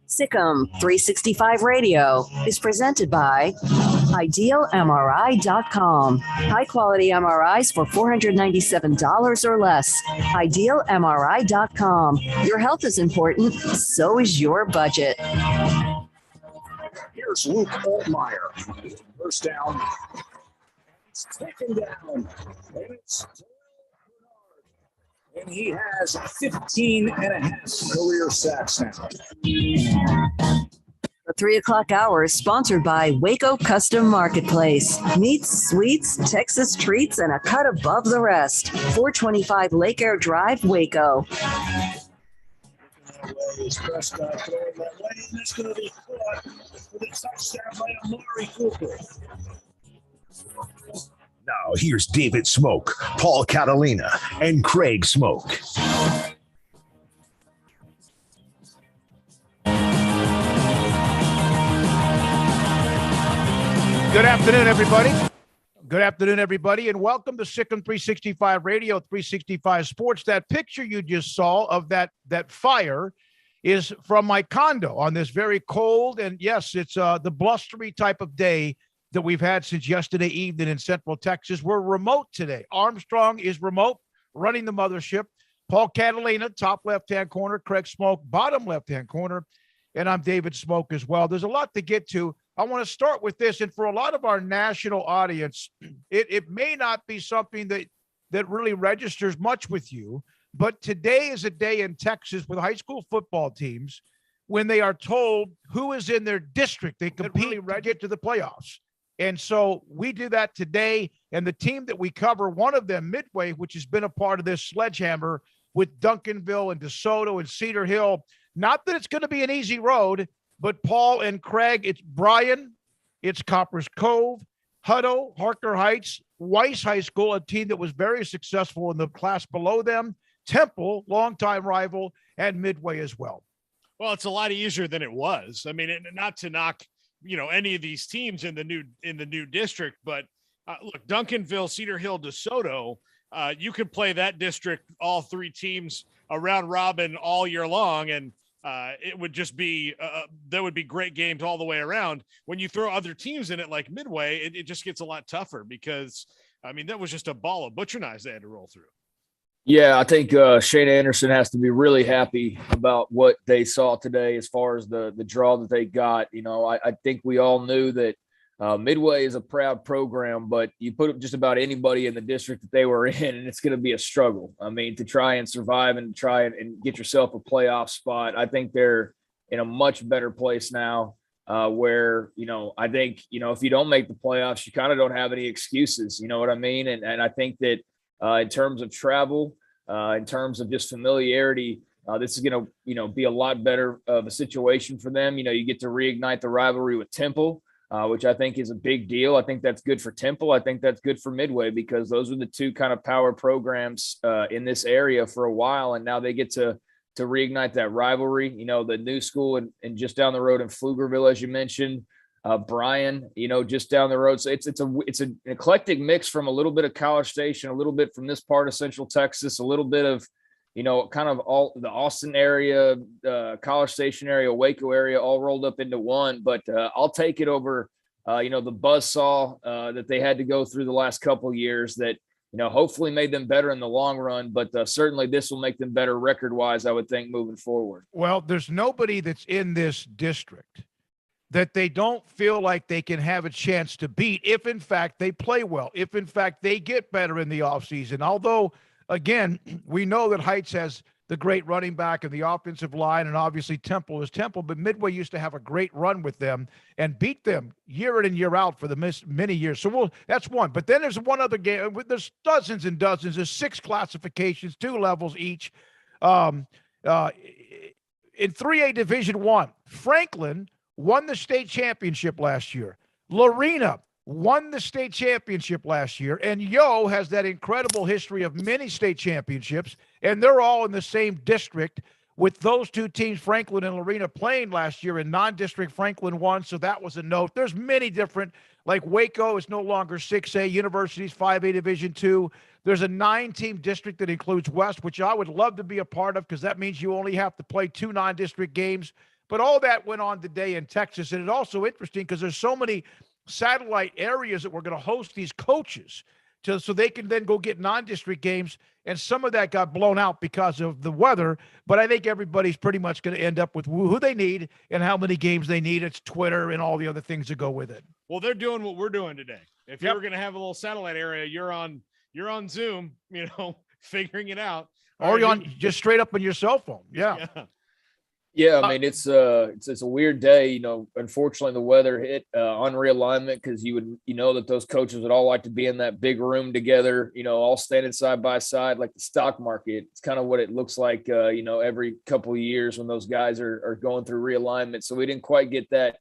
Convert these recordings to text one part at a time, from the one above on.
Sikkim 365 Radio is presented by IdealMRI.com. High-quality MRIs for $497 or less. IdealMRI.com. Your health is important, so is your budget. Here's Luke Altmaier. First down. It's taken down. And it's and he has 15 and a half career sacks now. The 3 o'clock hour is sponsored by Waco Custom Marketplace. Meats, sweets, Texas treats, and a cut above the rest. 425 Lake Air Drive, Waco. Prescott throwing that way, and it's going to be caught with a touchdown by Amari Cooper. Now here's David Smoak, Paul Catalina, and Craig Smoak. Good afternoon, everybody. Good afternoon, everybody, and welcome to Sikkim 365 Radio, 365 Sports. That picture you just saw of that fire is from my condo on this very cold, and yes, it's the blustery type of day that we've had since yesterday evening in Central Texas. We're remote today. Armstrong is remote, running the mothership. Paul Catalina, top left-hand corner. Craig Smoak, bottom left-hand corner. And I'm David Smoak as well. There's a lot to get to. I want to start with this, and for a lot of our national audience, it may not be something that really registers much with you, but today is a day in Texas with high school football teams when they are told who is in their district. They compete to get to the playoffs. And so we do that today, and the team that we cover, one of them, Midway, which has been a part of this sledgehammer with Duncanville and DeSoto and Cedar Hill. Not that it's going to be an easy road, but Paul and Craig, it's Bryan, it's Coppers Cove, Hutto, Harker Heights, Weiss High School, a team that was very successful in the class below them, Temple, longtime rival, and Midway as well. Well, it's a lot easier than it was. I mean, not to knock any of these teams in the new district, but look, Duncanville, Cedar Hill, DeSoto, you could play that district, all three teams around robin all year long, and it would just be there would be great games all the way around. When you throw other teams in it like Midway, it just gets a lot tougher because I mean that was just a ball of butcher knives they had to roll through. Yeah, I think Shane Anderson has to be really happy about what they saw today as far as the draw that they got. I think we all knew that Midway is a proud program, but you put just about anybody in the district that they were in, and it's going to be a struggle. I mean, to try and survive and try and get yourself a playoff spot, I think they're in a much better place now where, I think, if you don't make the playoffs, you kind of don't have any excuses. You know what I mean? And I think that in terms of travel, in terms of just familiarity, this is going to, be a lot better of a situation for them. You get to reignite the rivalry with Temple, which I think is a big deal. I think that's good for Temple. I think that's good for Midway because those are the two kind of power programs in this area for a while. And now they get to reignite that rivalry. The new school and just down the road in Pflugerville, as you mentioned, Bryan, just down the road. So it's an eclectic mix from a little bit of College Station, a little bit from this part of Central Texas, a little bit of, kind of all the Austin area, College Station area, Waco area, all rolled up into one. But I'll take it over, the buzzsaw that they had to go through the last couple of years that, hopefully made them better in the long run. But certainly this will make them better record-wise, I would think, moving forward. Well, there's nobody that's in this district that they don't feel like they can have a chance to beat if, in fact, they play well, if, in fact, they get better in the offseason. Although, again, we know that Heights has the great running back and the offensive line, and obviously Temple is Temple, but Midway used to have a great run with them and beat them year in and year out for the many years. So that's one. But then there's one other game. There's dozens and dozens. There's 6 classifications, 2 levels each. In 3A Division I, Franklin won the state championship last year. Lorena won the state championship last year. And Yo has that incredible history of many state championships, and they're all in the same district with those two teams, Franklin and Lorena, playing last year in non-district, Franklin won, so that was a note. There's many different, like Waco is no longer 6A, University's 5A Division II. There's a 9-team district that includes West, which I would love to be a part of because that means you only have to play 2 non-district games. But all that went on today in Texas, and it's also interesting because there's so many satellite areas that we're going to host these coaches so they can then go get non-district games, and some of that got blown out because of the weather. But I think everybody's pretty much going to end up with who they need and how many games they need. It's Twitter and all the other things that go with it. Well, they're doing what we're doing today. If you were going to have a little satellite area, you're on Zoom, figuring it out. Or you're on just straight up on your cell phone. Yeah. Yeah, I mean, it's a weird day. Unfortunately, the weather hit on realignment because you know that those coaches would all like to be in that big room together, all standing side by side like the stock market. It's kind of what it looks like, every couple of years when those guys are going through realignment. So we didn't quite get that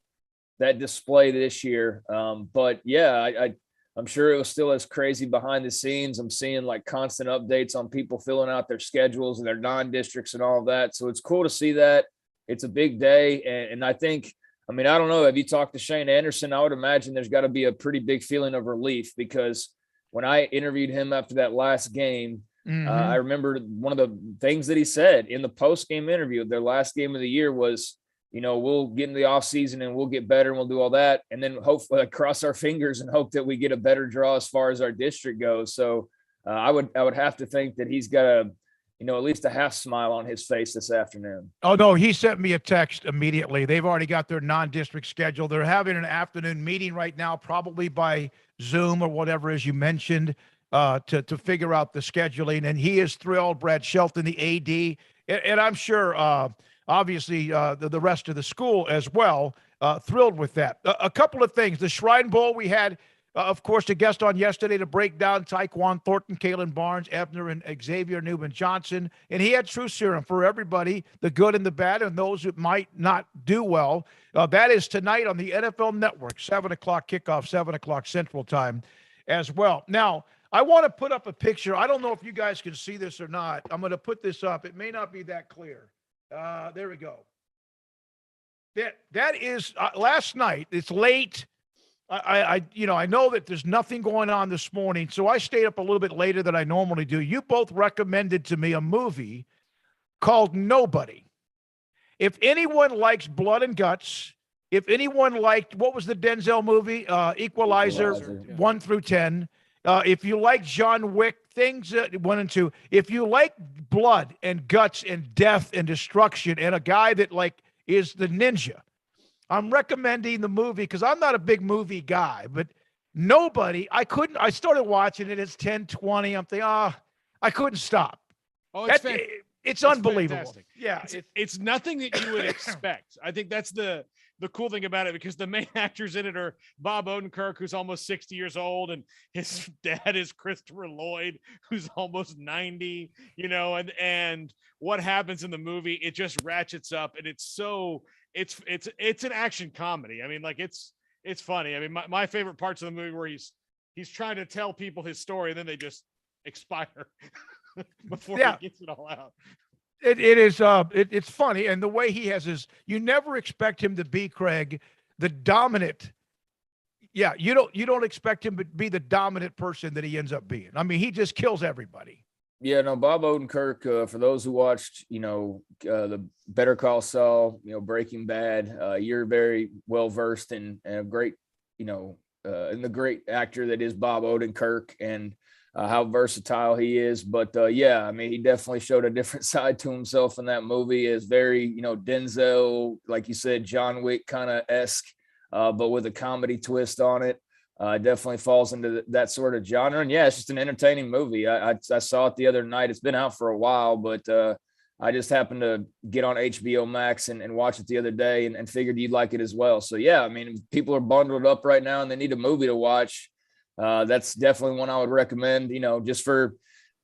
display this year. But yeah, I'm sure it was still as crazy behind the scenes. I'm seeing like constant updates on people filling out their schedules and their non-districts and all of that. So it's cool to see that. It's a big day. And I think, I don't know, have you talked to Shane Anderson? I would imagine there's got to be a pretty big feeling of relief because when I interviewed him after that last game, I remember one of the things that he said in the post-game interview, their last game of the year was, we'll get into the off season and we'll get better and we'll do all that. And then hopefully cross our fingers and hope that we get a better draw as far as our district goes. So I would have to think that he's got at least a half smile on his face this afternoon. Oh, no, he sent me a text immediately. They've already got their non-district schedule. They're having an afternoon meeting right now, probably by Zoom or whatever, as you mentioned, to figure out the scheduling. And he is thrilled, Brad Shelton, the AD, and I'm sure, obviously, the rest of the school as well, thrilled with that. A couple of things. The Shrine Bowl, we had, of course, a guest on yesterday to break down Tyquan Thornton, Kalen Barnes, Ebner, and Xavier Newman-Johnson. And he had true serum for everybody, the good and the bad, and those who might not do well. That is tonight on the NFL Network, 7 o'clock kickoff, 7 o'clock Central Time as well. Now, I want to put up a picture. I don't know if you guys can see this or not. I'm going to put this up. It may not be that clear. There we go. That is last night. It's late. I know that there's nothing going on this morning, so I stayed up a little bit later than I normally do. You both recommended to me a movie called Nobody. If anyone likes Blood and Guts, if anyone liked, what was the Denzel movie? Equalizer 1 through 10. If you like John Wick, things 1 and 2. If you like blood and guts and death and destruction and a guy that is the ninja, I'm recommending the movie because I'm not a big movie guy, but Nobody, I started watching it. It's 10:20. I'm thinking, I couldn't stop. Oh, it's unbelievable. Fantastic. Yeah. It's nothing that you would expect. I think that's the cool thing about it, because the main actors in it are Bob Odenkirk, who's almost 60 years old, and his dad is Christopher Lloyd, who's almost 90, and what happens in the movie, it just ratchets up, and it's an action comedy. I mean, it's funny. I mean, my favorite parts of the movie where he's trying to tell people his story and then they just expire before he gets it all out. It's funny. And the way he has you never expect him to be, Craig, the dominant. Yeah. You don't expect him to be the dominant person that he ends up being. I mean, he just kills everybody. Yeah, no, Bob Odenkirk, for those who watched, the Better Call Saul, Breaking Bad, you're very well versed in a great, in the great actor that is Bob Odenkirk, and how versatile he is. But yeah, I mean, he definitely showed a different side to himself in that movie. Is very, Denzel, like you said, John Wick kind of esque, but with a comedy twist on it. Definitely falls into that sort of genre. And yeah, it's just an entertaining movie. I saw it the other night. It's been out for a while, but I just happened to get on HBO Max and watch it the other day and figured you'd like it as well. So yeah, I mean, if people are bundled up right now and they need a movie to watch, that's definitely one I would recommend, just for,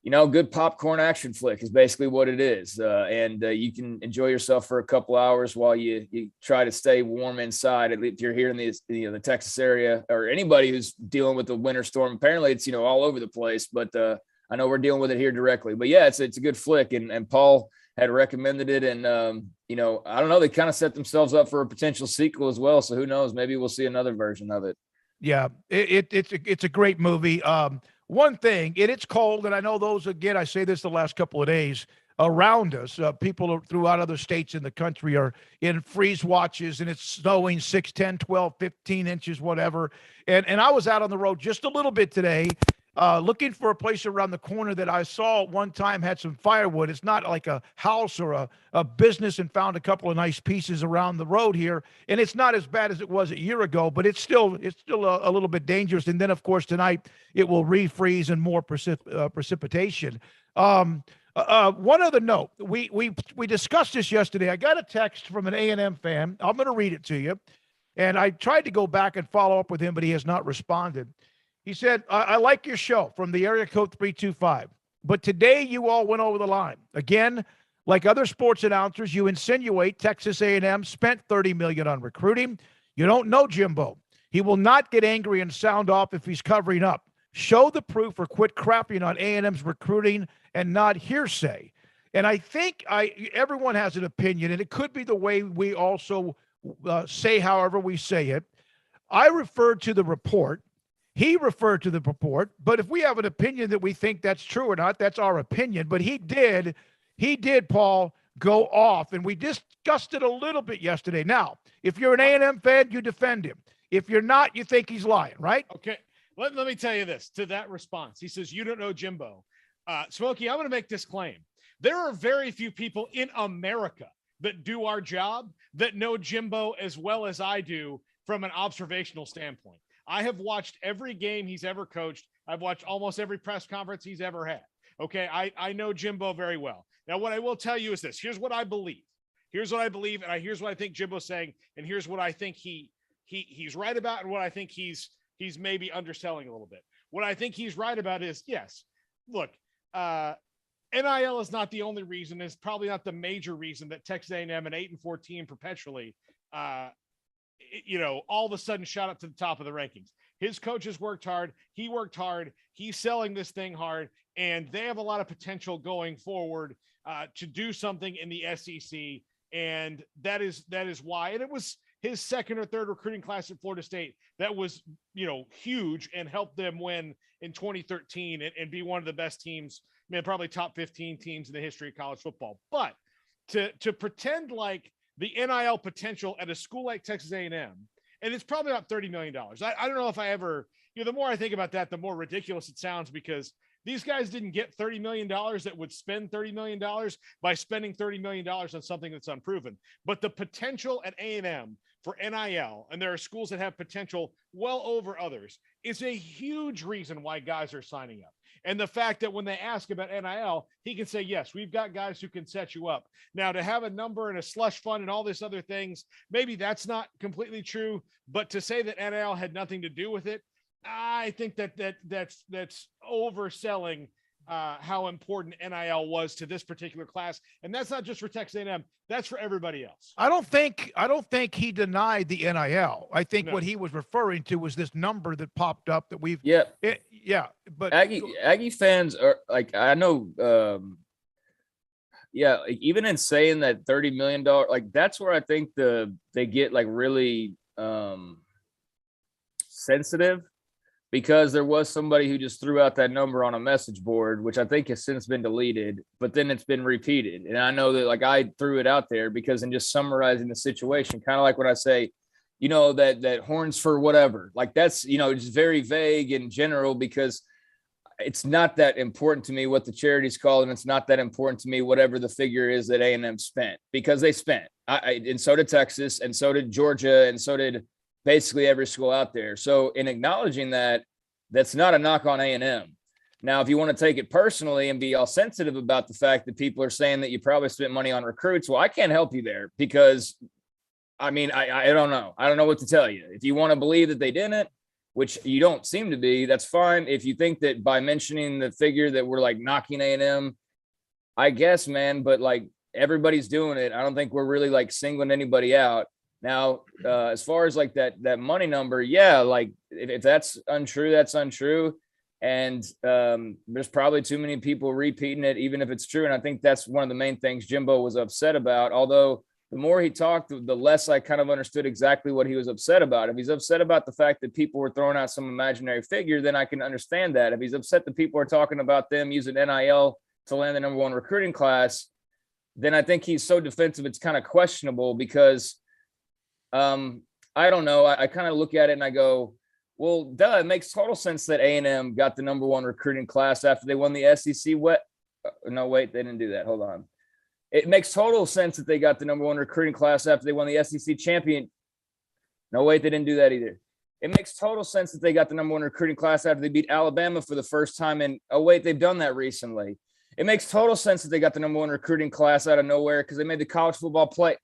good popcorn action flick is basically what it is. And you can enjoy yourself for a couple hours while you try to stay warm inside. At least if you're here in the Texas area, or anybody who's dealing with the winter storm. Apparently it's, all over the place, but I know we're dealing with it here directly, but yeah, it's a good flick. And Paul had recommended it. And, I don't know, they kind of set themselves up for a potential sequel as well. So who knows, maybe we'll see another version of it. Yeah, it's a great movie. One thing, and it's cold, and I know those, again, I say this the last couple of days, around us, people throughout other states in the country are in freeze watches, and it's snowing 6, 10, 12, 15 inches, whatever. And I was out on the road just a little bit today, looking for a place around the corner that I saw at one time had some firewood. It's not like a house or a business, and found a couple of nice pieces around the road here. And it's not as bad as it was a year ago, but it's still a little bit dangerous. And then, of course, tonight it will refreeze and more precipitation. One other note, we discussed this yesterday. I got a text from an A&M fan. I'm going to read it to you. And I tried to go back and follow up with him, but he has not responded. He said, I like your show from the area code 325, but today you all went over the line. Again, like other sports announcers, you insinuate Texas A&M spent $30 million on recruiting. You don't know Jimbo. He will not get angry and sound off if he's covering up. Show the proof or quit crapping on A&M's recruiting and not hearsay. And I think everyone has an opinion, and it could be the way we also say however we say it. I referred to the report. He referred to the report, but if we have an opinion that we think that's true or not, that's our opinion. But he did, Paul, go off, and we discussed it a little bit yesterday. Now, if you're an A&M fan, you defend him. If you're not, you think he's lying, right? Okay. Let me tell you this to that response. He says, you don't know Jimbo. Smokey, I'm going to make this claim. There are very few people in America that do our job that know Jimbo as well as I do from an observational standpoint. I have watched every game he's ever coached. I've watched almost every press conference he's ever had. Okay. I know Jimbo very well. Now, what I will tell you is this. Here's what I believe. Here's what I believe. And here's what I think Jimbo's saying. And here's what I think he's right about. And what I think he's maybe underselling a little bit. What I think he's right about is, yes, look, NIL is not the only reason. It's probably not the major reason that Texas A&M, an 8-4 team perpetually, all of a sudden shot up to the top of the rankings. His coaches worked hard. He worked hard. He's selling this thing hard, and they have a lot of potential going forward to do something in the SEC. And that is why. And it was his second or third recruiting class at Florida State that was, huge and helped them win in 2013 and be one of the best teams, probably top 15 teams in the history of college football. But to pretend like the NIL potential at a school like Texas A&M, and it's probably not $30 million. I don't know if I ever, the more I think about that, the more ridiculous it sounds, because these guys didn't get $30 million that would spend $30 million by spending $30 million on something that's unproven. But the potential at A&M for NIL, and there are schools that have potential well over others, is a huge reason why guys are signing up. And the fact that when they ask about NIL, he can say, yes, we've got guys who can set you up. Now, to have a number and a slush fund and all this other things, maybe that's not completely true. But to say that NIL had nothing to do with it, I think that's overselling how important NIL was to this particular class. And that's not just for Texas A&M. That's for everybody else. I don't think he denied the NIL. I think what he was referring to was this number that popped up that we've. Yeah. But Aggie fans are like, I know. Even in saying that $30 million, like that's where I think they get like really sensitive. Because there was somebody who just threw out that number on a message board, which I think has since been deleted, but then it's been repeated. And I know that like I threw it out there because in just summarizing the situation, kind of like when I say, that horns for whatever, like that's, it's very vague in general because it's not that important to me what the charity's called. And it's not that important to me, whatever the figure is that A&M spent, because they spent, and so did Texas, and so did Georgia, and so did basically every school out there. So in acknowledging that, that's not a knock on A&M. Now, if you want to take it personally and be all sensitive about the fact that people are saying that you probably spent money on recruits, well, I can't help you there because, I don't know. I don't know what to tell you. If you want to believe that they didn't, which you don't seem to be, that's fine. If you think that by mentioning the figure that we're like knocking A&M, I guess, man, but like everybody's doing it. I don't think we're really like singling anybody out. Now, as far as like that money number, yeah, like if that's untrue, that's untrue. And there's probably too many people repeating it, even if it's true. And I think that's one of the main things Jimbo was upset about. Although the more he talked, the less I kind of understood exactly what he was upset about. If he's upset about the fact that people were throwing out some imaginary figure, then I can understand that. If he's upset that people are talking about them using NIL to land the number one recruiting class, then I think he's so defensive, it's kind of questionable because I don't know. I kind of look at it and I go, well, duh, it makes total sense that A&M got the number one recruiting class after they won the SEC. No, wait, they didn't do that. Hold on. It makes total sense that they got the number one recruiting class after they won the SEC champion. No, wait, they didn't do that either. It makes total sense that they got the number one recruiting class after they beat Alabama for the first time. And oh, wait, they've done that recently. It makes total sense that they got the number one recruiting class out of nowhere because they made the college football play.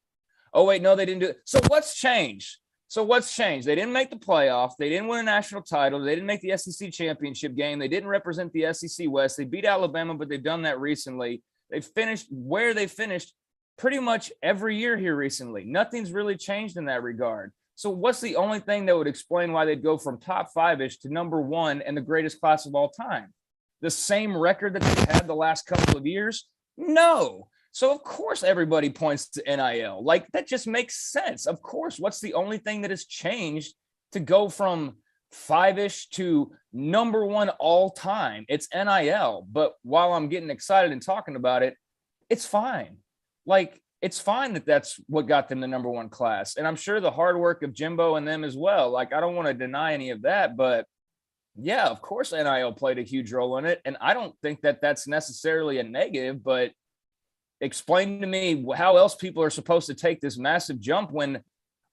Oh, wait, no, they didn't do it. So what's changed? They didn't make the playoff. They didn't win a national title. They didn't make the SEC championship game. They didn't represent the SEC West. They beat Alabama, but they've done that recently. They finished where they finished pretty much every year here recently. Nothing's really changed in that regard. So what's the only thing that would explain why they'd go from top five-ish to number one and the greatest class of all time? The same record that they've had the last couple of years? No. So, of course, everybody points to NIL. Like, that just makes sense. Of course, what's the only thing that has changed to go from five-ish to number one all time? It's NIL. But while I'm getting excited and talking about it, it's fine. Like, it's fine that that's what got them the number one class. And I'm sure the hard work of Jimbo and them as well. Like, I don't want to deny any of that, but yeah, of course, NIL played a huge role in it. And I don't think that that's necessarily a negative, but explain to me how else people are supposed to take this massive jump when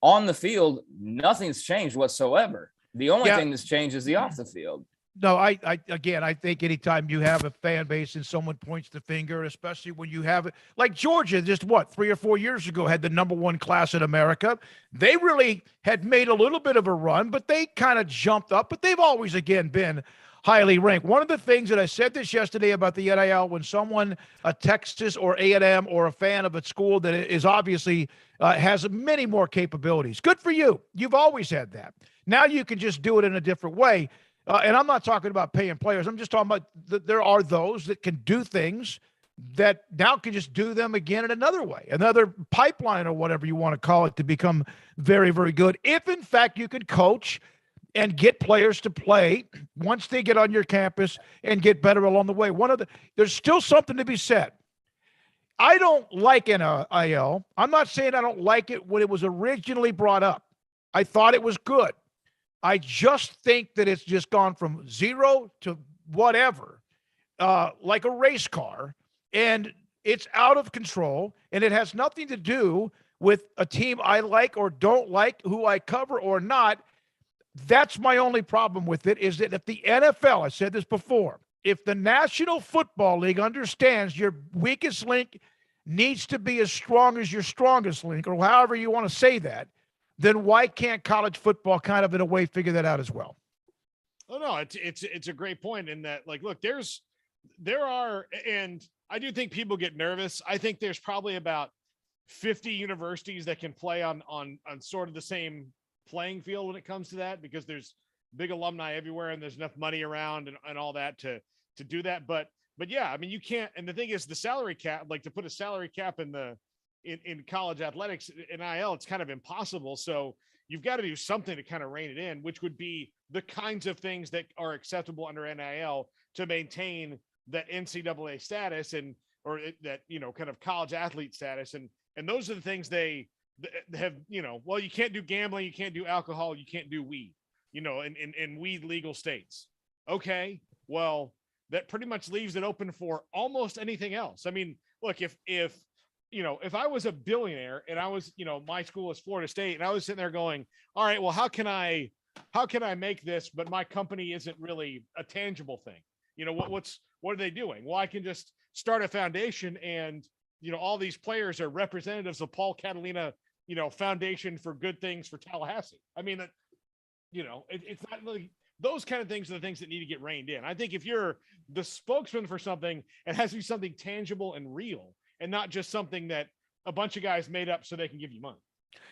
on the field, nothing's changed whatsoever. The only thing that's changed is the off the field. No, I think anytime you have a fan base and someone points the finger, especially when you have it, like Georgia, just 3 or 4 years ago had the number one class in America. They really had made a little bit of a run, but they kind of jumped up, but they've always, again, been highly ranked. One of the things that I said this yesterday about the NIL, when someone, a Texas or A&M or a fan of a school that is obviously has many more capabilities, good for you. You've always had that. Now you can just do it in a different way. And I'm not talking about paying players. I'm just talking about there are those that can do things that now can just do them again in another way, another pipeline or whatever you want to call it, to become very, very good. If, in fact, you can coach and get players to play once they get on your campus and get better along the way. There's still something to be said. I don't like NIL. I'm not saying I don't like it when it was originally brought up. I thought it was good. I just think that it's just gone from zero to whatever, like a race car, and it's out of control, and it has nothing to do with a team I like or don't like, who I cover or not. That's my only problem with it, is that if the NFL, I said this before, if the National Football League understands your weakest link needs to be as strong as your strongest link, or however you want to say that, then why can't college football kind of in a way figure that out as well? Oh, no, it's a great point in that, like, look, there are, and I do think people get nervous. I think there's probably about 50 universities that can play on sort of the same playing field when it comes to that, because there's big alumni everywhere and there's enough money around and all that to do that. But yeah, I mean, you can't, and the thing is the salary cap, like to put a salary cap in college athletics, NIL, it's kind of impossible. So you've got to do something to kind of rein it in, which would be the kinds of things that are acceptable under NIL to maintain that NCAA status or that, kind of college athlete status. And those are the things they have, well, you can't do gambling, you can't do alcohol, you can't do weed, in weed legal states. Okay. Well, that pretty much leaves it open for almost anything else. I mean, look, if I was a billionaire and I was, my school is Florida State, and I was sitting there going, all right, well, how can I make this, but my company isn't really a tangible thing? What are they doing? Well, I can just start a foundation, and, all these players are representatives of Paul Catalina, Foundation for Good Things for Tallahassee. I mean, that, it's not really, those kind of things are the things that need to get reined in. I think if you're the spokesman for something, it has to be something tangible and real, and not just something that a bunch of guys made up so they can give you money.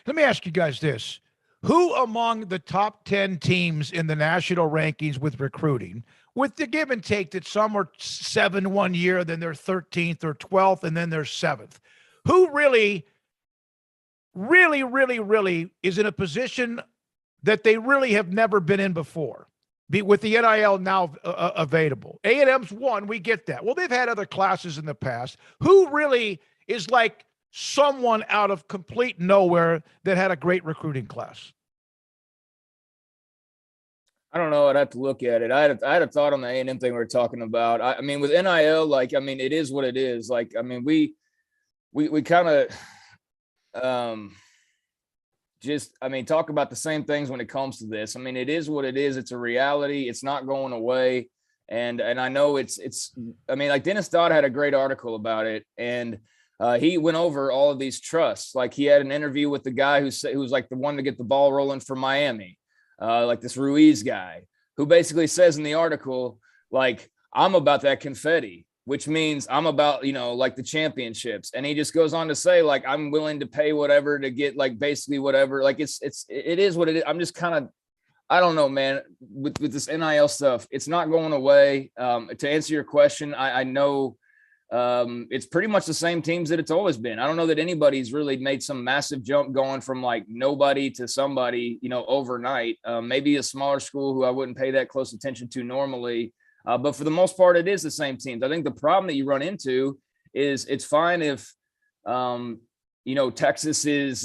Let me ask you guys this. Who among the top 10 teams in the national rankings with recruiting, with the give and take that some are 7 one year, then they're 13th or 12th, and then they're 7th, who really is in a position that they really have never been in before, with the NIL now available? A&M's one, we get that. Well, they've had other classes in the past. Who really is like someone out of complete nowhere that had a great recruiting class? I don't know. I'd have to look at it. I had a thought on the A&M thing we were talking about. I mean, with NIL, it is what it is. We kind of talk about the same things when it comes to this. I mean, it is what it is. It's a reality. It's not going away. And I know Dennis Dodd had a great article about it, and he went over all of these trusts. Like, he had an interview with the guy who was like the one to get the ball rolling for Miami. Like this Ruiz guy, who basically says in the article, like, I'm about that confetti, which means I'm about, like the championships. And he just goes on to say, like, I'm willing to pay whatever to get, like, basically whatever. Like, it is what it is. I'm just kind of, I don't know, man, with this NIL stuff, it's not going away. To answer your question, I know it's pretty much the same teams that it's always been. I don't know that anybody's really made some massive jump going from like nobody to somebody, overnight. Maybe a smaller school who I wouldn't pay that close attention to normally. But for the most part, it is the same teams. I think the problem that you run into is it's fine if, Texas is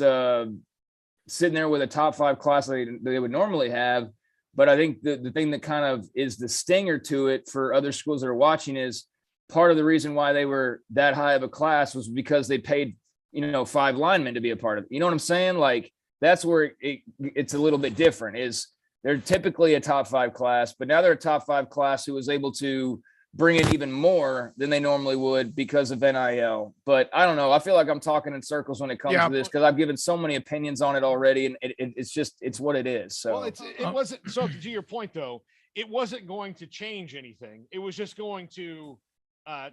sitting there with a top 5 class they would normally have. But I think the thing that kind of is the stinger to it for other schools that are watching is part of the reason why they were that high of a class was because they paid, 5 linemen to be a part of it. You know what I'm saying? Like, that's where it's a little bit different. Is they're typically a top 5 class, but now they're a top 5 class who was able to bring in even more than they normally would because of NIL. But I don't know. I feel like I'm talking in circles when it comes to this, because I've given so many opinions on it already, and it's what it is. So, well, it wasn't. So to your point, though, it wasn't going to change anything. It was just going to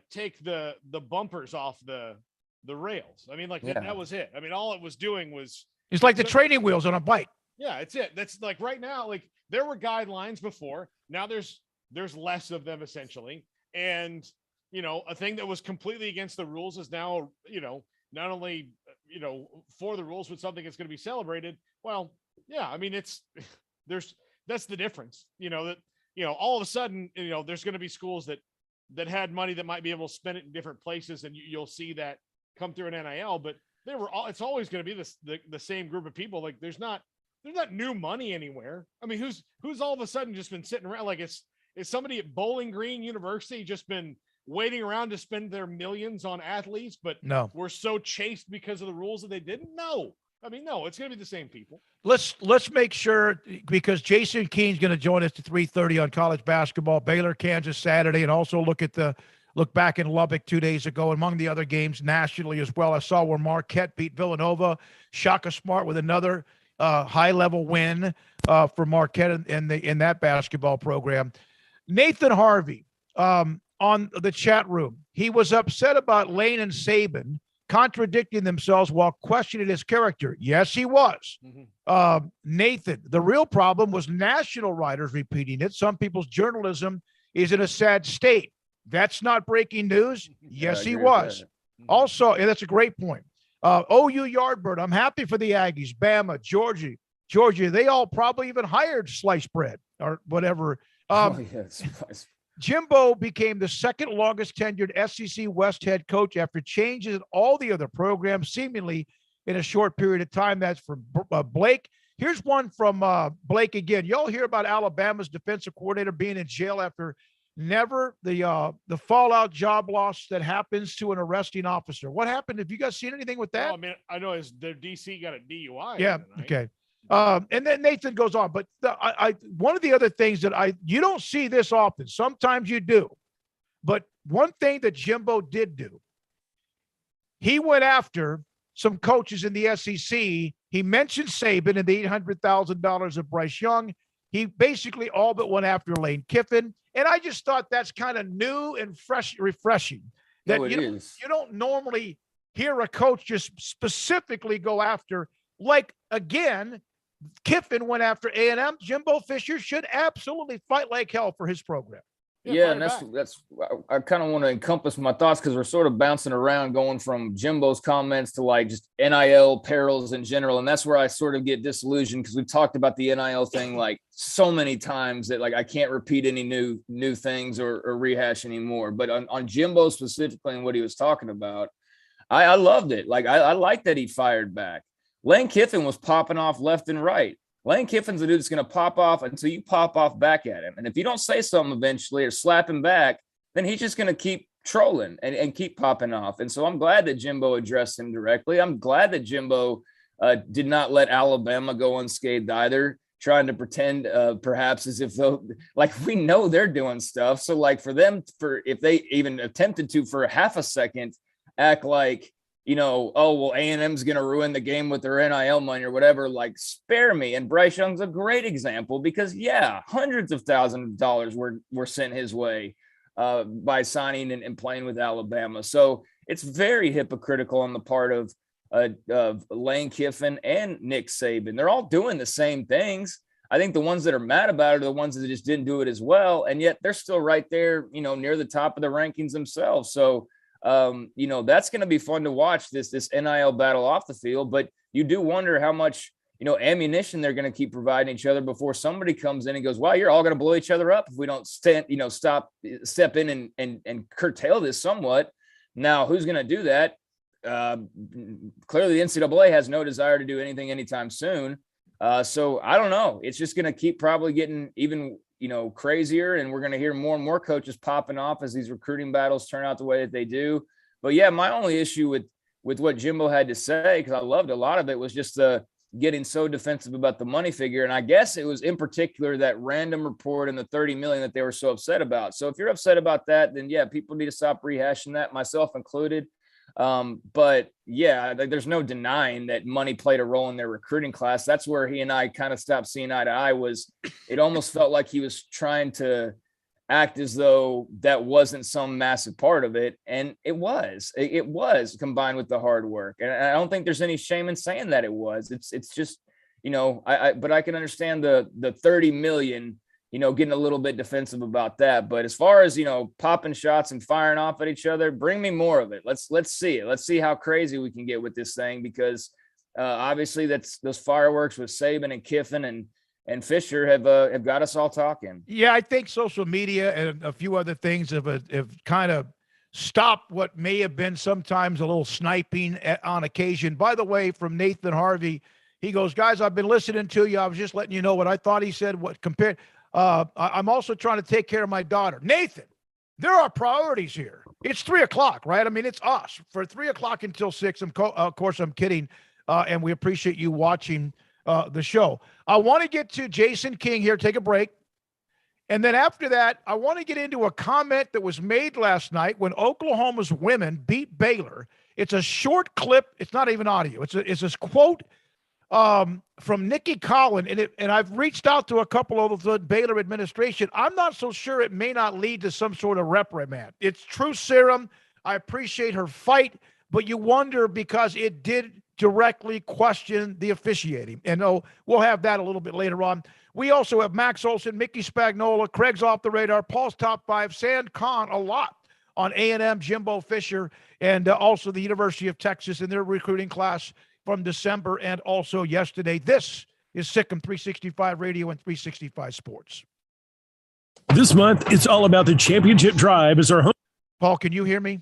take the bumpers off the rails. I mean, that was it. I mean, all it was doing was, it's like the training wheels on a bike. Yeah, it's it. That's like right now, like there were guidelines before. Now there's less of them essentially. And, a thing that was completely against the rules is now, not only, for the rules, but something that's going to be celebrated. Well, yeah, I mean, that's the difference, all of a sudden, there's going to be schools that had money that might be able to spend it in different places, and you'll see that come through an NIL, but it's always going to be the same group of people. Like there's not new money anywhere. I mean, who's all of a sudden just been sitting around? Like is somebody at Bowling Green University just been waiting around to spend their millions on athletes, but no, we're so chased because of the rules that they didn't? No. I mean, no, it's going to be the same people. Let's make sure, because Jason Keene's going to join us at 3:30 on college basketball, Baylor, Kansas Saturday, and also look back in Lubbock 2 days ago among the other games nationally as well. I saw where Marquette beat Villanova. Shaka Smart with another high-level win for Marquette in that basketball program. Nathan Harvey on the chat room, he was upset about Lane and Saban contradicting themselves while questioning his character. Yes, he was. Mm-hmm. Nathan, the real problem was national writers repeating it. Some people's journalism is in a sad state. That's not breaking news. Yes, he was. Mm-hmm. Also, and that's a great point. OU Yardbird, I'm happy for the Aggies. Bama, Georgia, they all probably even hired sliced bread or whatever. Jimbo became the second longest tenured SEC West head coach after changes in all the other programs, seemingly in a short period of time. That's for Blake. Here's one from Blake again. Y'all hear about Alabama's defensive coordinator being in jail after the fallout job loss that happens to an arresting officer. What happened? Have you guys seen anything with that? I mean, I know their DC got a DUI. Yeah. Okay. And then Nathan goes on, but one of the other things that you don't see this often, sometimes you do, but one thing that Jimbo did do, he went after some coaches in the SEC. He mentioned Saban and the $800,000 of Bryce Young. He basically all but went after Lane Kiffin. And I just thought that's kind of new and refreshing. That you don't normally hear a coach just specifically go after, like, again, Kiffin went after A&M. Jimbo Fisher should absolutely fight like hell for his program. Yeah, and that's I kind of want to encompass my thoughts because we're sort of bouncing around going from Jimbo's comments to like just NIL perils in general. And that's where I sort of get disillusioned because we've talked about the NIL thing like so many times that like I can't repeat any new things or rehash anymore. But on Jimbo specifically and what he was talking about, I loved it. Like I like that he fired back. Lane Kiffin was popping off left and right. Lane Kiffin's the dude that's going to pop off until you pop off back at him. And if you don't say something eventually or slap him back, then he's just going to keep trolling and keep popping off. And so I'm glad that Jimbo addressed him directly. I'm glad that Jimbo did not let Alabama go unscathed either, trying to pretend perhaps as if though, like we know they're doing stuff. So like for them, if they even attempted to for a half a second, act like, oh, well, A&M's going to ruin the game with their NIL money or whatever, like spare me. And Bryce Young's a great example because, yeah, hundreds of thousands of dollars were sent his way by signing and playing with Alabama. So it's very hypocritical on the part of Lane Kiffin and Nick Saban. They're all doing the same things. I think the ones that are mad about it are the ones that just didn't do it as well. And yet they're still right there, near the top of the rankings themselves. So, that's going to be fun to watch this NIL battle off the field, but you do wonder how much, ammunition they're going to keep providing each other before somebody comes in and goes, wow, you're all going to blow each other up if we don't step in and curtail this somewhat. Now, who's going to do that? Clearly the NCAA has no desire to do anything anytime soon. So I don't know. It's just going to keep probably getting even crazier, and we're going to hear more and more coaches popping off as these recruiting battles turn out the way that they do. But yeah, my only issue with what Jimbo had to say, because I loved a lot of it, was just getting so defensive about the money figure. And I guess it was in particular that random report and the 30 million that they were so upset about. So if you're upset about that, then yeah, people need to stop rehashing that, myself included. But yeah, there's no denying that money played a role in their recruiting class. That's where he and I kind of stopped seeing eye to eye. It almost felt like he was trying to act as though that wasn't some massive part of it. And it was combined with the hard work. And I don't think there's any shame in saying that it was. It's just, but I can understand the 30 million, getting a little bit defensive about that. But as far as, popping shots and firing off at each other, bring me more of it. Let's see it. Let's see how crazy we can get with this thing, because obviously those fireworks with Saban and Kiffin and Fisher have got us all talking. Yeah, I think social media and a few other things have kind of stopped what may have been sometimes a little sniping on occasion. By the way, from Nathan Harvey, he goes, guys, I've been listening to you. I was just letting you know what I thought he said. What compared? I'm also trying to take care of my daughter. Nathan, there are priorities here. It's 3:00, right? I mean, it's us for 3:00 until 6. Of course, I'm kidding. And we appreciate you watching the show. I want to get to Jason King here, take a break. And then after that, I want to get into a comment that was made last night when Oklahoma's women beat Baylor. It's a short clip. It's not even audio. It's this quote from Nikki Collin, and I've reached out to a couple of the Baylor administration. I'm not so sure it may not lead to some sort of reprimand. It's truth serum. I appreciate her fight, but you wonder because it did directly question the officiating. And we'll have that a little bit later on. We also have Max Olson, Mickey Spagnola, Craig's Off the Radar, Paul's Top 5, Sand Khan, a lot on A&M, Jimbo Fisher, and also the University of Texas in their recruiting class from December and also yesterday. This is Sikkim 365 Radio and 365 Sports. This month, it's all about the championship drive as our home. Paul, can you hear me?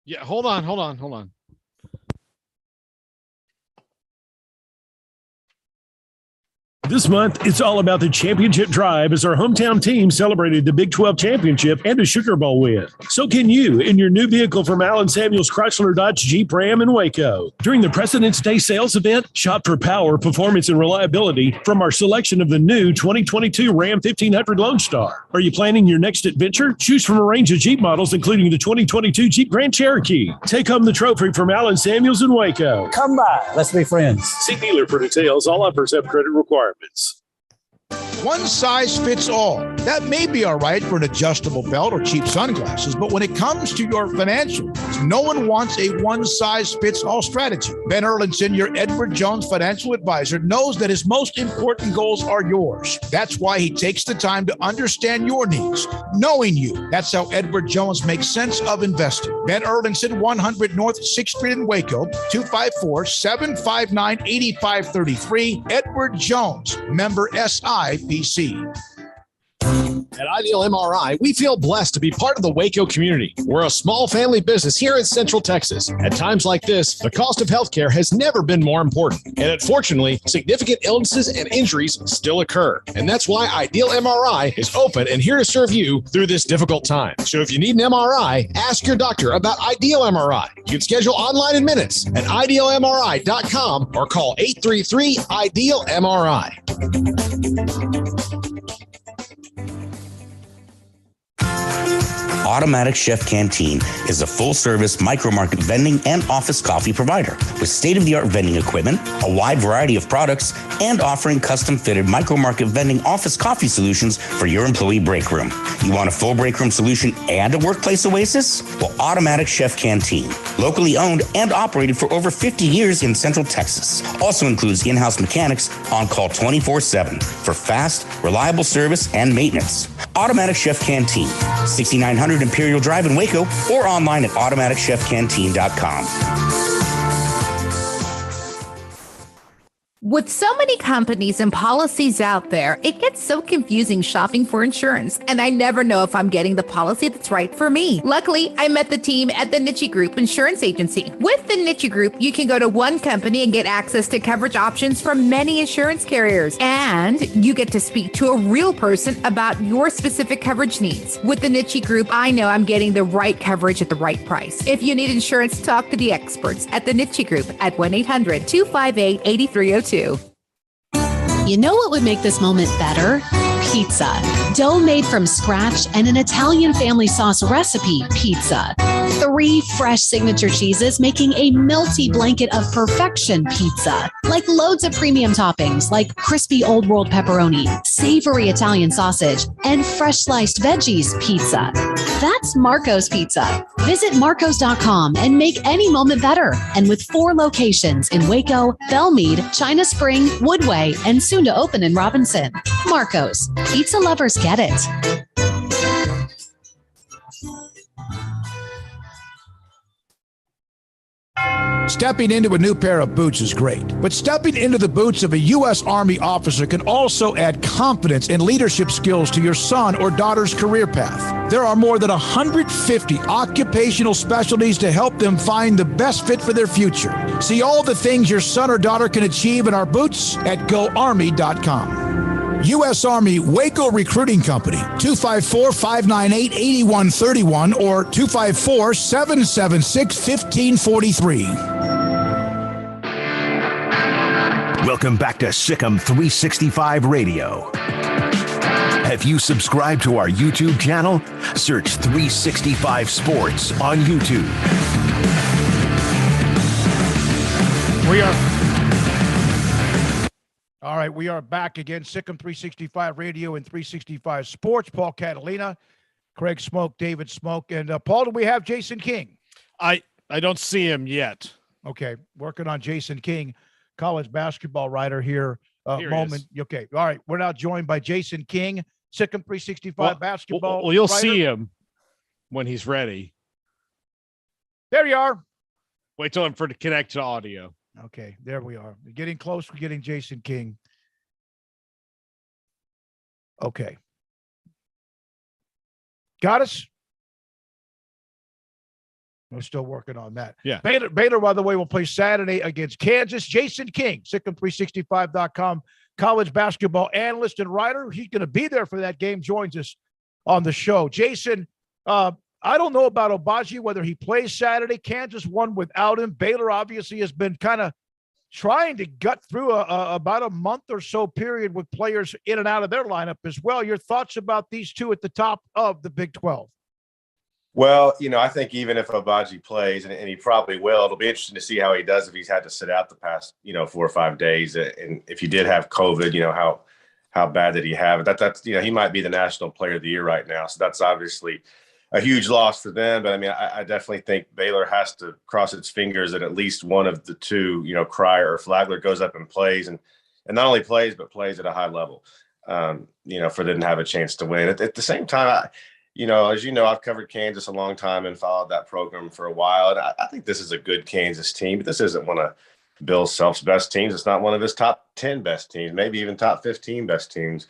Yeah, hold on. This month, it's all about the championship drive as our hometown team celebrated the Big 12 championship and a Sugar Bowl win. So can you in your new vehicle from Allen Samuels Chrysler Dodge Jeep Ram in Waco. During the President's Day sales event, shop for power, performance, and reliability from our selection of the new 2022 Ram 1500 Lone Star. Are you planning your next adventure? Choose from a range of Jeep models, including the 2022 Jeep Grand Cherokee. Take home the trophy from Allen Samuels in Waco. Come by. Let's be friends. See dealer for details. All offers have credit requirements. One size fits all. That may be all right for an adjustable belt or cheap sunglasses, but when it comes to your financials, decisions. No one wants a one-size-fits-all strategy. Ben Erlinson, your Edward Jones financial advisor, knows that his most important goals are yours. That's why he takes the time to understand your needs, knowing you. That's how Edward Jones makes sense of investing. Ben Erlinson, 100 North 6th Street in Waco, 254-759-8533. Edward Jones, member SIPC. At Ideal MRI, we feel blessed to be part of the Waco community. We're a small family business here in Central Texas. At times like this, the cost of healthcare has never been more important. And unfortunately, significant illnesses and injuries still occur. And that's why Ideal MRI is open and here to serve you through this difficult time. So if you need an MRI, ask your doctor about Ideal MRI. You can schedule online in minutes at idealmri.com or call 833-IDEAL-MRI. Automatic Chef Canteen is a full-service micro-market vending and office coffee provider with state-of-the-art vending equipment, a wide variety of products, and offering custom-fitted micro-market vending office coffee solutions for your employee break room. You want a full break room solution and a workplace oasis? Well, Automatic Chef Canteen, locally owned and operated for over 50 years in Central Texas, also includes in-house mechanics on call 24/7 for fast, reliable service and maintenance. Automatic Chef Canteen, 6900 Imperial Drive in Waco, or online at automaticchefcanteen.com. With so many companies and policies out there, it gets so confusing shopping for insurance, and I never know if I'm getting the policy that's right for me. Luckily, I met the team at the Niche Group Insurance Agency. With the Niche Group, you can go to one company and get access to coverage options from many insurance carriers, and you get to speak to a real person about your specific coverage needs. With the Niche Group, I know I'm getting the right coverage at the right price. If you need insurance, talk to the experts at the Niche Group at 1-800-258-8302. You know what would make this moment better? Pizza. Dough made from scratch and an Italian family sauce recipe pizza. 3 fresh signature cheeses making a melty blanket of perfection pizza. Like loads of premium toppings like crispy Old World pepperoni, savory Italian sausage, and fresh sliced veggies pizza. That's Marco's Pizza. Visit marcos.com and make any moment better. And with 4 locations in Waco, Belmead, China Spring, Woodway, and soon to open in Robinson. Marco's. Pizza lovers get it. Stepping into a new pair of boots is great, but stepping into the boots of a U.S. Army officer can also add confidence and leadership skills to your son or daughter's career path. There are more than 150 occupational specialties to help them find the best fit for their future. See all the things your son or daughter can achieve in our boots at GoArmy.com. U.S. Army Waco Recruiting Company, 254-598-8131 or 254-776-1543. Welcome back to Sikkim 365 Radio. Have you subscribed to our YouTube channel? Search 365 Sports on YouTube. All right, we are back again. Sikkim 365 Radio and 365 Sports. Paul Catalina, Craig Smoak, David Smoak. And Paul, do we have Jason King? I don't see him yet. Okay, working on Jason King, college basketball writer here. Here moment. Okay, all right. We're now joined by Jason King, Sikkim 365 basketball. Well, you'll writer. see him when he's ready. There you are. Wait till I'm for to connect to audio. Okay, there we are. We're getting close. We're getting Jason King. Okay. Got us? We're still working on that. Yeah. Baylor, by the way, will play Saturday against Kansas. Jason King, Sikkim365.com, college basketball analyst and writer. He's going to be there for that game, joins us on the show. Jason, I don't know about Obaji, whether he plays Saturday. Kansas won without him. Baylor obviously has been kind of trying to gut through about a month or so period with players in and out of their lineup as well. Your thoughts about these two at the top of the Big 12? Well, I think even if Obaji plays, and he probably will, it'll be interesting to see how he does if he's had to sit out the past, 4 or 5 days. And if he did have COVID, how bad did he have it? That's he might be the national player of the year right now. So that's obviously a huge loss for them. But I mean, I definitely think Baylor has to cross its fingers that at least one of the two, Cryer or Flagler goes up and plays, and not only plays, but plays at a high level, for them to have a chance to win. At the same time, as you know, I've covered Kansas a long time and followed that program for a while. And I think this is a good Kansas team, but this isn't one of Bill Self's best teams. It's not one of his top 10 best teams, maybe even top 15 best teams.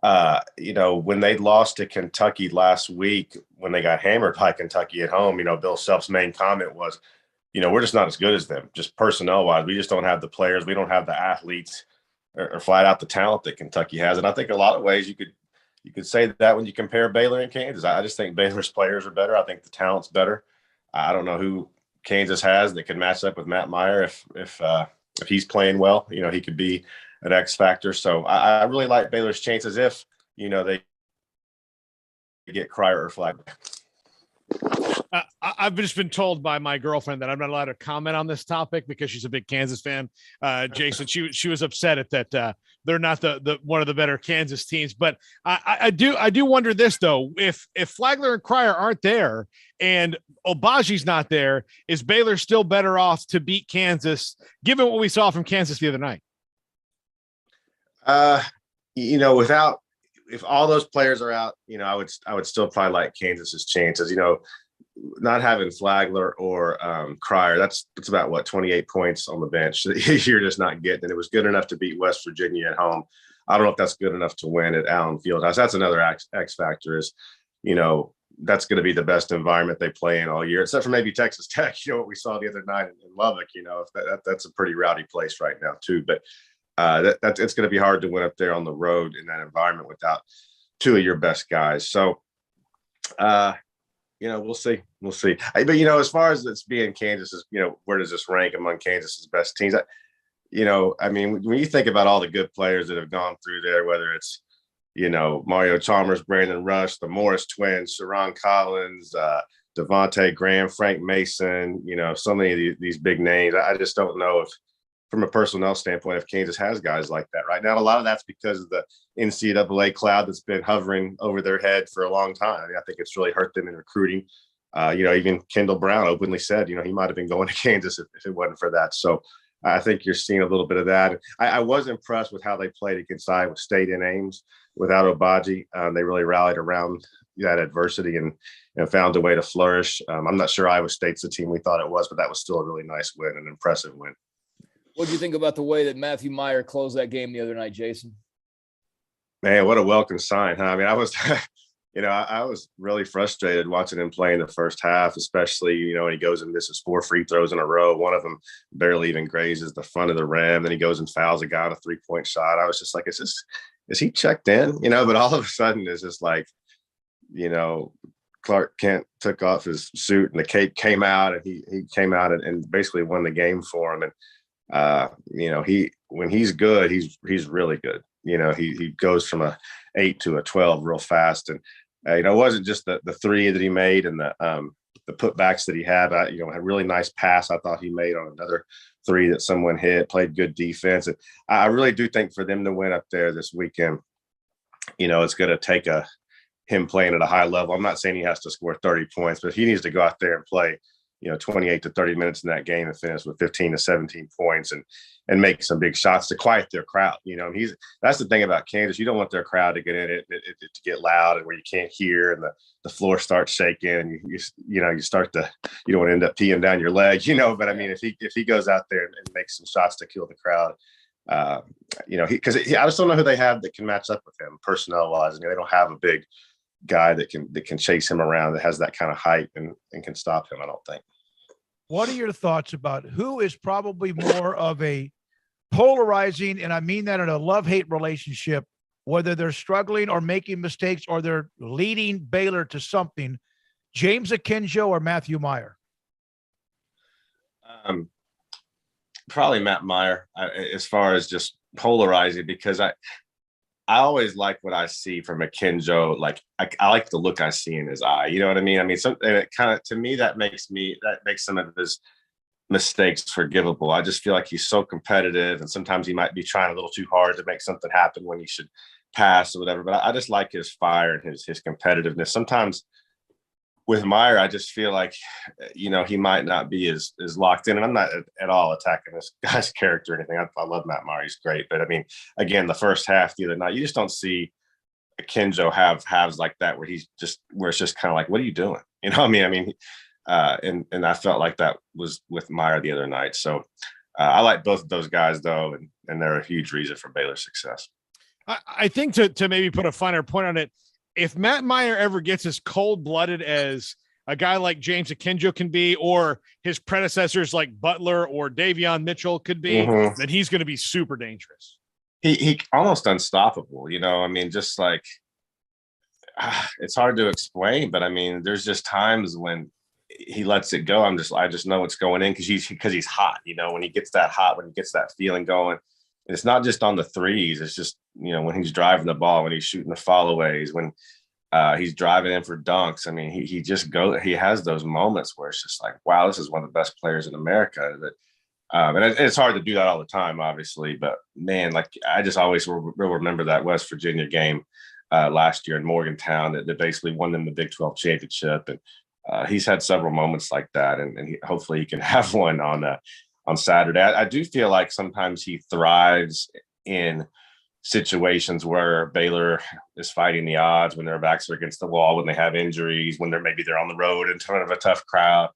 When they lost to Kentucky last week, when they got hammered by Kentucky at home, Bill Self's main comment was, we're just not as good as them, just personnel wise. We just don't have the players. We don't have the athletes or flat out the talent that Kentucky has. And I think a lot of ways you could say that when you compare Baylor and Kansas. I just think Baylor's players are better. I think the talent's better. I don't know who Kansas has that can match up with Matt Meyer. If he's playing well, he could be an X factor. So I really like Baylor's chances if, they get Cryer or Flagler. I've just been told by my girlfriend that I'm not allowed to comment on this topic because she's a big Kansas fan. Jason, she was upset at that. They're not the one of the better Kansas teams, but I do wonder this though, if Flagler and Cryer aren't there and Obaji's not there, is Baylor still better off to beat Kansas given what we saw from Kansas the other night? If all those players are out, I would still probably like Kansas's chances. Not having Flagler or Cryer, that's about what, 28 points on the bench. You're just not getting it. It was good enough to beat West Virginia at home. I don't know if that's good enough to win at Allen Fieldhouse. That's another X factor is, that's going to be the best environment they play in all year, except for maybe Texas Tech. What we saw the other night in Lubbock, if that's a pretty rowdy place right now too. But it's going to be hard to win up there on the road in that environment without two of your best guys. So, we'll see. But, as far as it's being Kansas's, where does this rank among Kansas's best teams? When you think about all the good players that have gone through there, whether it's, Mario Chalmers, Brandon Rush, the Morris twins, Sharon Collins, Devontae Graham, Frank Mason, so many of these big names. I just don't know if, from a personnel standpoint, if Kansas has guys like that right now. A lot of that's because of the NCAA cloud that's been hovering over their head for a long time. I think it's really hurt them in recruiting. Even Kendall Brown openly said, he might have been going to Kansas if it wasn't for that. So I think you're seeing a little bit of that. I was impressed with how they played against Iowa State in Ames without Obaji. They really rallied around that adversity and found a way to flourish. I'm not sure Iowa State's the team we thought it was, but that was still a really nice win, an impressive win. What do you think about the way that Matthew Meyer closed that game the other night, Jason? Man, what a welcome sign, huh? I was, I was really frustrated watching him play in the first half, especially, when he goes and misses 4 free throws in a row. One of them barely even grazes the front of the rim. Then he goes and fouls a guy on a 3-point shot. I was just like, is he checked in? But all of a sudden it's just like, Clark Kent took off his suit and the cape came out, and he came out and basically won the game for him. And, when he's good, he's really good. He goes from a 8 to a 12 real fast. And, it wasn't just the 3 that he made and the putbacks that he had. A really nice pass I thought he made on another 3 that someone hit, played good defense. And I really do think for them to win up there this weekend, it's going to take him playing at a high level. I'm not saying he has to score 30 points, but he needs to go out there and play 28 to 30 minutes in that game and finish with 15 to 17 points and make some big shots to quiet their crowd. That's the thing about Kansas. You don't want their crowd to get in it to get loud and where you can't hear and the floor starts shaking and you don't want to end up peeing down your leg, but if he goes out there and makes some shots to kill the crowd, because I just don't know who they have that can match up with him personnel wise. They don't have a big guy that can chase him around, that has that kind of height and can stop him, I don't think. What are your thoughts about who is probably more of a polarizing, and I mean that in a love-hate relationship, whether they're struggling or making mistakes or they're leading Baylor to something, James Akinjo or Matthew Meyer? Probably Matt Meyer, as far as just polarizing, because I always like what I see from Akinjo. Like I like the look I see in his eye. You know what I mean? And it kind of, to me, that makes some of his mistakes forgivable. I just feel like he's so competitive, and sometimes he might be trying a little too hard to make something happen when he should pass or whatever. But I just like his fire and his competitiveness. Sometimes with Meyer, I just feel like, he might not be as locked in. And I'm not at all attacking this guy's character or anything. I love Matt Meyer. He's great. But, I mean, again, the first half the other night, you just don't see Kenjo have halves like that where it's just kind of like, what are you doing? You know what I mean? And I felt like that was with Meyer the other night. So I like both of those guys, though, and they're a huge reason for Baylor's success. I think to maybe put a finer point on it, if Matt Meyer ever gets as cold-blooded as a guy like James Akinjo can be, or his predecessors like Butler or Davion Mitchell could be, then he's going to be super dangerous. He almost unstoppable, I mean, just like it's hard to explain, but I mean, there's just times when he lets it go. I just know it's going in because he's hot, when he gets that hot, when he gets that feeling going. And it's not just on the threes. It's just, when he's driving the ball, when he's shooting the followays, when he's driving in for dunks. I mean, he has those moments where it's just like, wow, this is one of the best players in America. And it's hard to do that all the time, obviously, but man, like I just always will remember that West Virginia game last year in Morgantown that basically won them the Big 12 championship. And he's had several moments like that, and hopefully he can have one on Saturday. I do feel like sometimes he thrives in situations where Baylor is fighting the odds, when their backs are against the wall, when they have injuries, when they're on the road in front of a tough crowd.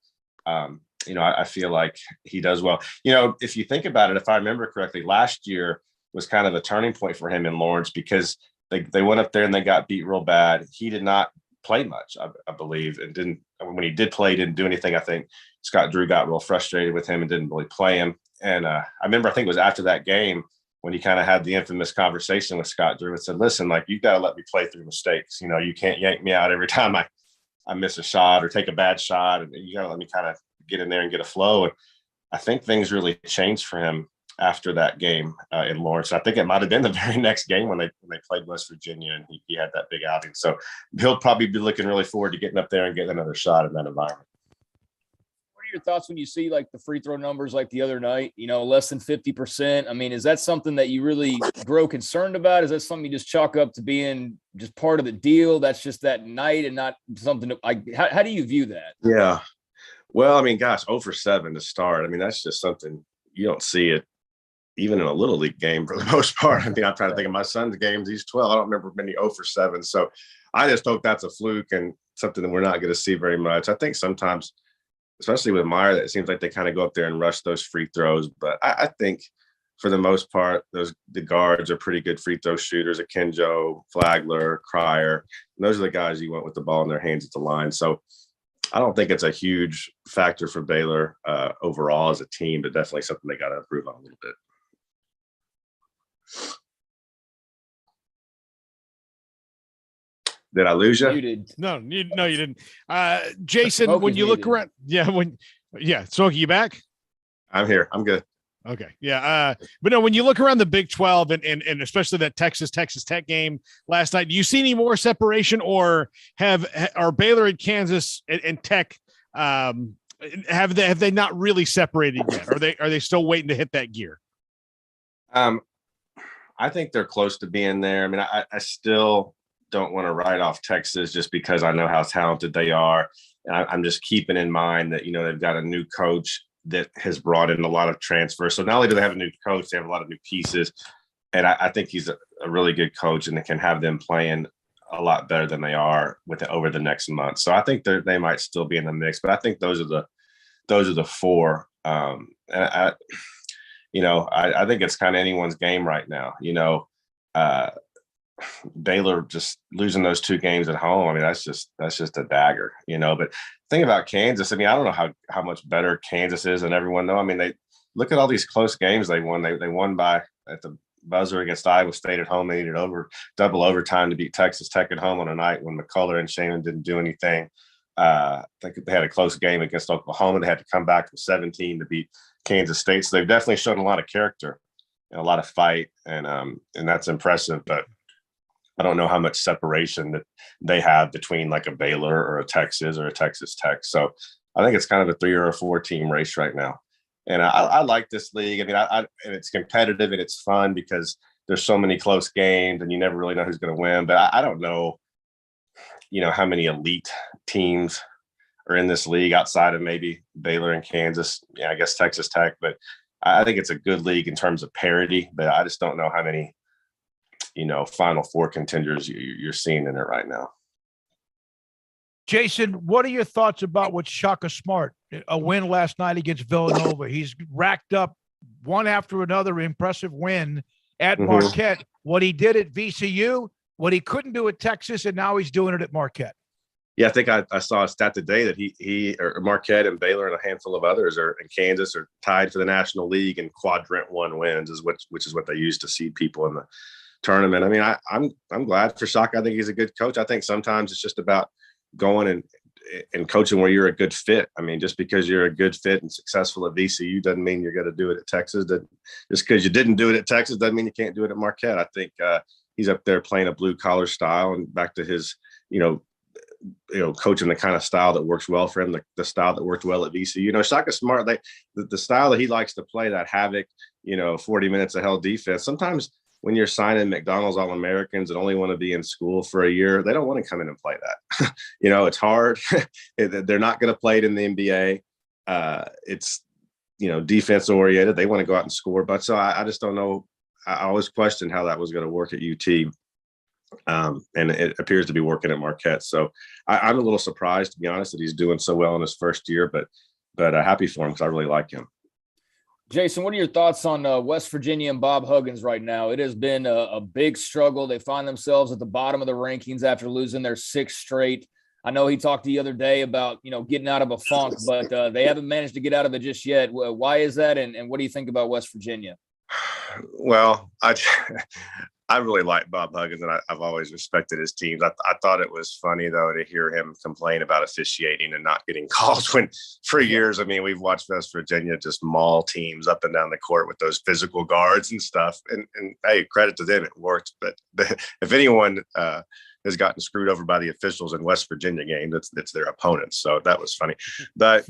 I feel like he does well. If you think about it, if I remember correctly, last year was kind of a turning point for him in Lawrence because they went up there and they got beat real bad. He did not play much, I believe, and when he did play, didn't do anything. I think Scott Drew got real frustrated with him and didn't really play him. And I think it was after that game when he kind of had the infamous conversation with Scott Drew and said, listen, like, you've got to let me play through mistakes. You can't yank me out every time I miss a shot or take a bad shot. And you got to let me kind of get in there and get a flow. And I think things really changed for him after that game in Lawrence. I think it might have been the very next game when they played West Virginia and he had that big outing. So he'll probably be looking really forward to getting up there and getting another shot in that environment. What are your thoughts when you see like the free throw numbers like the other night, less than 50%? I mean, is that something that you really grow concerned about? Is that something you just chalk up to being just part of the deal? That's just that night and not something how do you view that? Yeah. Well, I mean, gosh, 0 for 7 to start. I mean, that's just something you don't see it even in a little league game for the most part. I mean, I'm trying to think of my son's games. He's 12. I don't remember many 0 for 7. So I just hope that's a fluke and something that we're not going to see very much. I think sometimes, especially with Meyer, that it seems like they kind of go up there and rush those free throws. But I think for the most part, the guards are pretty good free throw shooters. Akinjo, Flagler, Cryer. Those are the guys you want with the ball in their hands at the line. So I don't think it's a huge factor for Baylor overall as a team, but definitely something they got to improve on a little bit. Did I lose you? You did. No, you didn't. Jason, when you look around, Smoak, you back? I'm here. I'm good. Okay. Yeah. But no, when you look around the Big 12 and especially that Texas Tech game last night, do you see any more separation, or are Baylor and Kansas and Tech, have they not really separated yet? Are they still waiting to hit that gear? I think they're close to being there. I mean, I still don't want to write off Texas just because I know how talented they are. And I'm just keeping in mind that, they've got a new coach that has brought in a lot of transfers. So not only do they have a new coach, they have a lot of new pieces. And I think he's a really good coach and can have them playing a lot better than they are over the next month. So I think they might still be in the mix, but I think those are the four. And I think it's kind of anyone's game right now. Baylor just losing those 2 games at home. I mean, that's just a dagger, But think about Kansas. I mean, I don't know how much better Kansas is than everyone though. I mean, they look at all these close games they won. They won by at the buzzer against Iowa State at home. They needed double overtime to beat Texas Tech at home on a night when McCullough and Shannon didn't do anything. I think they had a close game against Oklahoma. They had to come back from 17 to beat Kansas State. So they've definitely shown a lot of character and a lot of fight, and that's impressive. But I don't know how much separation that they have between like a Baylor or a Texas or a Texas Tech. So I think it's kind of a 3 or a 4 team race right now. And I like this league. I mean, and it's competitive and it's fun because there's so many close games and you never really know who's going to win. But I don't know, how many elite teams are in this league outside of maybe Baylor and Kansas. Yeah, I guess Texas Tech, but I think it's a good league in terms of parity, but I just don't know how many, Final Four contenders you're seeing in it right now. Jason, what are your thoughts about what Shaka Smart, a win last night against Villanova? He's racked up one after another impressive win at Marquette. What he did at VCU, what he couldn't do at Texas, and now he's doing it at Marquette. Yeah, I think I saw a stat today that he or Marquette and Baylor and a handful of others in Kansas are tied for the National League in quadrant 1 wins, which is what they use to seed people in the tournament. I mean, I'm glad for Shaka. I think he's a good coach. I think sometimes it's just about going and coaching where you're a good fit. I mean, just because you're a good fit and successful at VCU doesn't mean you're going to do it at Texas. Just because you didn't do it at Texas doesn't mean you can't do it at Marquette. I think he's up there playing a blue collar style, and back to his, coaching the kind of style that works well for him, the style that worked well at VCU. Shaka Smart, the style that he likes to play, that havoc, 40 minutes of hell defense. Sometimes when you're signing McDonald's All-Americans that only want to be in school for a year, they don't want to come in and play that. It's hard. They're not going to play it in the NBA. It's, defense oriented. They want to go out and score. But so I just don't know. I always questioned how that was going to work at UT. And it appears to be working at Marquette. So I'm a little surprised, to be honest, that he's doing so well in his first year, but happy for him because I really like him. Jason, what are your thoughts on West Virginia and Bob Huggins right now? It has been a big struggle. They find themselves at the bottom of the rankings after losing their 6th straight. I know he talked the other day about, getting out of a funk, but they haven't managed to get out of it just yet. Why is that? And what do you think about West Virginia? Well, I really like Bob Huggins, and I've always respected his teams. I thought it was funny, though, to hear him complain about officiating and not getting calls when for years, we've watched West Virginia just maul teams up and down the court with those physical guards and stuff. And hey, credit to them, it worked. But if anyone has gotten screwed over by the officials in West Virginia games, it's their opponents. So that was funny. But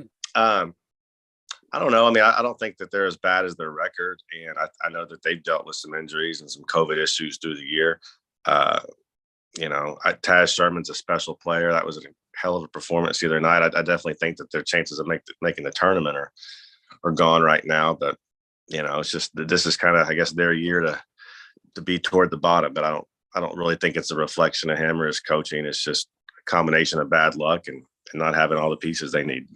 I don't know. I don't think that they're as bad as their record. And I know that they've dealt with some injuries and some COVID issues through the year. Taz Sherman's a special player. That was a hell of a performance the other night. I definitely think that their chances of making the tournament are gone right now. But, it's just, this is kind of, I guess, their year to be toward the bottom. But I don't really think it's a reflection of him or his coaching. It's just a combination of bad luck and not having all the pieces they need.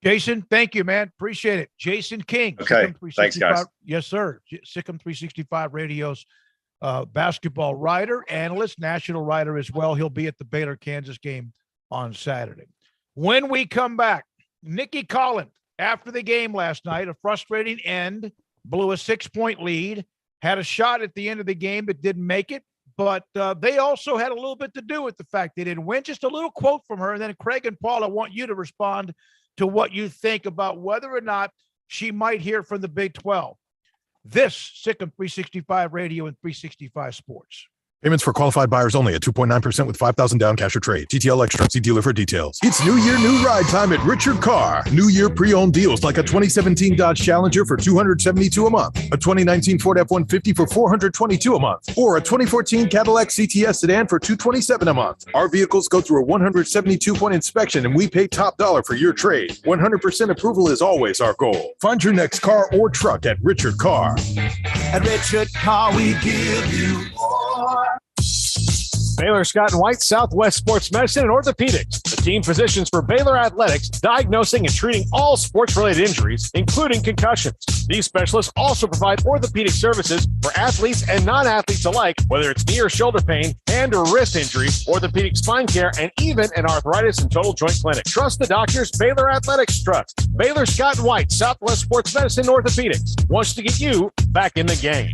Jason, thank you, man. Appreciate it. Jason King. Okay. Thanks, guys. Yes, sir. Sikkim 365 Radio's basketball writer, analyst, national writer as well. He'll be at the Baylor-Kansas game on Saturday. When we come back, Nikki Collins, after the game last night, a frustrating end, blew a 6-point lead, had a shot at the end of the game but didn't make it. But they also had a little bit to do with the fact they didn't win. Just a little quote from her. And then Craig and Paul, I want you to respond to what you think about whether or not she might hear from the Big 12. This Sikkim 365 Radio and 365 Sports. Payments for qualified buyers only at 2.9% with $5,000 down, cash or trade. TTL Extra. See dealer for details. It's New Year, new ride time at Richard Carr. New Year pre-owned deals like a 2017 Dodge Challenger for $272 a month, a 2019 Ford F-150 for $422 a month, or a 2014 Cadillac CTS sedan for $227 a month. Our vehicles go through a 172-point inspection, and we pay top dollar for your trade. 100% approval is always our goal. Find your next car or truck at Richard Carr. At Richard Carr, we give you more. Baylor Scott and White, Southwest Sports Medicine and Orthopedics, the team physicians for Baylor Athletics, diagnosing and treating all sports-related injuries, including concussions. These specialists also provide orthopedic services for athletes and non-athletes alike, whether it's knee or shoulder pain, hand or wrist injuries, orthopedic spine care, and even an arthritis and total joint clinic. Trust the doctors Baylor Athletics trust. Baylor Scott and White, Southwest Sports Medicine and Orthopedics wants to get you back in the game.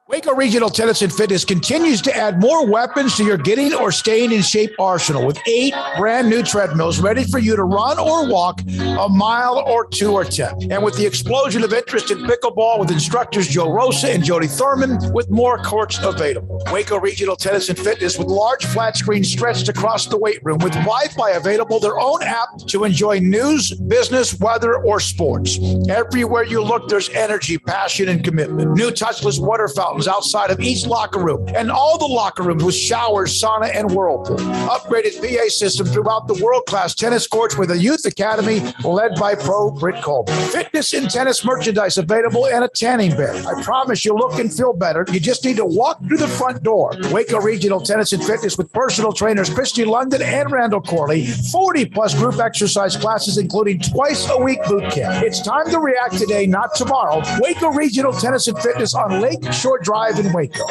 Waco Regional Tennis and Fitness continues to add more weapons to your getting or staying in shape arsenal with 8 brand new treadmills ready for you to run or walk a mile or 2 or 10. And with the explosion of interest in pickleball with instructors Joe Rosa and Jody Thurman with more courts available. Waco Regional Tennis and Fitness with large flat screens stretched across the weight room with Wi-Fi available, their own app to enjoy news, business, weather, or sports. Everywhere you look, there's energy, passion, and commitment. New touchless water fountains fountains outside of each locker room, and all the locker rooms with showers, sauna, and whirlpool. Upgraded PA system throughout the world-class tennis courts with a youth academy led by pro Britt Coleman. Fitness and tennis merchandise available and a tanning bed. I promise you'll look and feel better. You just need to walk through the front door. Waco Regional Tennis and Fitness with personal trainers Christy London and Randall Corley. 40-plus group exercise classes, including twice-a-week boot camp. It's time to react today, not tomorrow. Waco Regional Tennis and Fitness on Lake Shore Drive in Waco.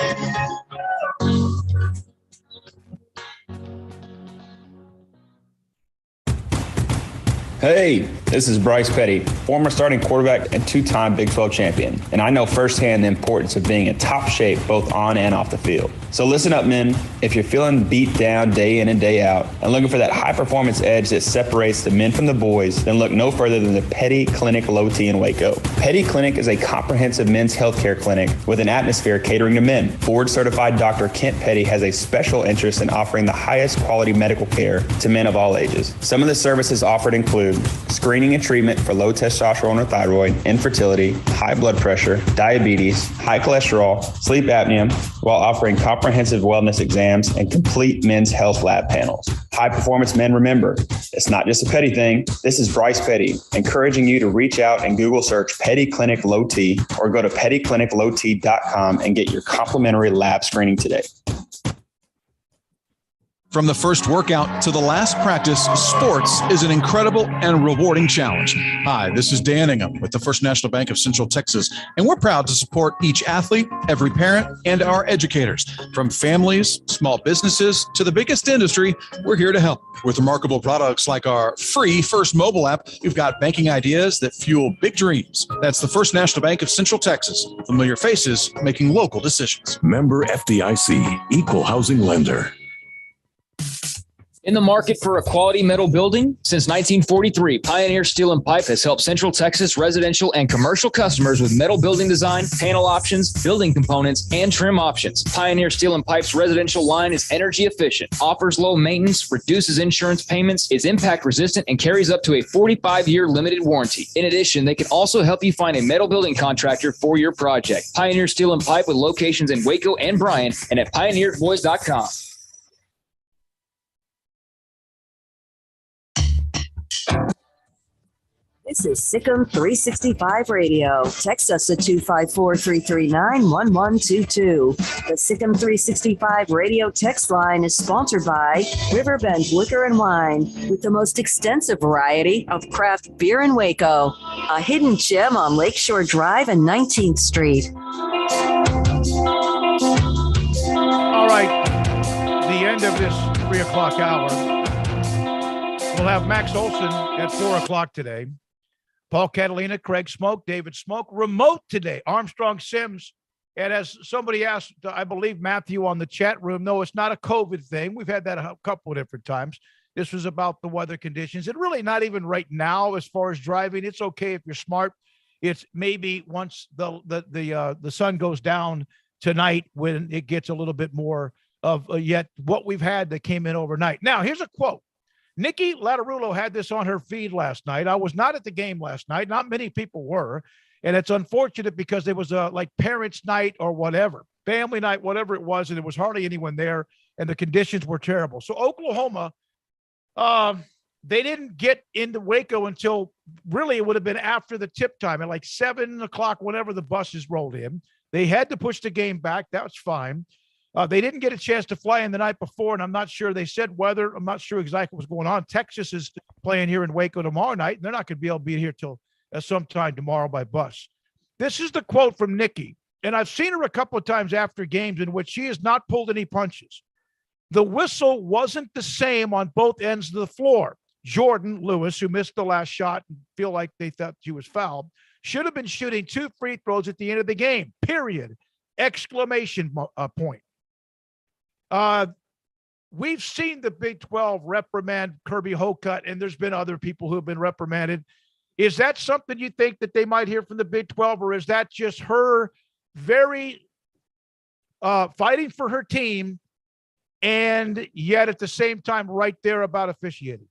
Hey, this is Bryce Petty, former starting quarterback and two-time Big 12 champion, and I know firsthand the importance of being in top shape both on and off the field. So listen up, men. If you're feeling beat down day in and day out and looking for that high-performance edge that separates the men from the boys, then look no further than the Petty Clinic Low T in Waco. Petty Clinic is a comprehensive men's healthcare clinic with an atmosphere catering to men. Board-certified Dr. Kent Petty has a special interest in offering the highest quality medical care to men of all ages. Some of the services offered include screening and treatment for low testosterone or thyroid, infertility, high blood pressure, diabetes, high cholesterol, sleep apnea, while offering comprehensive wellness exams and complete men's health lab panels. High performance men, remember, it's not just a Petty thing. This is Bryce Petty, encouraging you to reach out and Google search Petty Clinic Low T or go to pettycliniclowt.com and get your complimentary lab screening today. From the first workout to the last practice, sports is an incredible and rewarding challenge. Hi, this is Dan Ingham with the First National Bank of Central Texas, and we're proud to support each athlete, every parent, and our educators. From families, small businesses, to the biggest industry, we're here to help. With remarkable products like our free First mobile app, we've got banking ideas that fuel big dreams. That's the First National Bank of Central Texas. Familiar faces making local decisions. Member FDIC, Equal Housing Lender. In the market for a quality metal building? Since 1943, Pioneer Steel and Pipe has helped Central Texas residential and commercial customers with metal building design, panel options, building components, and trim options. Pioneer Steel and Pipe's residential line is energy efficient, offers low maintenance, reduces insurance payments, is impact resistant, and carries up to a 45-year limited warranty. In addition, they can also help you find a metal building contractor for your project. Pioneer Steel and Pipe with locations in Waco and Bryan and at pioneerboys.com. This is Sikkim 365 Radio. Text us at 254-339-1122. The Sikkim 365 Radio text line is sponsored by Riverbend Liquor and Wine, with the most extensive variety of craft beer in Waco. A hidden gem on Lakeshore Drive and 19th Street. All right, the end of this 3 o'clock hour. We'll have Max Olson at 4 o'clock today. Paul Catalina, Craig Smoak, David Smoak, remote today. Armstrong Sims. And as somebody asked, I believe Matthew on the chat room, no, it's not a COVID thing. We've had that a couple of different times. This was about the weather conditions. And really not even right now as far as driving. It's okay if you're smart. It's maybe once the sun goes down tonight when it gets a little bit more of yet what we've had that came in overnight. Now, here's a quote. Nikki Latarullo had this on her feed last night. I was not at the game last night. Not many people were. And it's unfortunate because there was a like parents' night or whatever, family night, whatever it was, and there was hardly anyone there, and the conditions were terrible. So Oklahoma, they didn't get into Waco until really it would have been after the tip time at like 7 o'clock, whenever the buses rolled in. They had to push the game back. That was fine. They didn't get a chance to fly in the night before, and I'm not sure. They said weather. I'm not sure exactly what's going on. Texas is playing here in Waco tomorrow night. And they're not going to be able to be here till sometime tomorrow by bus. This is the quote from Nikki, and I've seen her a couple of times after games in which she has not pulled any punches. The whistle wasn't the same on both ends of the floor. Jordan Lewis, who missed the last shot and feel like they thought she was fouled, should have been shooting 2 free throws at the end of the game, period. Exclamation point. We've seen the Big 12 reprimand Kirby Hocutt, and there's been other people who have been reprimanded. Is that something you think that they might hear from the Big 12, or is that just her very fighting for her team and yet at the same time right there about officiating?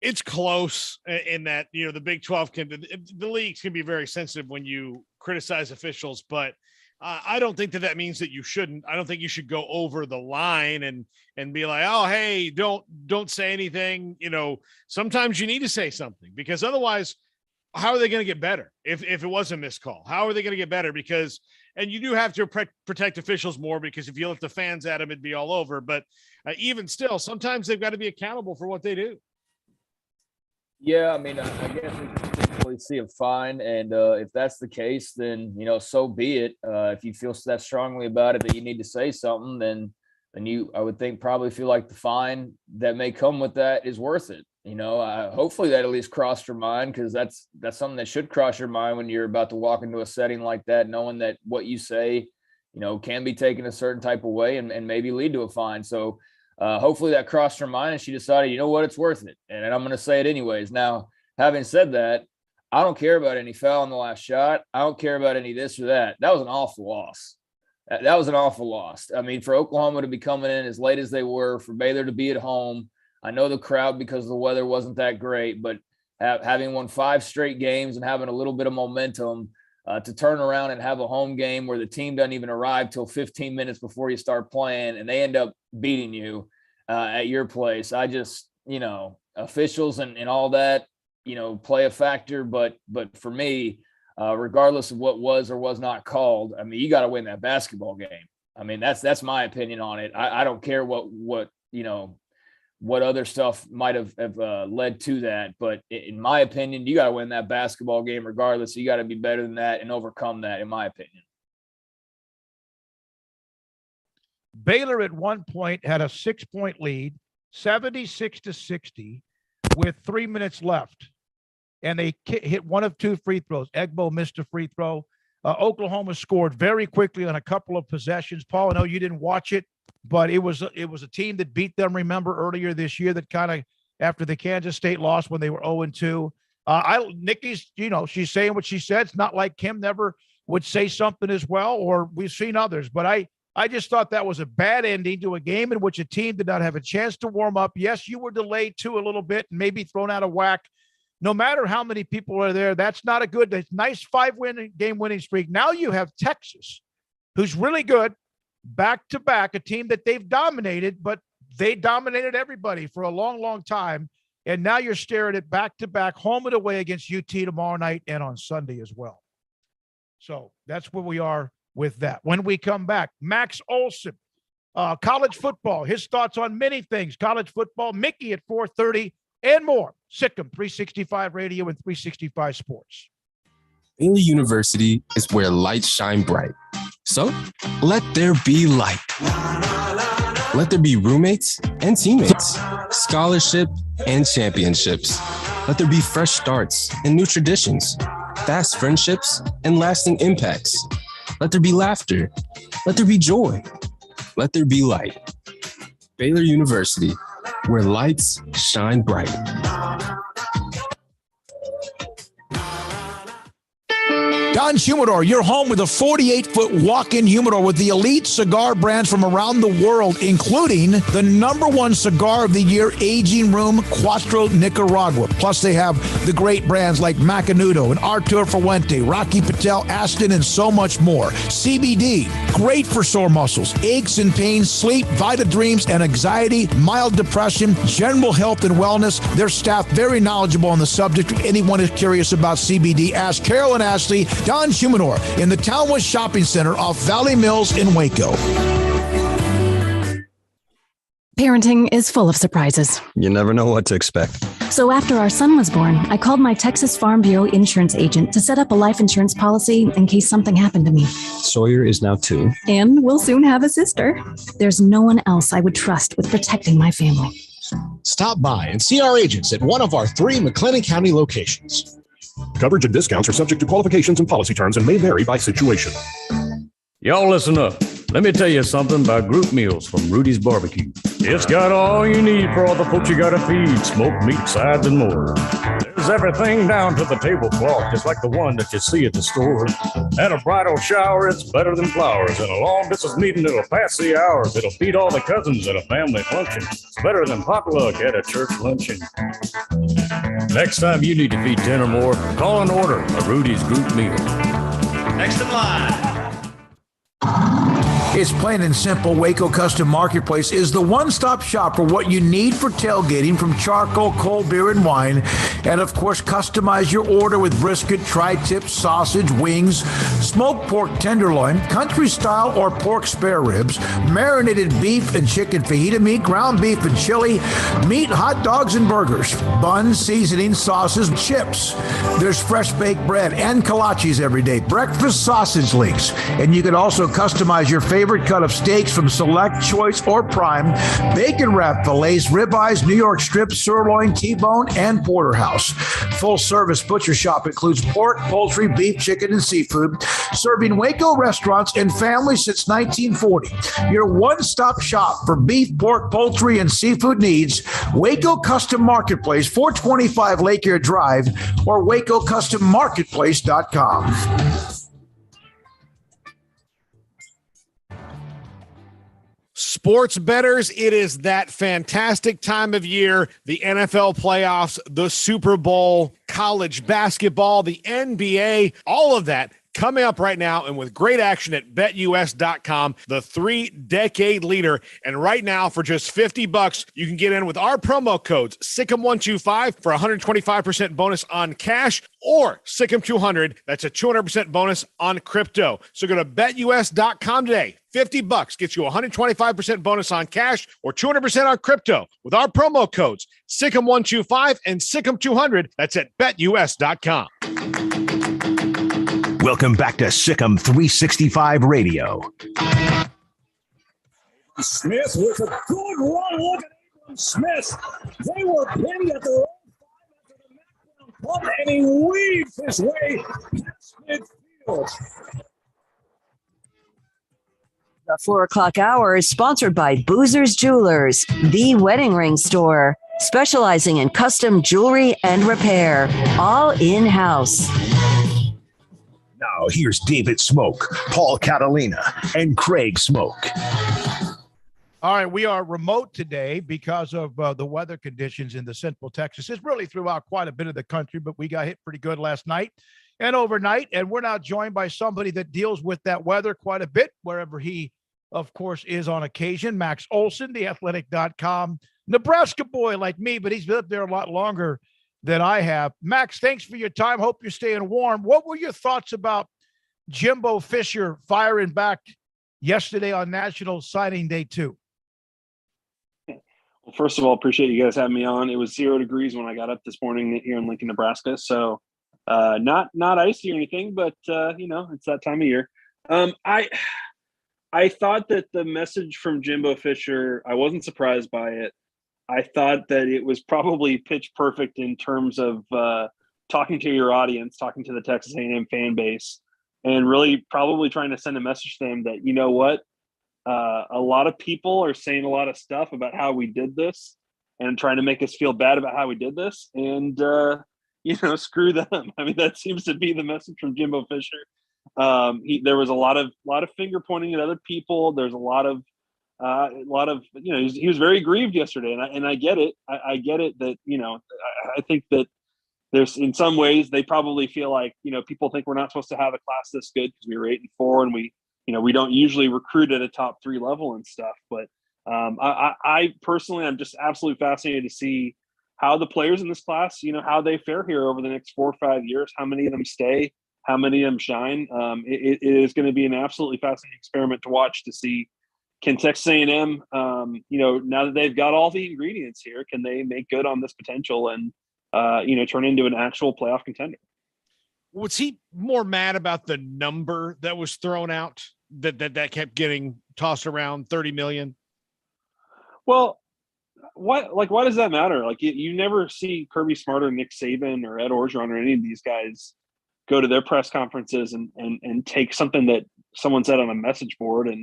It's close in that, the Big 12 the leagues can be very sensitive when you criticize officials, but I don't think that means that you shouldn't. I don't think you should go over the line and be like, oh, hey, don't say anything. You know, sometimes you need to say something, because otherwise, how are they going to get better if it was a missed call? How are they going to get better? Because, and you do have to protect officials more, because if you let the fans at them, it'd be all over. But even still, sometimes they've got to be accountable for what they do. Yeah, I mean, I guess we can typically see a fine, and if that's the case, then so be it. If you feel that strongly about it that you need to say something, then you, I would think, probably feel like the fine that may come with that is worth it. Hopefully that at least crossed your mind, because that's something that should cross your mind when you're about to walk into a setting like that, knowing that what you say, can be taken a certain type of way and maybe lead to a fine. So hopefully that crossed her mind and she decided, it's worth it. And I'm going to say it anyways. Now, having said that, I don't care about any foul in the last shot. I don't care about any this or that. That was an awful loss. That was an awful loss. I mean, for Oklahoma to be coming in as late as they were, for Baylor to be at home. I know the crowd, because the weather wasn't that great, but having won 5 straight games and having a little bit of momentum to turn around and have a home game where the team doesn't even arrive till 15 minutes before you start playing and they end up beating you at your place. I just, officials and all that, play a factor. But for me, regardless of what was or was not called, I mean, you got to win that basketball game. I mean, that's my opinion on it. I don't care what other stuff might have led to that. But in my opinion, you got to win that basketball game regardless. You got to be better than that and overcome that, in my opinion. Baylor at one point had a 6-point lead, 76-60, with 3 minutes left. And they hit one of 2 free throws. Egbo missed a free throw. Oklahoma scored very quickly on a couple of possessions. Paul, I know you didn't watch it, but it was a team that beat them, remember, earlier this year, that kind of after the Kansas State loss when they were 0-2. Nikki's, she's saying what she said. It's not like Kim never would say something as well, or we've seen others. But I just thought that was a bad ending to a game in which a team did not have a chance to warm up. Yes, you were delayed too a little bit and maybe thrown out of whack. No matter how many people are there, that's not a good, nice 5-game winning streak. Now you have Texas, who's really good, back-to-back, a team that they've dominated, but they dominated everybody for a long, long time. And now you're staring at back-to-back, home and away against UT tomorrow night and on Sunday as well. So that's where we are with that. When we come back, Max Olson, college football, his thoughts on many things, college football, Mickey at 4:30, and more. Sikkim 365 Radio and 365 Sports. Baylor University is where lights shine bright. So let there be light. Let there be roommates and teammates, scholarship and championships. Let there be fresh starts and new traditions, fast friendships and lasting impacts. Let there be laughter. Let there be joy. Let there be light. Baylor University, where lights shine bright. Don's Humidor, your home with a 48-foot walk-in humidor with the elite cigar brands from around the world, including the #1 cigar of the year, Aging Room Cuatro Nicaragua. Plus, they have the great brands like Macanudo and Artur Fuente, Rocky Patel, Aston, and so much more. CBD, great for sore muscles, aches and pains, sleep, Vita Dreams, and anxiety, mild depression, general health and wellness. Their staff very knowledgeable on the subject. If anyone is curious about CBD, ask Carol and Ashley. Don's Humidor in the Townwest Shopping Center off Valley Mills in Waco. Parenting is full of surprises. You never know what to expect. So after our son was born, I called my Texas Farm Bureau insurance agent to set up a life insurance policy in case something happened to me. Sawyer is now 2. And we'll soon have a sister. There's no one else I would trust with protecting my family. Stop by and see our agents at one of our 3 McLennan County locations. Coverage and discounts are subject to qualifications and policy terms and may vary by situation. Y'all listen up. Let me tell you something about group meals from Rudy's Barbecue. It's got all you need for all the folks you gotta feed, smoked meat, sides, and more. There's everything down to the tablecloth, just like the one that you see at the store. At a bridal shower, it's better than flowers. And a long distance meeting, it'll pass the hours. It'll feed all the cousins at a family function. It's better than potluck at a church luncheon. Next time you need to feed 10 or more, call and order a Rudy's group meal. Next in line. It's plain and simple. Waco Custom Marketplace is the one-stop shop for what you need for tailgating, from charcoal, cold beer, and wine. And, of course, customize your order with brisket, tri-tip, sausage, wings, smoked pork tenderloin, country style or pork spare ribs, marinated beef and chicken fajita meat, ground beef and chili, meat, hot dogs, and burgers, buns, seasoning, sauces, chips. There's fresh baked bread and kolaches every day, breakfast sausage links. And you can also customize your favorite cut of steaks from select, choice, or prime, bacon wrap fillets, ribeyes, New York strips, sirloin, T-bone, and porterhouse. Full service butcher shop includes pork, poultry, beef, chicken, and seafood, serving Waco restaurants and families since 1940. Your one-stop shop for beef, pork, poultry, and seafood needs. Waco Custom Marketplace, 425 Lake Air Drive, or WacoCustomMarketplace.com. Sports bettors, it is that fantastic time of year. The NFL playoffs, the Super Bowl, college basketball, the NBA, all of that coming up right now, and with great action at BetUS.com, the 3-decade leader. And right now, for just $50, you can get in with our promo codes, SICK'EM125 for 125% bonus on cash, or SICK'EM200, that's a 200% bonus on crypto. So go to BetUS.com today. $50 gets you 125% bonus on cash or 200% on crypto with our promo codes, SICK'EM125 and SICK'EM200. That's at BetUS.com. Welcome back to Sick'em 365 Radio. Smith with a good run. Look at Abram Smith. They were penny at their own 5 after the knockdown pump, and he weaves his way past midfield. The 4 o'clock hour is sponsored by Boozer's Jewelers, the wedding ring store, specializing in custom jewelry and repair, all in-house. Now here's David Smoak, Paul Catalina, and Craig Smoak. All right, we are remote today because of the weather conditions in the Central Texas. It's really throughout quite a bit of the country, but we got hit pretty good last night and overnight. And we're now joined by somebody that deals with that weather quite a bit, wherever he, of course, is on occasion. Max Olson, theathletic.com, Nebraska boy like me, but he's lived there a lot longer than I have. Max, thanks for your time. Hope you're staying warm. What were your thoughts about Jimbo Fisher firing back yesterday on National Signing Day 2? Well, first of all, appreciate you guys having me on. It was 0 degrees when I got up this morning here in Lincoln, Nebraska. So not icy or anything, but it's that time of year. I thought that the message from Jimbo Fisher, I wasn't surprised by it. I thought that it was probably pitch perfect in terms of talking to your audience, talking to the Texas A&M fan base, and really probably trying to send a message to them that, you know what, a lot of people are saying a lot of stuff about how we did this and trying to make us feel bad about how we did this. And, screw them. I mean, that seems to be the message from Jimbo Fisher. There was a lot of finger pointing at other people. There's a lot of he was very grieved yesterday, and I get it. I get it that I think that there's, in some ways, they probably feel like people think we're not supposed to have a class this good because we were 8-4 and we don't usually recruit at a top 3 level and stuff. But I personally, I'm just absolutely fascinated to see how the players in this class, how they fare here over the next 4 or 5 years. How many of them stay? How many of them shine? It is going to be an absolutely fascinating experiment to watch to see. Can Texas A&M, now that they've got all the ingredients here, can they make good on this potential and, turn into an actual playoff contender? Was he more mad about the number that was thrown out that kept getting tossed around, 30 million? Well, why does that matter? Like, you never see Kirby Smart or Nick Saban or Ed Orgeron or any of these guys go to their press conferences and take something that someone said on a message board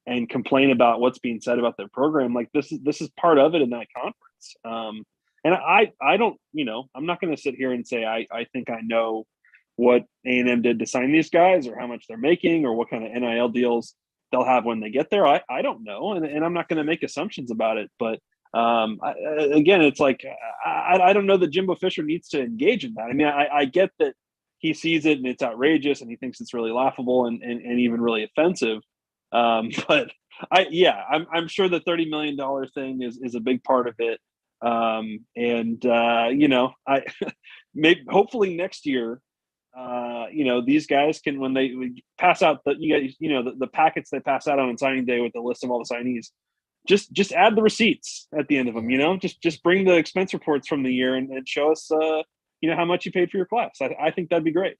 and complain about what's being said about their program. Like, this is part of it in that conference. And I don't, I'm not going to sit here and say I think I know what A&M did to sign these guys or how much they're making or what kind of NIL deals they'll have when they get there. I don't know, and I'm not going to make assumptions about it. But again, it's like I don't know that Jimbo Fisher needs to engage in that. I mean, I get that he sees it and it's outrageous and he thinks it's really laughable and even really offensive. But I'm sure the $30 million thing is a big part of it. Maybe hopefully next year, these guys can, when they pass out the packets they pass out on signing day with the list of all the signees, just add the receipts at the end of them. Just bring the expense reports from the year and show us how much you paid for your class. I think that'd be great.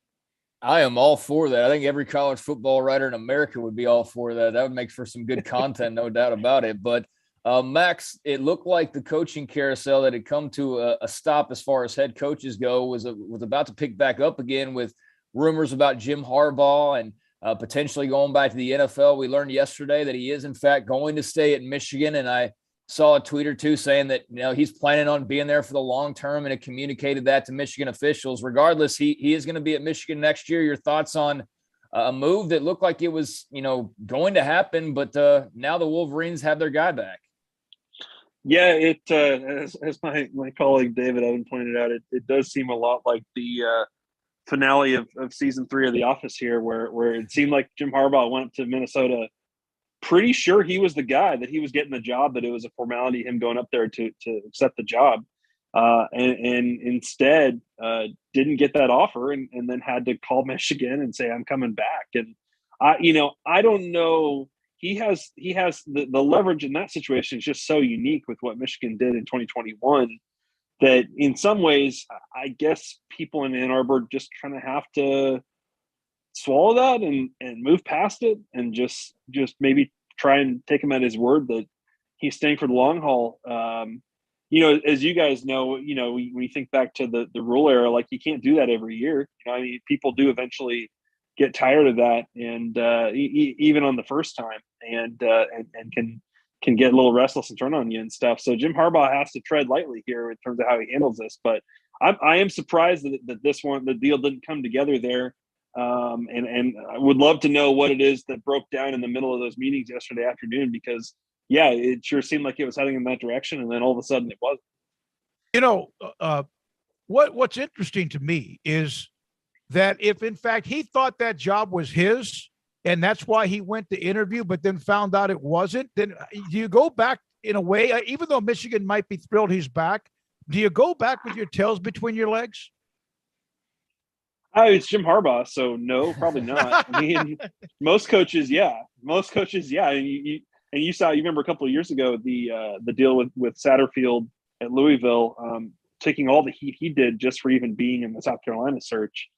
I am all for that. I think every college football writer in America would be all for that. That would make for some good content, no doubt about it. But Max, it looked like the coaching carousel that had come to a stop as far as head coaches go was about to pick back up again with rumors about Jim Harbaugh and potentially going back to the NFL. We learned yesterday that he is, in fact, going to stay at Michigan. And I saw a tweet or two saying that, he's planning on being there for the long term and had communicated that to Michigan officials. Regardless, he is going to be at Michigan next year. Your thoughts on a move that looked like it was, going to happen, but now the Wolverines have their guy back. Yeah, as my colleague David Owen pointed out, it does seem a lot like the finale of season 3 of The Office here, where it seemed like Jim Harbaugh went to Minnesota pretty sure he was the guy, that he was getting the job, that it was a formality him going up there to accept the job, and instead didn't get that offer and then had to call Michigan and say, I'm coming back. And I don't know. He has the leverage in that situation is just so unique with what Michigan did in 2021 that in some ways, I guess people in Ann Arbor just kind of have to swallow that and move past it and just maybe try and take him at his word that he's staying for the long haul. As you guys know, when you think back to the rule era, like you can't do that every year. People do eventually get tired of that, and even on the first time, and can get a little restless and turn on you and stuff. So Jim Harbaugh has to tread lightly here in terms of how he handles this. But I am surprised that the deal didn't come together there. And I would love to know what it is that broke down in the middle of those meetings yesterday afternoon, because it sure seemed like it was heading in that direction, and then all of a sudden it wasn't. What's interesting to me is that if in fact he thought that job was his and that's why he went to interview, but then found out it wasn't, then do you go back in a way, even though Michigan might be thrilled he's back, do you go back with your tails between your legs? It's Jim Harbaugh, so no, probably not. I mean, most coaches, yeah. And you remember a couple of years ago the deal with Satterfield at Louisville, taking all the heat he did just for even being in the South Carolina search.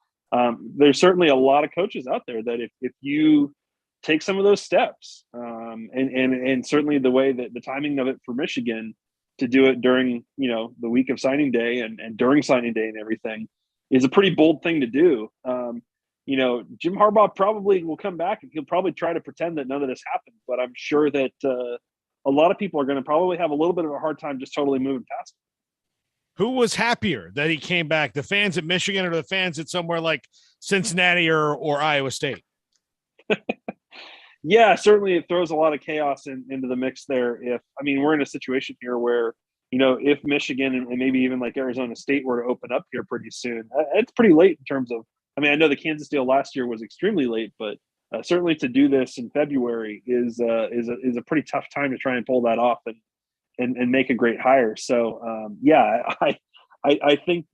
There's certainly a lot of coaches out there that if you take some of those steps, and certainly the way that the timing of it for Michigan to do it during the week of signing day and during signing day and everything is a pretty bold thing to do. Jim Harbaugh probably will come back and he'll probably try to pretend that none of this happened, but I'm sure that a lot of people are going to probably have a little bit of a hard time just totally moving past it. Who was happier that he came back, the fans at Michigan or the fans at somewhere like Cincinnati or Iowa State? Yeah, certainly it throws a lot of chaos into the mix there. We're in a situation here where, if Michigan and maybe even like Arizona State were to open up here pretty soon, it's pretty late in terms of, I know the Kansas deal last year was extremely late, but certainly to do this in February is a pretty tough time to try and pull that off and make a great hire. So I think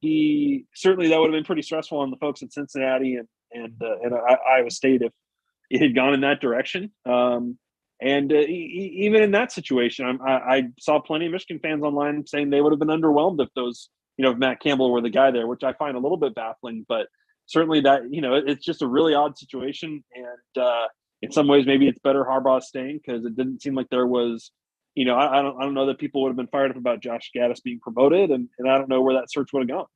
certainly that would have been pretty stressful on the folks in Cincinnati and Iowa State if it had gone in that direction. Even in that situation, I saw plenty of Michigan fans online saying they would have been underwhelmed if if Matt Campbell were the guy there, which I find a little bit baffling, but certainly that, it's just a really odd situation. And in some ways, maybe it's better Harbaugh staying, because it didn't seem like there was, I don't know that people would have been fired up about Josh Gaddis being promoted, and I don't know where that search would have gone.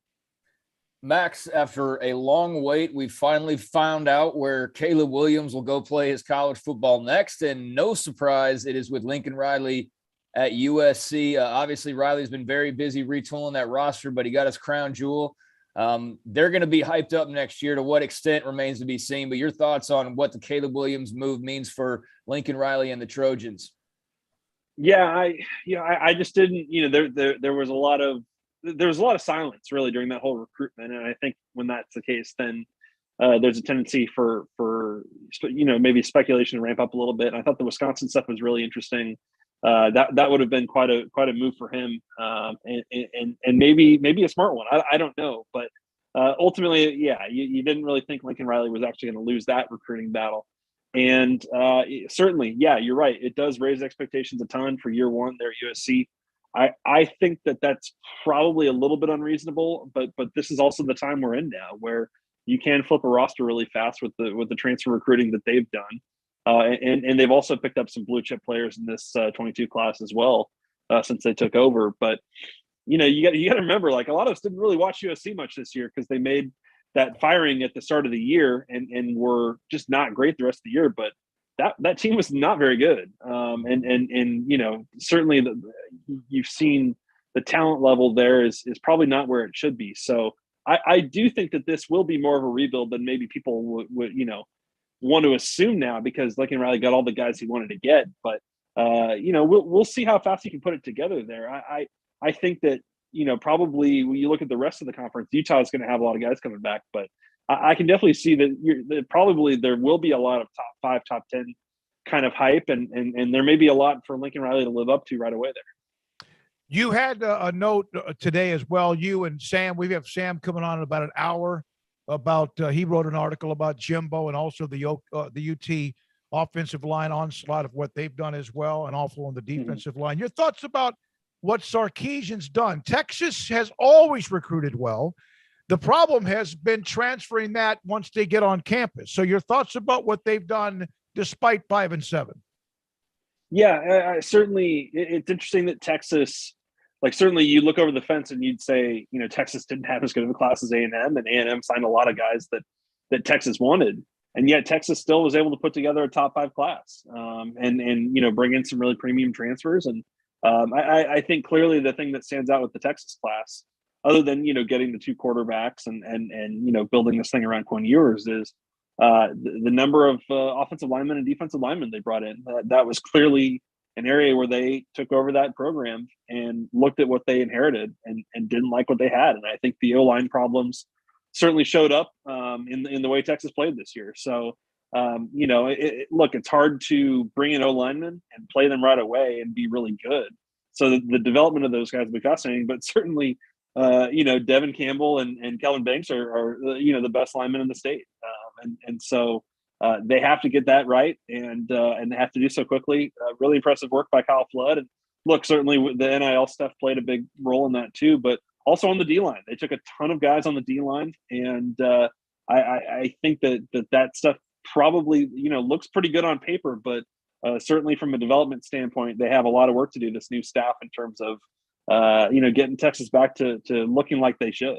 Max, after a long wait, we finally found out where Caleb Williams will go play his college football next. And no surprise, it is with Lincoln Riley at USC. Obviously, Riley's been very busy retooling that roster, but he got his crown jewel. They're going to be hyped up next year. To what extent remains to be seen. But your thoughts on what the Caleb Williams move means for Lincoln Riley and the Trojans? Yeah, I just didn't, there was a lot of silence really during that whole recruitment. And I think when that's the case, then there's a tendency for maybe speculation to ramp up a little bit. And I thought the Wisconsin stuff was really interesting. That would have been quite a move for him, and maybe a smart one. I don't know, but ultimately, yeah, you didn't really think Lincoln Riley was actually going to lose that recruiting battle. And certainly, yeah, you're right. It does raise expectations a ton for year one there at USC. I think that's probably a little bit unreasonable, but this is also the time we're in now where you can flip a roster really fast with the transfer recruiting that they've done. And they've also picked up some blue chip players in this 22 class as well since they took over. But you got to remember, like, a lot of us didn't really watch USC much this year because they made that firing at the start of the year and were just not great the rest of the year. But that team was not very good. And certainly you've seen the talent level there is probably not where it should be. So I do think that this will be more of a rebuild than maybe people would want to assume now, because Lincoln Riley got all the guys he wanted to get. But we'll see how fast he can put it together there. I think that probably when you look at the rest of the conference, Utah is going to have a lot of guys coming back, but I can definitely see that probably there will be a lot of top 5, top 10 kind of hype, and there may be a lot for Lincoln Riley to live up to right away there. You had a note today as well. You and Sam, we have Sam coming on in about an hour about he wrote an article about Jimbo and also the UT offensive line onslaught of what they've done as well, and also on the defensive line. Your thoughts about what Sarkisian's done? Texas has always recruited well. The problem has been transferring that once they get on campus. So your thoughts about what they've done despite 5-7? Yeah, certainly. It's interesting that Texas, certainly you look over the fence and you'd say, Texas didn't have as good of a class as A&M, and A&M signed a lot of guys that Texas wanted. And yet Texas still was able to put together a top 5 class and bring in some really premium transfers. And I think clearly the thing that stands out with the Texas class, other than, getting the 2 quarterbacks and building this thing around Quinn Ewers, is the number of offensive linemen and defensive linemen they brought in. That was clearly an area where they took over that program and looked at what they inherited and didn't like what they had. And I think the O-line problems certainly showed up in the way Texas played this year. So, look, it's hard to bring in O-linemen and play them right away and be really good. So the development of those guys will be fascinating, but certainly, Devin Campbell and Kelvin Banks are the best linemen in the state. So they have to get that right, and they have to do so quickly. Really impressive work by Kyle Flood. And look, certainly the NIL stuff played a big role in that too, but also on the D-line. They took a ton of guys on the D-line, and I think that stuff probably, looks pretty good on paper, but certainly from a development standpoint, they have a lot of work to do, this new staff, in terms of, getting Texas back to looking like they should.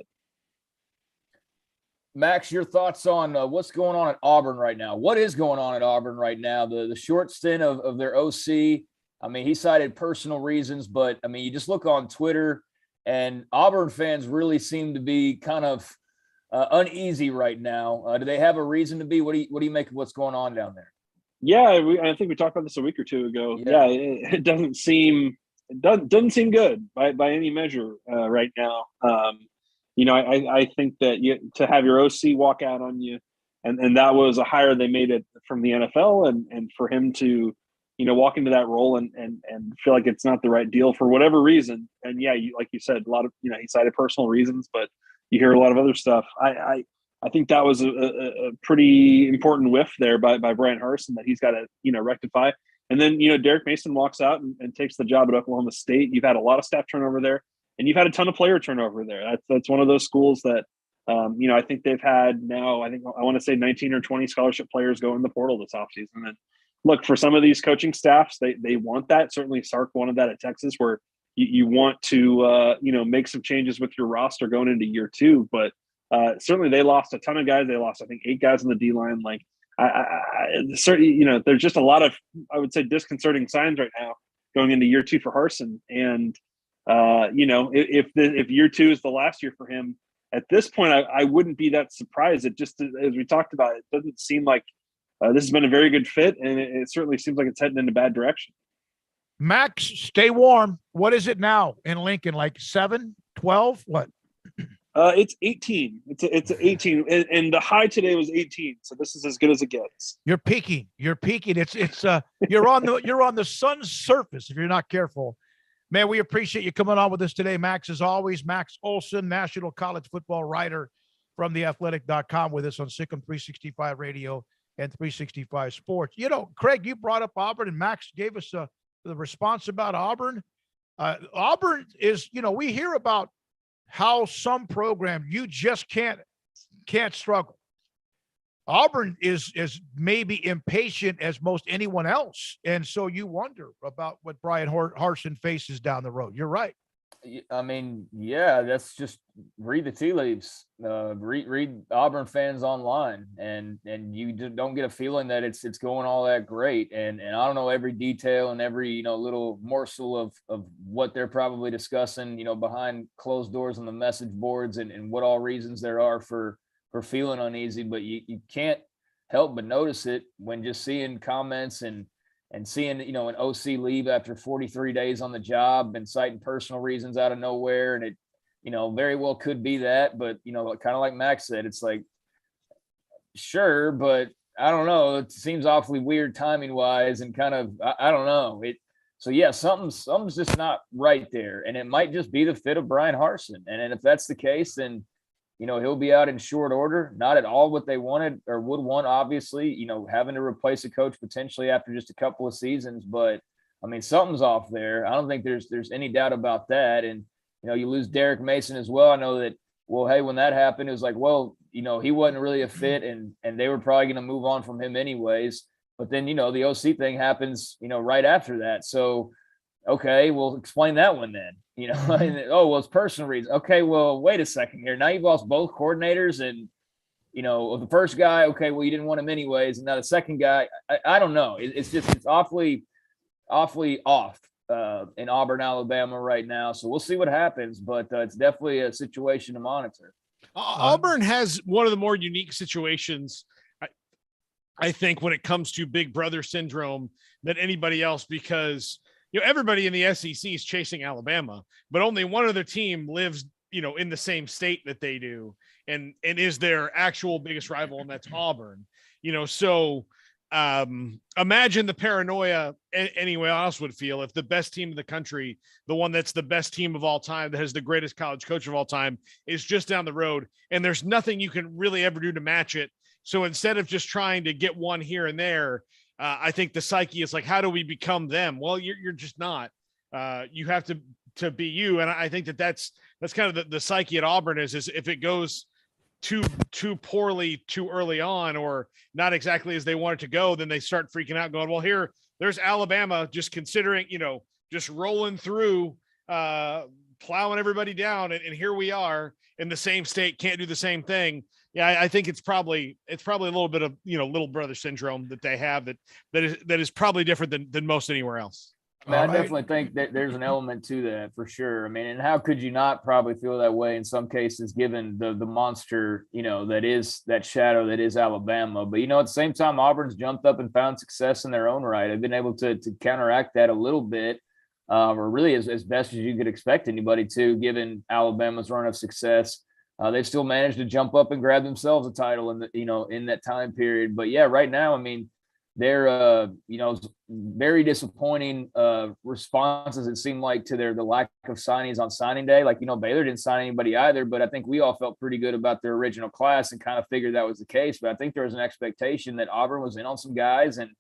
Max, your thoughts on what's going on at Auburn right now? What is going on at Auburn right now? The short stint of their OC, I mean, he cited personal reasons, but, I mean, you just look on Twitter, and Auburn fans really seem to be kind of uneasy right now. Do they have a reason to be? What do you make of what's going on down there? Yeah, I think we talked about this a week or two ago. Yeah, it doesn't seem good by any measure right now. I think that to have your OC walk out on you, and that was a hire they made it from the NFL, and for him to walk into that role and feel like it's not the right deal for whatever reason. And yeah, like you said, a lot of, he cited personal reasons, but you hear a lot of other stuff. I think that was a pretty important whiff there by Brian Harsin that he's got to, rectify. And then, Derek Mason walks out and takes the job at Oklahoma State. You've had a lot of staff turnover there, and you've had a ton of player turnover there. That's one of those schools that, I think they've had now, I want to say 19 or 20 scholarship players go in the portal this offseason. And look, for some of these coaching staffs, they want that. Certainly Sark wanted that at Texas, where you want to, make some changes with your roster going into year 2. But certainly they lost a ton of guys. They lost, I think, 8 guys on the D-line. Like, certainly, there's just a lot of, I would say, disconcerting signs right now going into year 2 for Harsin. And, if year 2 is the last year for him, at this point, I wouldn't be that surprised. It just, as we talked about, it doesn't seem like this has been a very good fit, and it certainly seems like it's heading in a bad direction. Max, stay warm. What is it now in Lincoln? Like 7, 12? What? It's 18. It's 18, and the high today was 18. So this is as good as it gets. You're peaking. You're peaking. It's you're on the sun's surface if you're not careful. Man, we appreciate you coming on with us today, Max. As always, Max Olson, national college football writer from theathletic.com, with us on Sikkim 365 Radio and 365 Sports. You know, Craig, you brought up Auburn, and Max gave us the response about Auburn. Auburn is, you know, we hear about how some program you just can't struggle. Auburn is maybe impatient as most anyone else, and so you wonder about what Brian Harsin faces down the road. You're right. I mean, yeah, that's just read the tea leaves. Read Auburn fans online, and you just don't get a feeling that it's going all that great. And I don't know every detail and every little morsel of what they're probably discussing, behind closed doors on the message boards, and what all reasons there are for feeling uneasy. But you can't help but notice it when just seeing comments and seeing, an OC leave after 43 days on the job and citing personal reasons out of nowhere. And it, very well could be that, but, kind of like Max said, it's like, sure, but I don't know. It seems awfully weird timing wise, and kind of, I don't know. So yeah, something's just not right there. And it might just be the fit of Brian Harsin. And if that's the case, then, he'll be out in short order. Not at all what they wanted or would want, obviously, having to replace a coach potentially after just a couple of seasons. But I mean, something's off there. I don't think there's any doubt about that. And, you lose Derek Mason as well. I know that, well, hey, when that happened, it was like, well, he wasn't really a fit, and they were probably going to move on from him anyways. But then, the OC thing happens, right after that. So, okay, well, explain that one then. Oh, well, it's personal reasons. Okay, well, wait a second here. Now you've lost both coordinators, and the first guy, okay, well, you didn't want him anyways, and now the second guy, I don't know. It's awfully off in Auburn, Alabama right now. So we'll see what happens, but it's definitely a situation to monitor. Auburn has one of the more unique situations, I think, when it comes to big brother syndrome than anybody else, because everybody in the SEC is chasing Alabama, but only one other team lives, in the same state that they do, and is their actual biggest rival, and that's Auburn. So imagine the paranoia anyone else would feel if the best team in the country, the one that's the best team of all time, that has the greatest college coach of all time, is just down the road, and there's nothing you can really ever do to match it. So instead of just trying to get one here and there, I think the psyche is like, how do we become them? Well, you're just not. You have to be you, and I think that's kind of the psyche at Auburn is if it goes too poorly too early on, or not exactly as they want it to go, then they start freaking out, going, well, there's Alabama just considering, just rolling through, plowing everybody down, and here we are in the same state, can't do the same thing. Yeah, I think it's probably a little bit of little brother syndrome that they have that is probably different than most anywhere else. I mean, I definitely think that there's an element to that for sure. I mean, and how could you not probably feel that way in some cases, given the monster, that is that shadow that is Alabama. But, at the same time, Auburn's jumped up and found success in their own right. They've been able to counteract that a little bit, or really as best as you could expect anybody to, given Alabama's run of success. They've still managed to jump up and grab themselves a title in that time period. But yeah, right now, I mean, they're very disappointing responses, it seemed like, to the lack of signings on signing day. Like, Baylor didn't sign anybody either, but I think we all felt pretty good about their original class and kind of figured that was the case. But I think there was an expectation that Auburn was in on some guys, and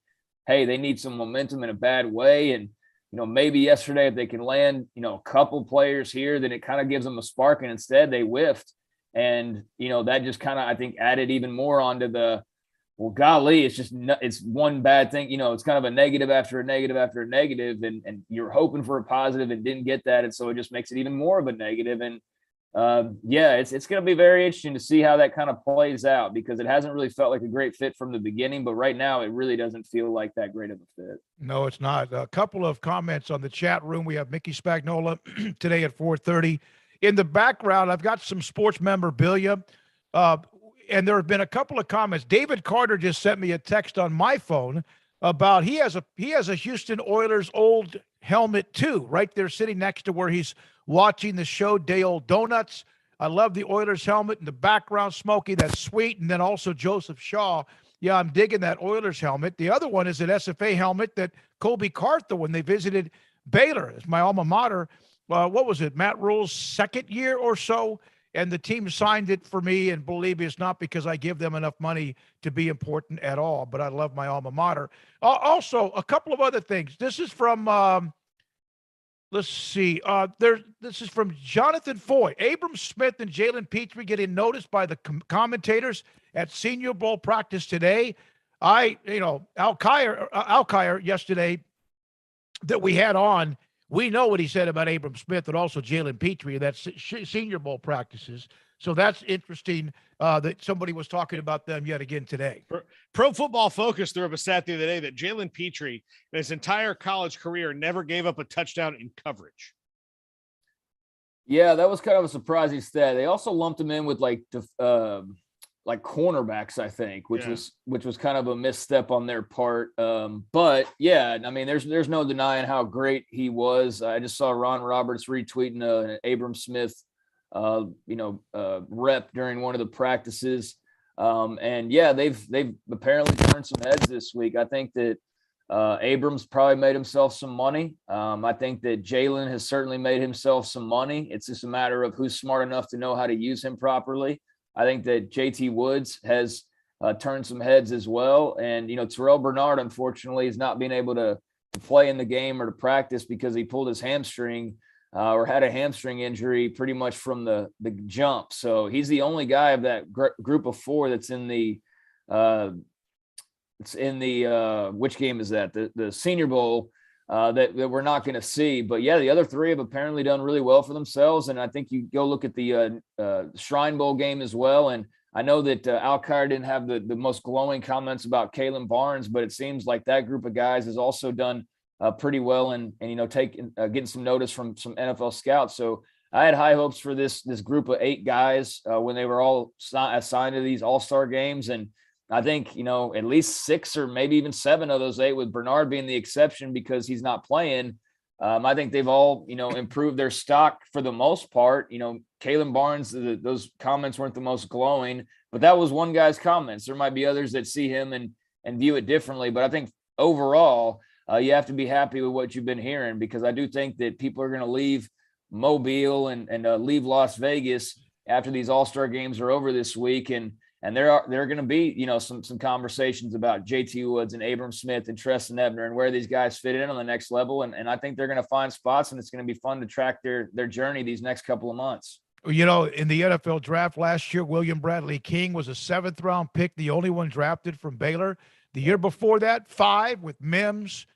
hey, they need some momentum in a bad way. And maybe yesterday, if they can land a couple players here, then it kind of gives them a spark, and instead they whiffed. And that just kind of, I think, added even more onto the, well, golly, it's one bad thing. It's kind of a negative after a negative after a negative, and you're hoping for a positive and didn't get that. And so it just makes it even more of a negative. And it's going to be very interesting to see how that kind of plays out, because it hasn't really felt like a great fit from the beginning, but right now it really doesn't feel like that great of a fit. No, it's not. A couple of comments on the chat room. We have Mickey Spagnola today at 4:30. In the background, I've got some sports memorabilia. And there have been a couple of comments. David Carter just sent me a text on my phone about he has a Houston Oilers old helmet too, right there sitting next to where he's watching the show Day Old Donuts. I love the Oilers helmet in the background, Smokey. That's sweet. And then also Joseph Shaw. Yeah, I'm digging that Oilers helmet. The other one is an SFA helmet that Colby Cartha, when they visited Baylor, it's my alma mater. What was it? Matt Rule's second year or so. And the team signed it for me. And believe me, it's not because I give them enough money to be important at all, but I love my alma mater. Also, a couple of other things. This is from, let's see. This is from Jonathan Foy. Abram Smith and Jalen Petrie getting noticed by the commentators at Senior Bowl practice today. Al Kyer yesterday that we had on, we know what he said about Abram Smith and also Jalen Petrie, and that's Senior Bowl practices. So that's interesting that somebody was talking about them yet again today. Pro Football Focus threw up a stat the other day that Jalen Petrie, in his entire college career, never gave up a touchdown in coverage. Yeah, that was kind of a surprising stat. They also lumped him in with like cornerbacks, I think, which was kind of a misstep on their part. But yeah, I mean, there's no denying how great he was. I just saw Ron Roberts retweeting an Abram Smith, rep during one of the practices. And yeah, they've apparently turned some heads this week. I think that Abrams probably made himself some money. I think that Jalen has certainly made himself some money. It's just a matter of who's smart enough to know how to use him properly. I think that JT Woods has turned some heads as well. And, Terrell Bernard, unfortunately, is not being able to play in the game or to practice because he pulled his hamstring or had a hamstring injury pretty much from the jump. So he's the only guy of that group of four that's in the which game is that? The Senior Bowl that we're not going to see. But yeah, the other three have apparently done really well for themselves. And I think you go look at the Shrine Bowl game as well. And I know that Al Kyer didn't have the most glowing comments about Kalen Barnes, but it seems like that group of guys has also done pretty well and getting some notice from some NFL scouts. So I had high hopes for this group of 8 guys when they were all assigned to these all-star games. And I think, at least 6 or maybe even 7 of those 8, with Bernard being the exception because he's not playing. I think they've all, improved their stock for the most part. Kalen Barnes, those comments weren't the most glowing, but that was one guy's comments. There might be others that see him and view it differently. But I think overall, you have to be happy with what you've been hearing, because I do think that people are going to leave Mobile and leave Las Vegas after these all-star games are over this week. And there are going to be, some conversations about JT Woods and Abram Smith and Treston Ebner and where these guys fit in on the next level. And I think they're going to find spots, and it's going to be fun to track their journey these next couple of months. In the NFL draft last year, William Bradley King was a 7th-round pick, the only one drafted from Baylor. The year before that, 5 with Mims,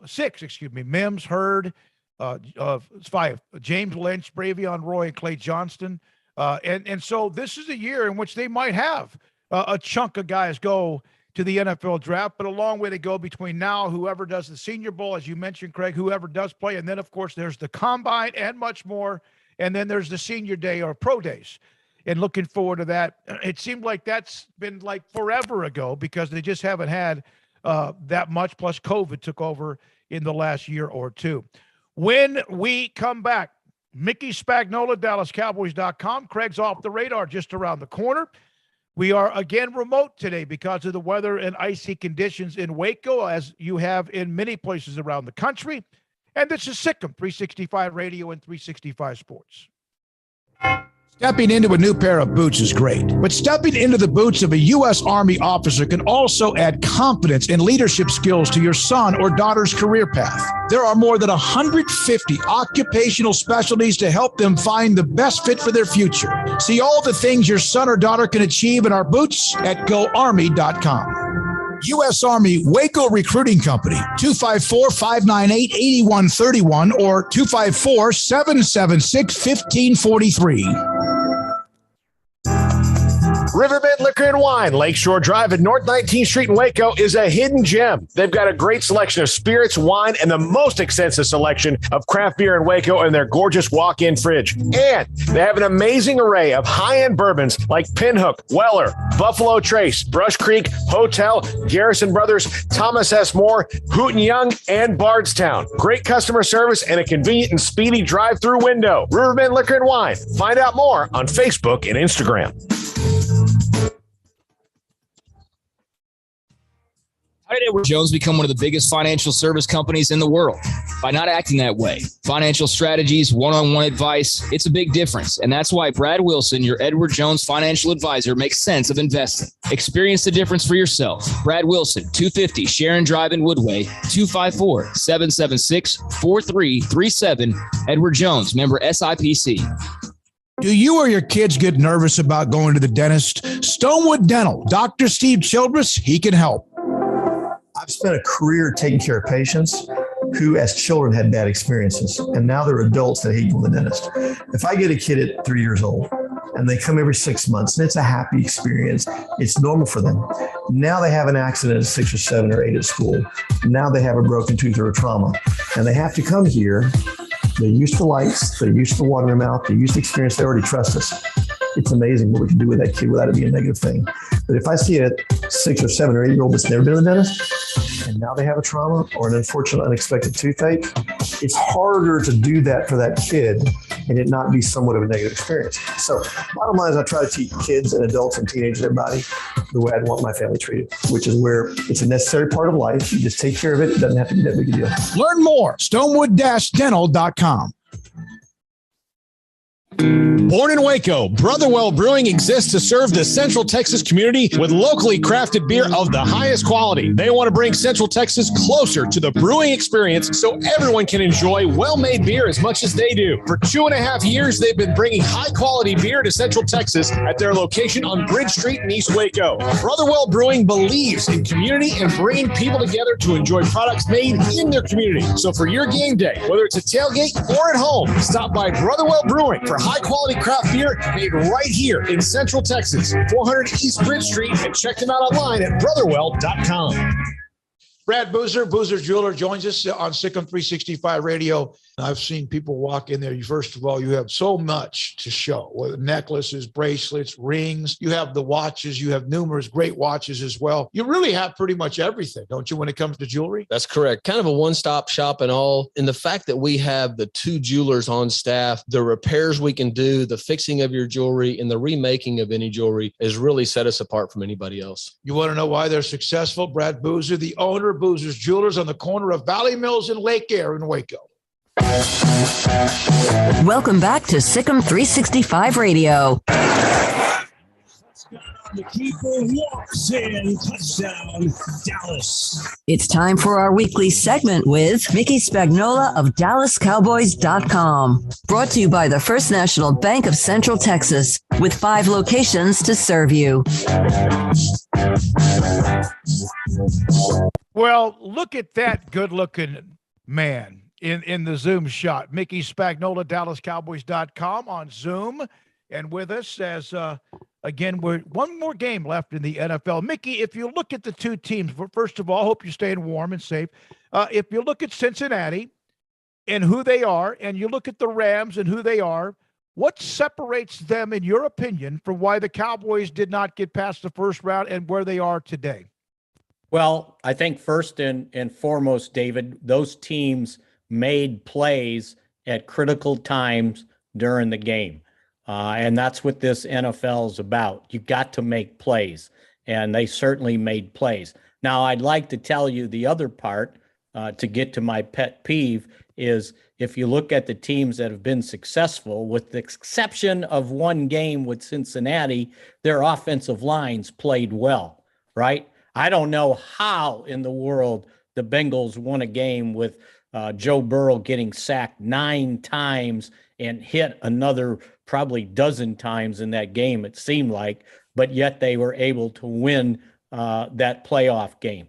6, Mims, Hurd, 5, James Lynch, Bravion Roy, and Clay Johnston. And so this is a year in which they might have a chunk of guys go to the NFL draft, but a long way to go between now, whoever does the Senior Bowl, as you mentioned, Craig, whoever does play. And then, of course, there's the Combine and much more. And then there's the Senior Day or Pro Days. And looking forward to that. It seemed like that's been like forever ago because they just haven't had that much. Plus COVID took over in the last year or two. When we come back, Mickey Spagnola, DallasCowboys.com. Craig's off the radar just around the corner. We are again remote today because of the weather and icy conditions in Waco, as you have in many places around the country. And this is Sikkim 365 Radio and 365 Sports. Stepping into a new pair of boots is great, but stepping into the boots of a U.S. Army officer can also add confidence and leadership skills to your son or daughter's career path. There are more than 150 occupational specialties to help them find the best fit for their future. See all the things your son or daughter can achieve in our boots at GoArmy.com. U.S. Army Waco Recruiting Company, 254-598-8131 or 254-776-1543. Riverbend Liquor and Wine, Lakeshore Drive at North 19th Street in Waco is a hidden gem. They've got a great selection of spirits, wine, and the most extensive selection of craft beer in Waco in their gorgeous walk-in fridge. And they have an amazing array of high-end bourbons like Pinhook, Weller, Buffalo Trace, Brush Creek, Hotel, Garrison Brothers, Thomas S. Moore, Hooten Young, and Bardstown. Great customer service and a convenient and speedy drive-through window. Riverbend Liquor and Wine. Find out more on Facebook and Instagram. How did Edward Jones become one of the biggest financial service companies in the world? By not acting that way. Financial strategies, one-on-one advice, it's a big difference. And that's why Brad Wilson, your Edward Jones financial advisor, makes sense of investing. Experience the difference for yourself. Brad Wilson, 250 Sharon Drive in Woodway, 254-776-4337. Edward Jones, member SIPC. Do you or your kids get nervous about going to the dentist? Stonewood Dental, Dr. Steve Childress, he can help. I've spent a career taking care of patients who, as children, had bad experiences, and now they're adults that hate going to the dentist. If I get a kid at 3 years old and they come every 6 months and it's a happy experience, it's normal for them. Now they have an accident at 6 or 7 or 8 at school. Now they have a broken tooth or a trauma, and they have to come here. They're used to lights, they're used to water in their mouth, they're used to experience, they already trust us. It's amazing what we can do with that kid without it being a negative thing. But if I see a 6 or 7 or 8 year old that's never been to the dentist and now they have a trauma or an unfortunate unexpected toothache, it's harder to do that for that kid and it not be somewhat of a negative experience. So bottom line is I try to teach kids and adults and teenagers, everybody, the way I'd want my family treated, which is where it's a necessary part of life. You just take care of it. It doesn't have to be that big a deal. Learn more, stonewood-dental.com. Born in Waco, Brotherwell Brewing exists to serve the Central Texas community with locally crafted beer of the highest quality. They want to bring Central Texas closer to the brewing experience so everyone can enjoy well-made beer as much as they do. For 2.5 years, they've been bringing high-quality beer to Central Texas at their location on Bridge Street in East Waco. Brotherwell Brewing believes in community and bringing people together to enjoy products made in their community. So for your game day, whether it's a tailgate or at home, stop by Brotherwell Brewing for high-quality craft beer made right here in Central Texas, 400 East Bridge Street, and check them out online at brotherwell.com. Brad Boozer Jeweler, joins us on Sikkim 365 Radio. I've seen people walk in there. First of all, you have so much to show, whether necklaces, bracelets, rings. You have the watches. You have numerous great watches as well. You really have pretty much everything, don't you, when it comes to jewelry? That's correct. Kind of a one-stop shop and all. And the fact that we have the 2 jewelers on staff, the repairs we can do, the fixing of your jewelry, and the remaking of any jewelry has really set us apart from anybody else. You want to know why they're successful? Brad Boozer, the owner of Boozer's Jewelers on the corner of Valley Mills and Lake Air in Waco. Welcome back to Sikkim 365 Radio. The keeper walks in, touchdown, Dallas. It's time for our weekly segment with Mickey Spagnola of DallasCowboys.com. Brought to you by the First National Bank of Central Texas, with 5 locations to serve you. Well, look at that good-looking man in the Zoom shot. Mickey Spagnola, DallasCowboys.com on Zoom. And with us as, again, we're one more game left in the NFL. Mickey, if you look at the 2 teams, first of all, hope you're staying warm and safe. If you look at Cincinnati and who they are, and you look at the Rams and who they are, what separates them, in your opinion, from why the Cowboys did not get past the first round and where they are today? Well, I think first and foremost, David, those teams made plays at critical times during the game. And that's what this NFL is about. You got to make plays, and they certainly made plays. Now, I'd like to tell you the other part to get to my pet peeve is if you look at the teams that have been successful, with the exception of one game with Cincinnati, their offensive lines played well, right? I don't know how in the world the Bengals won a game with Joe Burrow getting sacked 9 times and hit another probably dozen times in that game, it seemed like, but yet they were able to win that playoff game.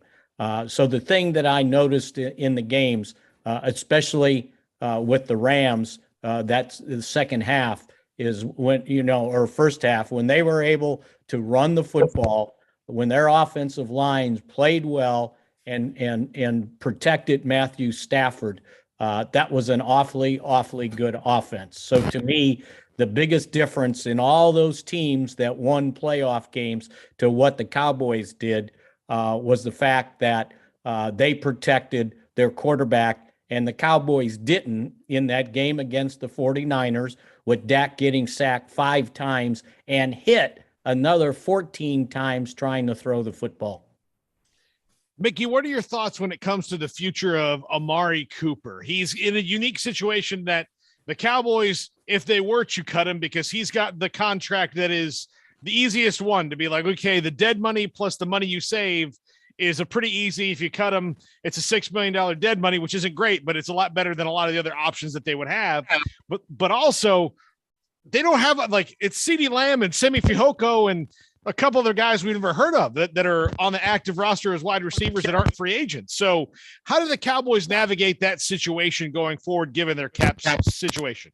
So the thing that I noticed in the games, especially with the Rams, that's the second half, is when, or first half, when they were able to run the football, when their offensive lines played well and protected Matthew Stafford. That was an awfully, awfully good offense. So to me, the biggest difference in all those teams that won playoff games to what the Cowboys did was the fact that they protected their quarterback, and the Cowboys didn't in that game against the 49ers, with Dak getting sacked 5 times and hit another 14 times trying to throw the football. Mickey, what are your thoughts when it comes to the future of Amari Cooper? He's in a unique situation that the Cowboys, if they were to cut him, because he's got the contract that is the easiest one to be like, okay, the dead money plus the money you save is a pretty easy. If you cut him, it's a $6 million dead money, which isn't great, but it's a lot better than a lot of the other options that they would have. But also they don't have, like, it's CeeDee Lamb and Semi Fehoko and a couple other guys we've never heard of that are on the active roster as wide receivers that aren't free agents. So how do the Cowboys navigate that situation going forward, given their cap situation?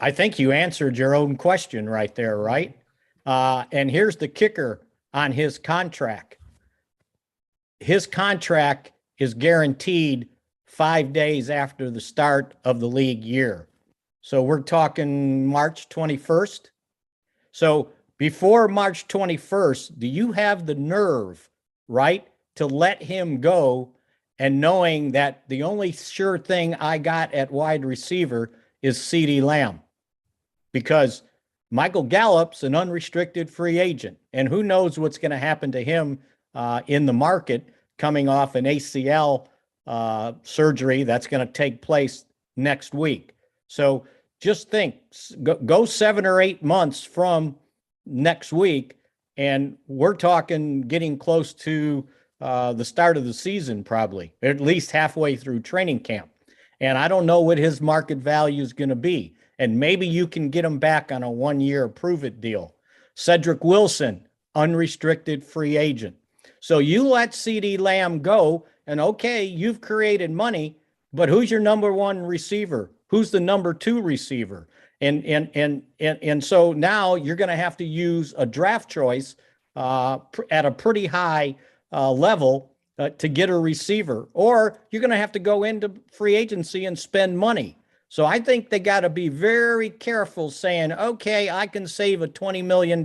I think you answered your own question right there, right? And here's the kicker on his contract. His contract is guaranteed 5 days after the start of the league year. So we're talking March 21st. So before March 21st, do you have the nerve, right, to let him go, and knowing that the only sure thing I got at wide receiver is CeeDee Lamb? Because Michael Gallup's an unrestricted free agent, and who knows what's going to happen to him in the market coming off an ACL surgery that's going to take place next week. So just think, go 7 or 8 months from next week, and we're talking getting close to the start of the season, probably, at least halfway through training camp. And I don't know what his market value is going to be. And maybe you can get him back on a 1-year prove-it deal. Cedric Wilson, unrestricted free agent. So you let CeeDee Lamb go, and okay, you've created money, but who's your number 1 receiver? Who's the number 2 receiver? And so now you're going to have to use a draft choice at a pretty high level to get a receiver, or you're going to have to go into free agency and spend money. So I think they got to be very careful saying, okay, I can save a $20 million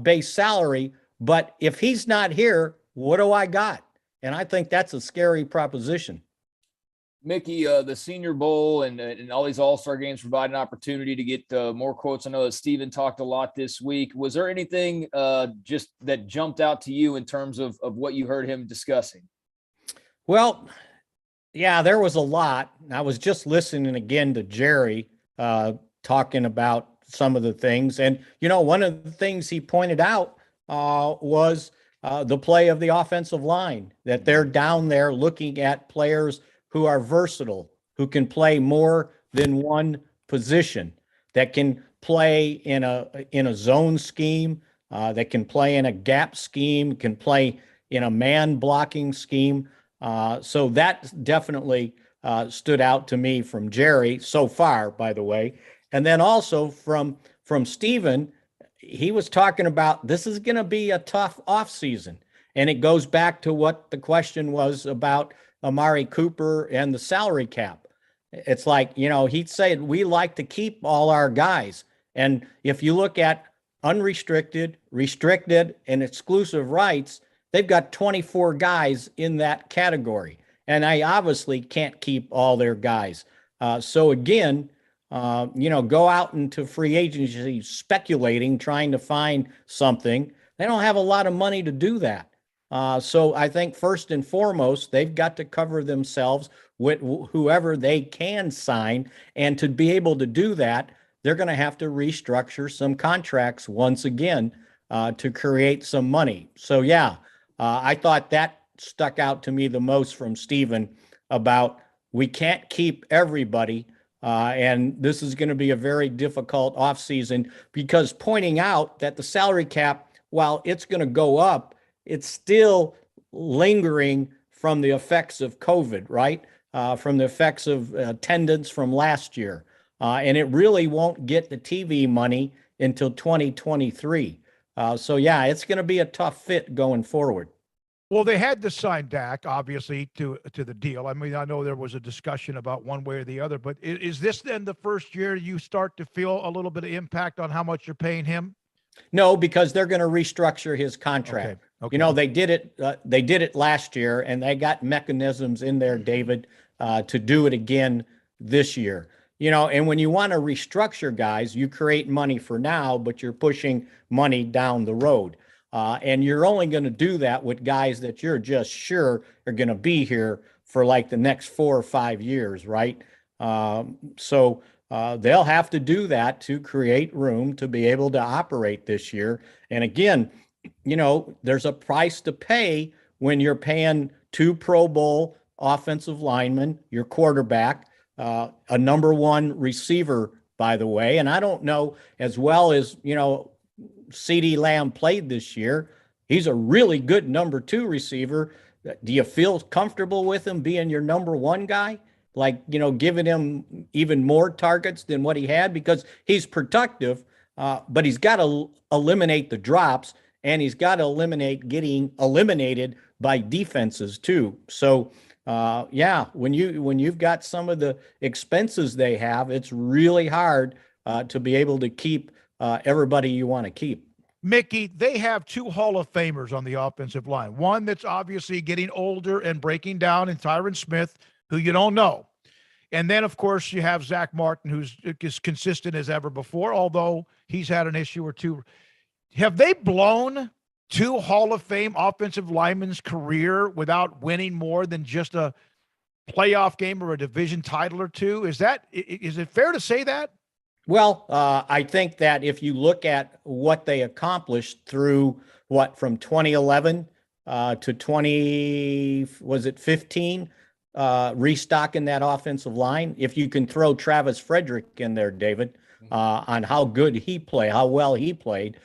base salary, but if he's not here, what do I got? And I think that's a scary proposition. Mickey, the Senior Bowl and all these All-Star games provide an opportunity to get more quotes. I know that Steven talked a lot this week. Was there anything just that jumped out to you in terms of what you heard him discussing? Well, yeah, there was a lot. I was just listening again to Jerry talking about some of the things. And, one of the things he pointed out was the play of the offensive line, that they're down there looking at players who are versatile, who can play more than one position, that can play in a zone scheme, that can play in a gap scheme, can play in a man blocking scheme. So that definitely stood out to me from Jerry so far, by the way. And then also from Steven, he was talking about this is going to be a tough offseason. And it goes back to what the question was about Amari Cooper and the salary cap. It's like, he'd say we like to keep all our guys. And if you look at unrestricted, restricted, and exclusive rights, they've got 24 guys in that category. And I obviously can't keep all their guys. So again, go out into free agency speculating, trying to find something. They don't have a lot of money to do that. So I think first and foremost, they've got to cover themselves with whoever they can sign. And to be able to do that, they're going to have to restructure some contracts once again to create some money. So, yeah, I thought that stuck out to me the most from Steven about we can't keep everybody. And this is going to be a very difficult offseason, because pointing out that the salary cap, while it's going to go up, it's still lingering from the effects of COVID, right? From the effects of attendance from last year. And it really won't get the TV money until 2023. So yeah, it's going to be a tough fit going forward. Well, they had to sign Dak, obviously, to the deal. I mean, I know there was a discussion about one way or the other, but is this then the first year you start to feel a little bit of impact on how much you're paying him? No, because they're going to restructure his contract. Okay. You know, they did it last year, and they got mechanisms in there, David, to do it again this year. You know, and when you want to restructure guys, you create money for now, but you're pushing money down the road. And you're only going to do that with guys that you're just sure are going to be here for like the next 4 or 5 years, right? So they'll have to do that to create room to be able to operate this year. And again, you know, there's a price to pay when you're paying 2 Pro Bowl offensive linemen, your quarterback, a number 1 receiver, by the way. And I don't know, as well as, you know, CeeDee Lamb played this year, he's a really good number 2 receiver. Do you feel comfortable with him being your number 1 guy? Like, you know, giving him even more targets than what he had, because he's productive, but he's got to eliminate the drops, and he's got to eliminate getting eliminated by defenses too. So, yeah, when you've got some of the expenses they have, it's really hard to be able to keep everybody you want to keep. Mickey, they have 2 Hall of Famers on the offensive line. One that's obviously getting older and breaking down in Tyron Smith, who you don't know. And then, of course, you have Zach Martin, who's as consistent as ever before, although he's had an issue or two. Have they blown 2 Hall of Fame offensive linemen's career without winning more than just a playoff game or a division title or 2? Is it fair to say that? Well, I think that if you look at what they accomplished through from 2011 to 15, restocking that offensive line, if you can throw Travis Frederick in there, David, on how good he played, how well he played,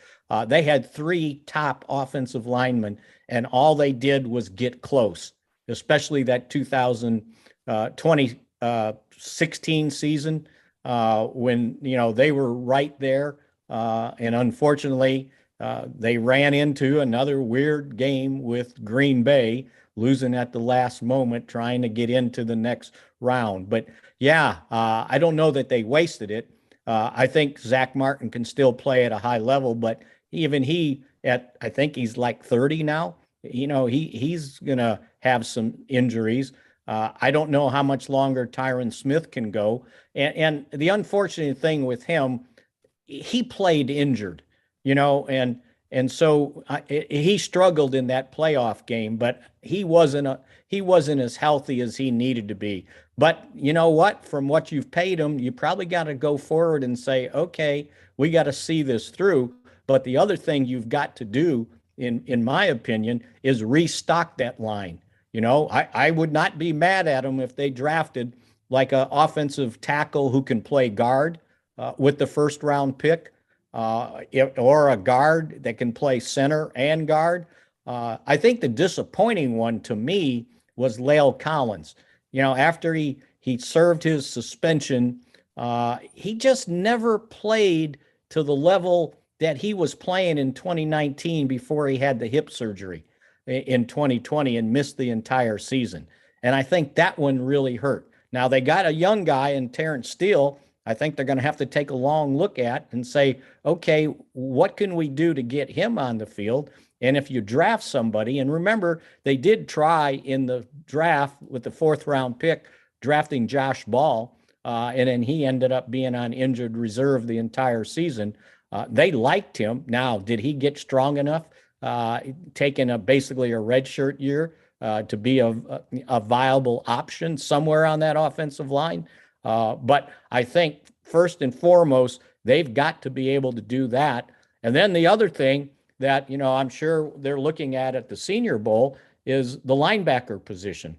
they had 3 top offensive linemen, and all they did was get close, especially that 2016 season. When, you know, they were right there. And unfortunately, they ran into another weird game with Green Bay, losing at the last moment, trying to get into the next round. But yeah, I don't know that they wasted it. I think Zach Martin can still play at a high level, but even I think he's like 30 now. You know, he's going to have some injuries. I don't know how much longer Tyron Smith can go. And the unfortunate thing with him, he played injured, you know, and so he struggled in that playoff game, but he wasn't as healthy as he needed to be. But you know what? From what you've paid him, you probably got to go forward and say, okay, we got to see this through. But the other thing you've got to do, in my opinion, is restock that line. You know, I would not be mad at them if they drafted like an offensive tackle who can play guard with the first round pick, or a guard that can play center and guard. I think the disappointing one to me was La'el Collins. You know, after he served his suspension, he just never played to the level that he was playing in 2019 before he had the hip surgery in 2020 and missed the entire season. And I think that one really hurt. Now they got a young guy in Terrence Steele. I think they're going to have to take a long look at and say, okay, what can we do to get him on the field? And if you draft somebody, and remember, they did try in the draft with the 4th round pick, drafting Josh Ball, and then he ended up being on injured reserve the entire season. They liked him. Now, did he get strong enough, taking basically a redshirt year to be a viable option somewhere on that offensive line? But I think first and foremost, they've got to be able to do that. And then the other thing that, you know, I'm sure they're looking at the Senior Bowl is the linebacker position.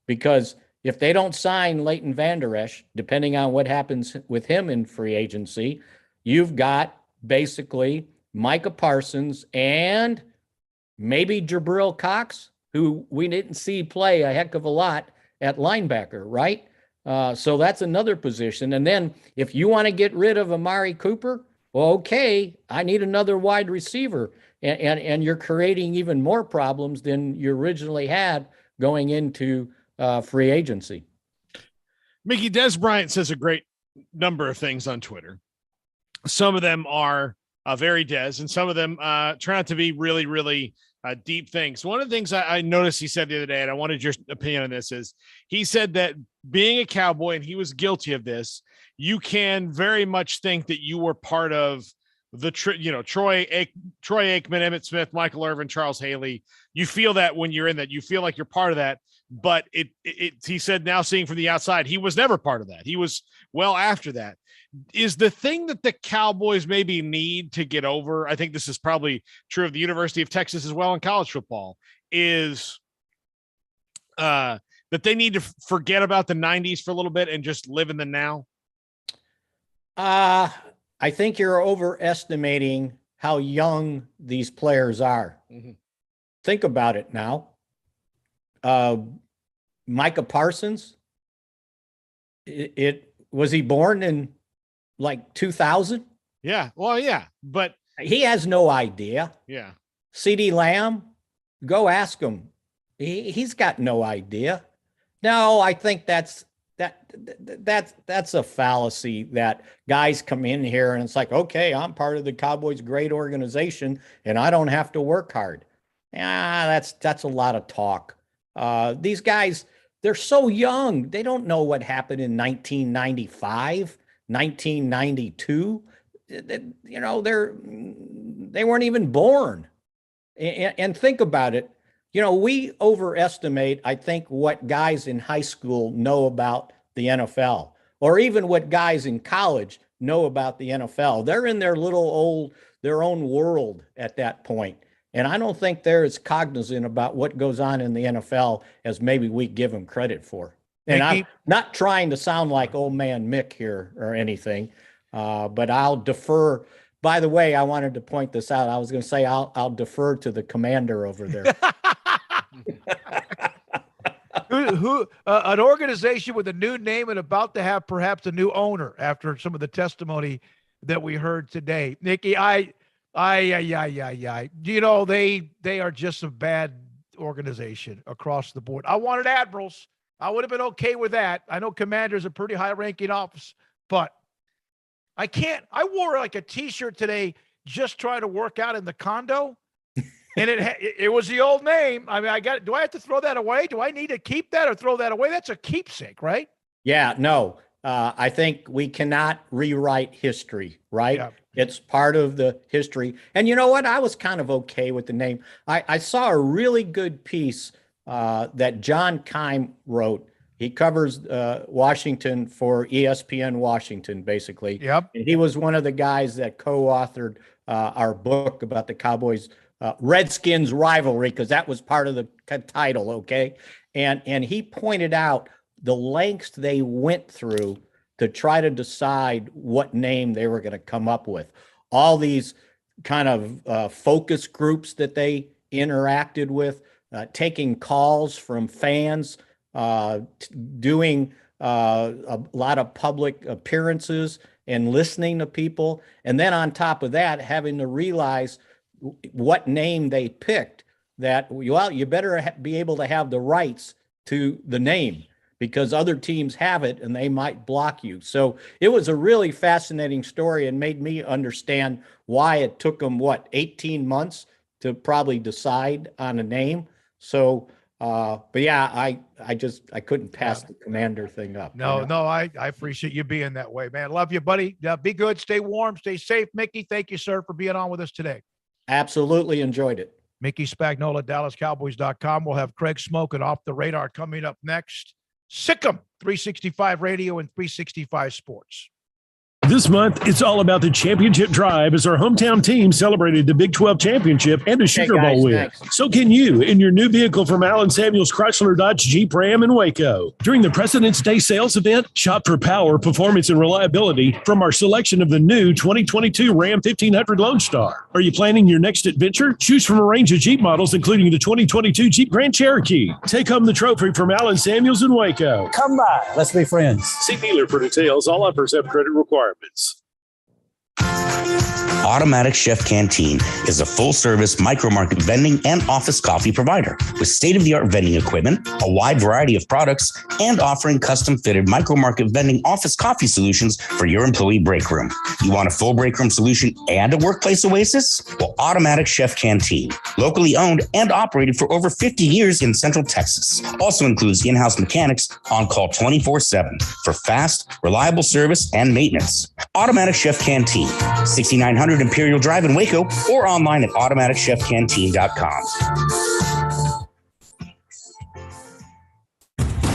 Because if they don't sign Leighton Vander Esch, depending on what happens with him in free agency, you've got basically Micah Parsons and maybe Jabril Cox, who we didn't see play a heck of a lot at linebacker, right? So that's another position. And then if you want to get rid of Amari Cooper, well, okay, I need another wide receiver. And you're creating even more problems than you originally had going into free agency. Mickey, Des Bryant says a great number of things on Twitter. Some of them are very Des, and some of them turn out to be really, really deep things. One of the things I noticed he said the other day, and I wanted your opinion on this, is he said that being a Cowboy, and he was guilty of this, you can very much think that you were part of the, Troy Aikman, Emmitt Smith, Michael Irvin, Charles Haley. You feel that when you're in that, you feel like you're part of that. But he said, now seeing from the outside, he was never part of that. He was well after that. Is the thing that the Cowboys maybe need to get over, I think this is probably true of the University of Texas as well in college football, is that they need to forget about the 90s for a little bit and just live in the now? I think you're overestimating how young these players are. Mm-hmm. Think about it now. Micah Parsons, was he born in like 2000? Yeah. Well, yeah, but he has no idea. Yeah. CeeDee Lamb, go ask him. He's got no idea. No, I think that's a fallacy that guys come in here and it's like, okay, I'm part of the Cowboys' great organization and I don't have to work hard. That's a lot of talk. These guys, they're so young. They don't know what happened in 1995, 1992. They weren't even born. And think about it. We overestimate, I think, what guys in high school know about the NFL, or even what guys in college know about the NFL. They're in their their own world at that point. And I don't think they're as cognizant about what goes on in the NFL as maybe we give them credit for. And I'm not trying to sound like old man Mick here or anything, but I'll defer. By the way, I wanted to point this out. I was going to say I'll defer to the commander over there. An organization with a new name and about to have perhaps a new owner after some of the testimony that we heard today. Nikki, they are just a bad organization across the board. I wanted admirals. I would have been okay with that. I know commander's a pretty high-ranking office, but I wore like a T-shirt today just trying to work out in the condo, and it was the old name. I mean, do I have to throw that away? Do I need to keep that or throw that away? That's a keepsake, right? Yeah, no. I think we cannot rewrite history, right? Yeah. It's part of the history. And you know what? I was kind of okay with the name. I saw a really good piece that John Keim wrote. He covers Washington for ESPN Washington, basically. Yep. And he was one of the guys that co-authored our book about the Cowboys Redskins rivalry, because that was part of the title, okay? And he pointed out the lengths they went through to try to decide what name they were going to come up with. All these kind of focus groups that they interacted with, taking calls from fans, doing a lot of public appearances and listening to people. And then on top of that, having to realize what name they picked, that, well, you better be able to have the rights to the name, because other teams have it and they might block you. So it was a really fascinating story and made me understand why it took them, 18 months to probably decide on a name. So, but yeah, I couldn't pass the commander thing up. No, I appreciate you being that way, man. Love you, buddy. Be good. Stay warm. Stay safe. Mickey, thank you, sir, for being on with us today. Absolutely enjoyed it. Mickey Spagnola, DallasCowboys.com. We'll have Craig Smoak and Off the Radar coming up next. Sick 'em, 365 Radio and 365 Sports. This month, it's all about the championship drive as our hometown team celebrated the Big 12 championship and a Sugar Bowl win. Thanks. So can you in your new vehicle from Allen Samuels Chrysler Dodge Jeep Ram in Waco. During the President's Day sales event, shop for power, performance, and reliability from our selection of the new 2022 Ram 1500 Lone Star. Are you planning your next adventure? Choose from a range of Jeep models, including the 2022 Jeep Grand Cherokee. Take home the trophy from Allen Samuels in Waco. Come by. Let's be friends. See dealer for details. All offers have credit requirements. Automatic Chef Canteen is a full-service micro-market vending and office coffee provider with state-of-the-art vending equipment, a wide variety of products, and offering custom-fitted micro-market vending office coffee solutions for your employee break room. You want a full break room solution and a workplace oasis? Well, Automatic Chef Canteen, locally owned and operated for over 50 years in Central Texas, also includes in-house mechanics on call 24/7 for fast, reliable service and maintenance. Automatic Chef Canteen, 6900 Imperial Drive in Waco, or online at automaticchefcanteen.com.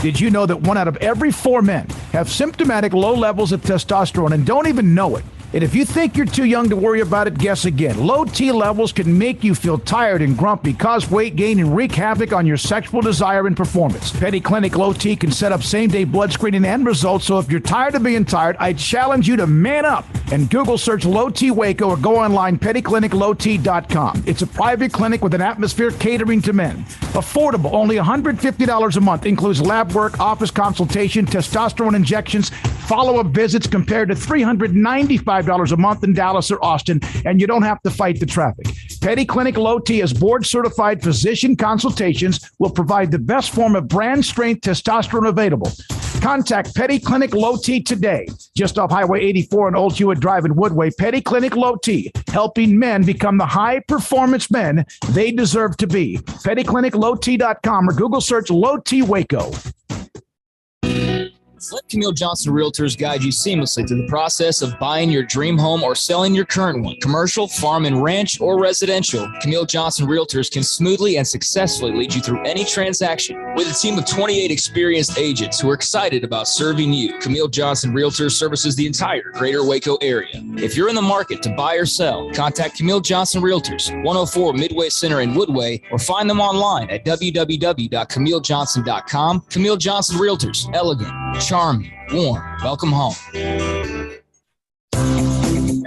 Did you know that 1 out of every 4 men have symptomatic low levels of testosterone and don't even know it? And if you think you're too young to worry about it, guess again. Low T levels can make you feel tired and grumpy, cause weight gain, and wreak havoc on your sexual desire and performance. Petty Clinic Low T can set up same-day blood screening and results, so if you're tired of being tired, I challenge you to man up and Google search Low T Waco or go online pettycliniclowt.com. It's a private clinic with an atmosphere catering to men. Affordable, only $150 a month, includes lab work, office consultation, testosterone injections, follow-up visits compared to $395 a month in Dallas or Austin, and you don't have to fight the traffic. Petty Clinic Low T is board-certified physician consultations, will provide the best form of brand-strength testosterone available. Contact Petty Clinic Low T today, just off Highway 84 and Old Hewitt Drive in Woodway. Petty Clinic Low T, helping men become the high-performance men they deserve to be. PettyClinicLowT.com or Google search Low T Waco. Let Camille Johnson Realtors guide you seamlessly through the process of buying your dream home or selling your current one. Commercial, farm and ranch, or residential, Camille Johnson Realtors can smoothly and successfully lead you through any transaction. With a team of 28 experienced agents who are excited about serving you, Camille Johnson Realtors services the entire greater Waco area. If you're in the market to buy or sell, contact Camille Johnson Realtors, 104 Midway Center in Woodway, or find them online at www.camillejohnson.com. Camille Johnson Realtors, elegant, charming, warm. Welcome home.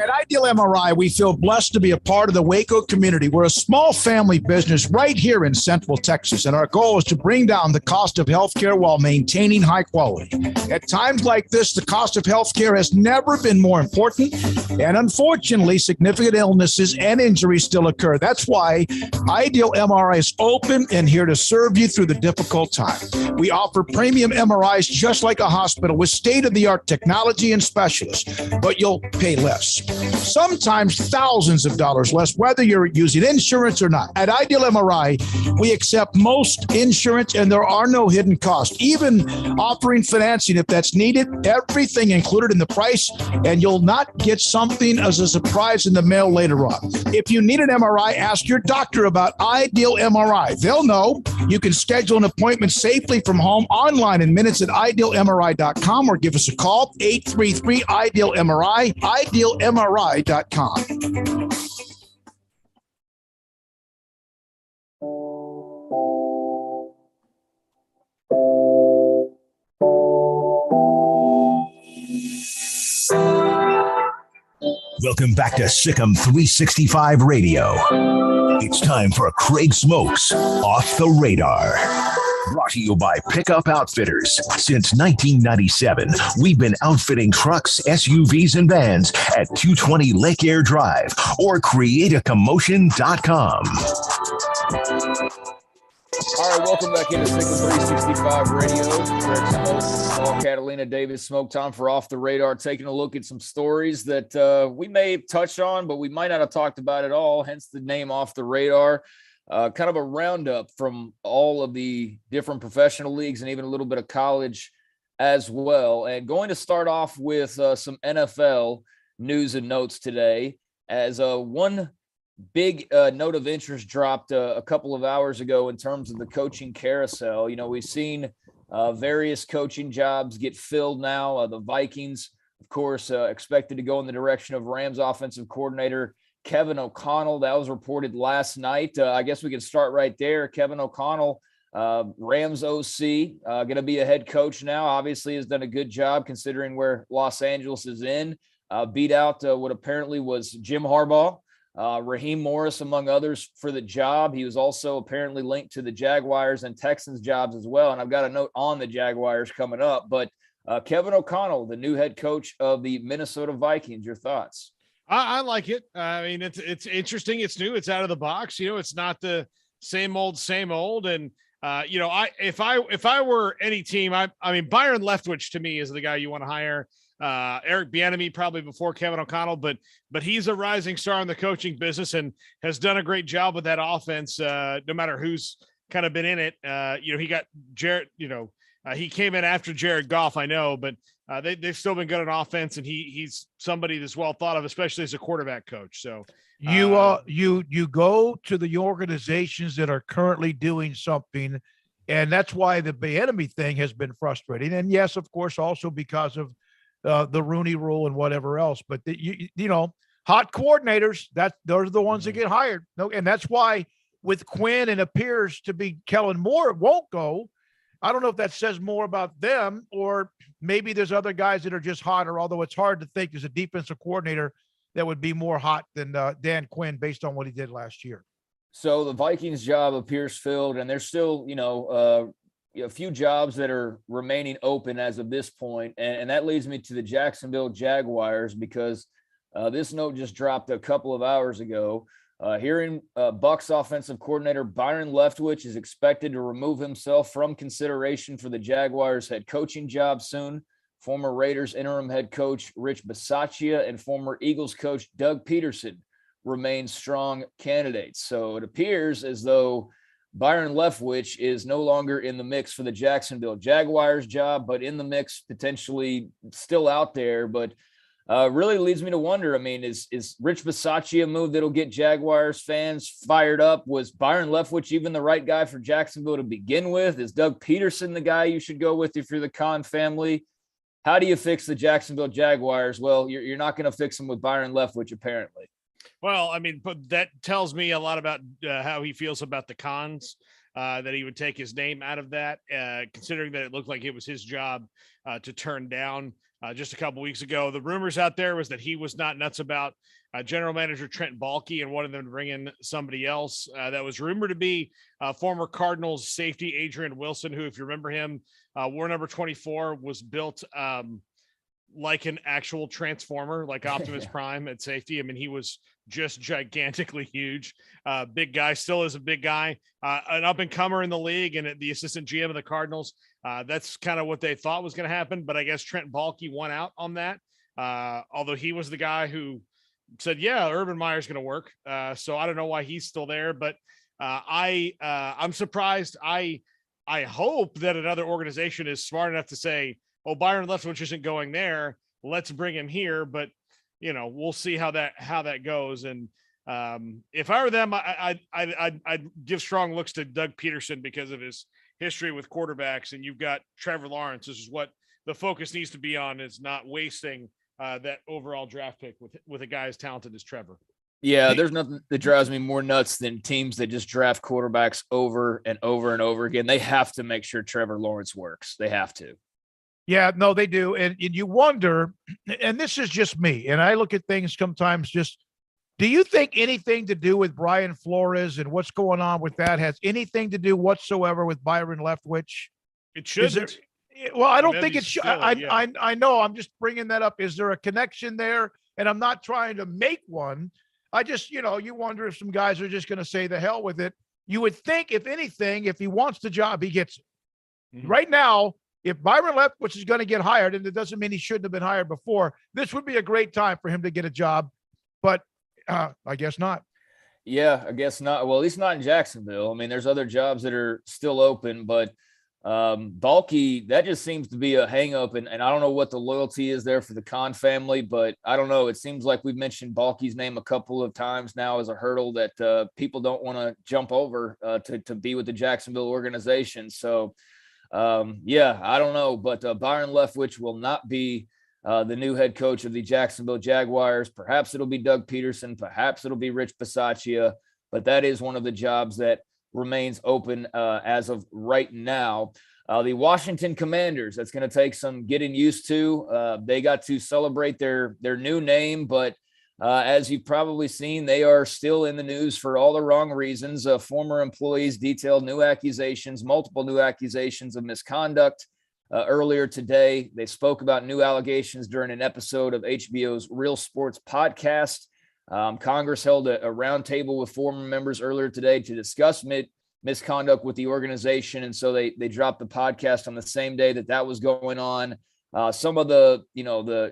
At Ideal MRI, we feel blessed to be a part of the Waco community. We're a small family business right here in Central Texas, and our goal is to bring down the cost of healthcare while maintaining high quality. At times like this, the cost of healthcare has never been more important, and unfortunately, significant illnesses and injuries still occur. That's why Ideal MRI is open and here to serve you through the difficult time. We offer premium MRIs just like a hospital with state-of-the-art technology and specialists, but you'll pay less. Sometimes thousands of dollars less, whether you're using insurance or not. At Ideal MRI, we accept most insurance and there are no hidden costs, even offering financing if that's needed, everything included in the price, and you'll not get something as a surprise in the mail later on. If you need an MRI, ask your doctor about Ideal MRI. They'll know. You can schedule an appointment safely from home online in minutes at idealmri.com or give us a call, 833-IDEAL-MRI, idealmri.com. Welcome back to Sikkim 365 Radio. It's time for Craig Smoak's Off the Radar. Brought to you by Pickup Outfitters. Since 1997, we've been outfitting trucks, SUVs, and vans at 220 Lake Air Drive or createacommotion.com. All right, welcome back into Sikkim 365 Radio. Craig Smoak, Catalina, David Smoak. Time for Off the Radar, taking a look at some stories that we may touch on, but we might not have talked about at all, hence the name Off the Radar. Kind of a roundup from all of the different professional leagues and even a little bit of college as well. And going to start off with some NFL news and notes today, as one big note of interest dropped a couple of hours ago in terms of the coaching carousel. You know, we've seen various coaching jobs get filled now. The Vikings of course, expected to go in the direction of Rams offensive coordinator Kevin O'Connell. That was reported last night. I guess we can start right there. Kevin O'Connell, Rams OC, going to be a head coach now. Obviously has done a good job considering where Los Angeles is in. Beat out what apparently was Jim Harbaugh, Raheem Morris, among others, for the job. He was also apparently linked to the Jaguars and Texans jobs as well. And I've got a note on the Jaguars coming up. But Kevin O'Connell, the new head coach of the Minnesota Vikings, your thoughts? I like it. I mean, it's interesting. It's new. It's out of the box. It's not the same old. And if I were any team, I mean, Byron Leftwich to me is the guy you want to hire. Eric Bieniemy probably before Kevin O'Connell, but he's a rising star in the coaching business and has done a great job with that offense. No matter who's kind of been in it, he got Jared. He came in after Jared Goff, I know, but they've still been good on offense, and he's somebody that's well thought of, especially as a quarterback coach. So you go to the organizations that are currently doing something, and that's why the Bieniemy thing has been frustrating. And yes, of course, also because of the Rooney Rule and whatever else. But hot coordinators, those are the ones that get hired. No, and that's why with Quinn and appears to be Kellen Moore, it won't go. I don't know if that says more about them, or maybe there's other guys that are just hotter, although it's hard to think there's a defensive coordinator that would be more hot than Dan Quinn based on what he did last year. So the Vikings job appears filled, and there's still, a few jobs that are remaining open as of this point. And that leads me to the Jacksonville Jaguars, because this note just dropped a couple of hours ago. Hearing Bucs offensive coordinator Byron Leftwich is expected to remove himself from consideration for the Jaguars head coaching job soon. Former Raiders interim head coach Rich Bisaccia and former Eagles coach Doug Peterson remain strong candidates. So it appears as though Byron Leftwich is no longer in the mix for the Jacksonville Jaguars job, but in the mix, potentially still out there. But really leads me to wonder, I mean, is Rich Bisaccia a move that'll get Jaguars fans fired up? Was Byron Leftwich even the right guy for Jacksonville to begin with? Is Doug Peterson the guy you should go with if you're the Khan family? How do you fix the Jacksonville Jaguars? Well, you're not going to fix them with Byron Leftwich, apparently. Well, I mean, but that tells me a lot about how he feels about the Khans, that he would take his name out of that, considering that it looked like it was his job to turn down just a couple weeks ago. The rumors out there was that he was not nuts about general manager Trent Baalke and wanted them to bring in somebody else. That was rumored to be former Cardinals safety Adrian Wilson, who, if you remember him, war number 24 was built like an actual transformer, like Optimus Prime at safety. I mean, he was just gigantically huge. Big guy, still is a big guy, an up and comer in the league and the assistant GM of the Cardinals. That's kind of what they thought was going to happen. But I guess Trent Baalke won out on that. Although he was the guy who said, yeah, Urban Meyer's going to work. So I don't know why he's still there, but I'm surprised. I hope that another organization is smart enough to say, oh, Byron Leftwich isn't going there, let's bring him here. But we'll see how that goes. And if I were them, I'd give strong looks to Doug Peterson because of his history with quarterbacks. And you've got Trevor Lawrence. This is what the focus needs to be on, is not wasting that overall draft pick with a guy as talented as Trevor. Yeah, there's nothing that drives me more nuts than teams that just draft quarterbacks over and over and over again. They have to make sure Trevor Lawrence works. They have to. Yeah, no, they do. And you wonder, and this is just me, and I look at things sometimes just, do you think anything to do with Brian Flores and what's going on with that has anything to do whatsoever with Byron Leftwich? It shouldn't. Well, I don't think it should. I know. I'm just bringing that up. Is there a connection there? And I'm not trying to make one. I just, you wonder if some guys are just going to say the hell with it. You would think, if anything, if he wants the job, he gets it. Mm-hmm. Right now, if Byron Leftwich is going to get hired, and it doesn't mean he shouldn't have been hired before, this would be a great time for him to get a job. But I guess not. Yeah, I guess not. Well, at least not in Jacksonville. I mean, there's other jobs that are still open, but Baalke, that just seems to be a hang up. And I don't know what the loyalty is there for the Khan family, but I don't know. It seems like we've mentioned Baalke's name a couple of times now as a hurdle that people don't want to jump over to be with the Jacksonville organization. So, yeah, I don't know, but Byron Leftwich will not be the new head coach of the Jacksonville Jaguars. Perhaps it'll be Doug Peterson. Perhaps it'll be Rich Bisaccia. But that is one of the jobs that remains open as of right now. The Washington Commanders, that's going to take some getting used to. They got to celebrate their new name, but as you've probably seen, they are still in the news for all the wrong reasons. Former employees detailed multiple new accusations of misconduct. Earlier today, they spoke about new allegations during an episode of HBO's Real Sports podcast. Congress held a roundtable with former members earlier today to discuss misconduct with the organization. And so they dropped the podcast on the same day that was going on. Some of the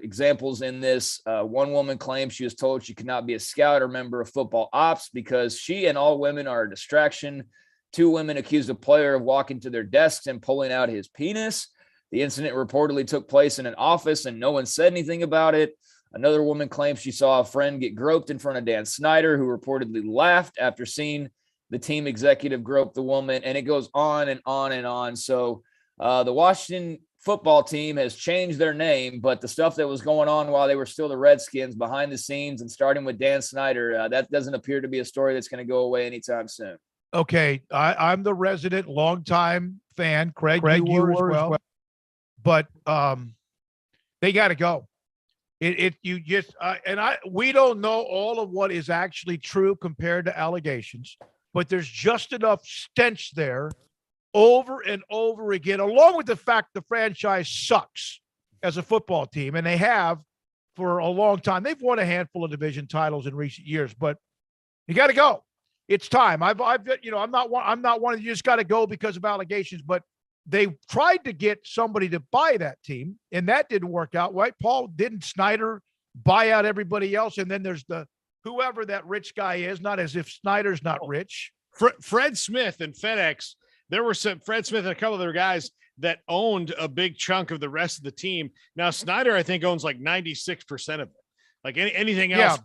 examples in this, one woman claims she was told she could not be a scout or member of football ops because she and all women are a distraction. 2 women accused a player of walking to their desks and pulling out his penis. The incident reportedly took place in an office and no one said anything about it. Another woman claims she saw a friend get groped in front of Dan Snyder, who reportedly laughed after seeing the team executive grope the woman, and it goes on and on and on. So the Washington football team has changed their name, but the stuff that was going on while they were still the Redskins behind the scenes and starting with Dan Snyder, that doesn't appear to be a story that's going to go away anytime soon. Okay, I'm the resident longtime fan. Craig, you were as well. But they got to go. We don't know all of what is actually true compared to allegations, but there's just enough stench there over and over again, along with the fact the franchise sucks as a football team, and they have for a long time. They've won a handful of division titles in recent years, but you got to go. It's time. I'm not one of you just got to go because of allegations, but they tried to get somebody to buy that team, and that didn't work out, right? Paul, didn't Snyder buy out everybody else? And then there's whoever that rich guy is, not as if Snyder's not rich. Fred Smith and FedEx. There were Fred Smith and a couple of other guys that owned a big chunk of the rest of the team. Now Snyder, I think, owns like 96% of it. Like anything else,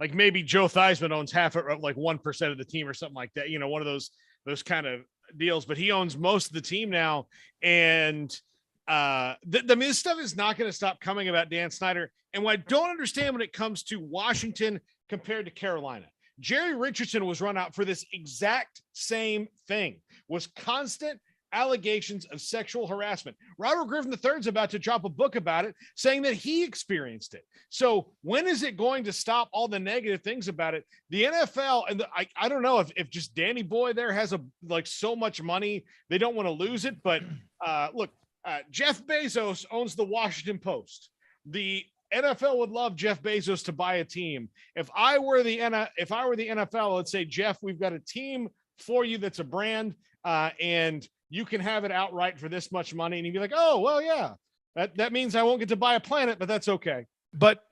like maybe Joe Theismann owns half of like 1% of the team or something like that. One of those kind of deals, but he owns most of the team now. And this stuff is not going to stop coming about Dan Snyder. And what I don't understand when it comes to Washington compared to Carolina, Jerry Richardson was run out for this exact same thing, was constant allegations of sexual harassment. Robert Griffin III is about to drop a book about it, saying that he experienced it. So when is it going to stop all the negative things about it? The NFL, and I don't know if just Danny Boy there has so much money, they don't want to lose it. But look, Jeff Bezos owns the Washington Post. The NFL would love Jeff Bezos to buy a team. If I were the NFL, I'd say, Jeff, we've got a team for you that's a brand, and you can have it outright for this much money. And he'd be like, oh, well, yeah, that means I won't get to buy a planet, but that's okay. But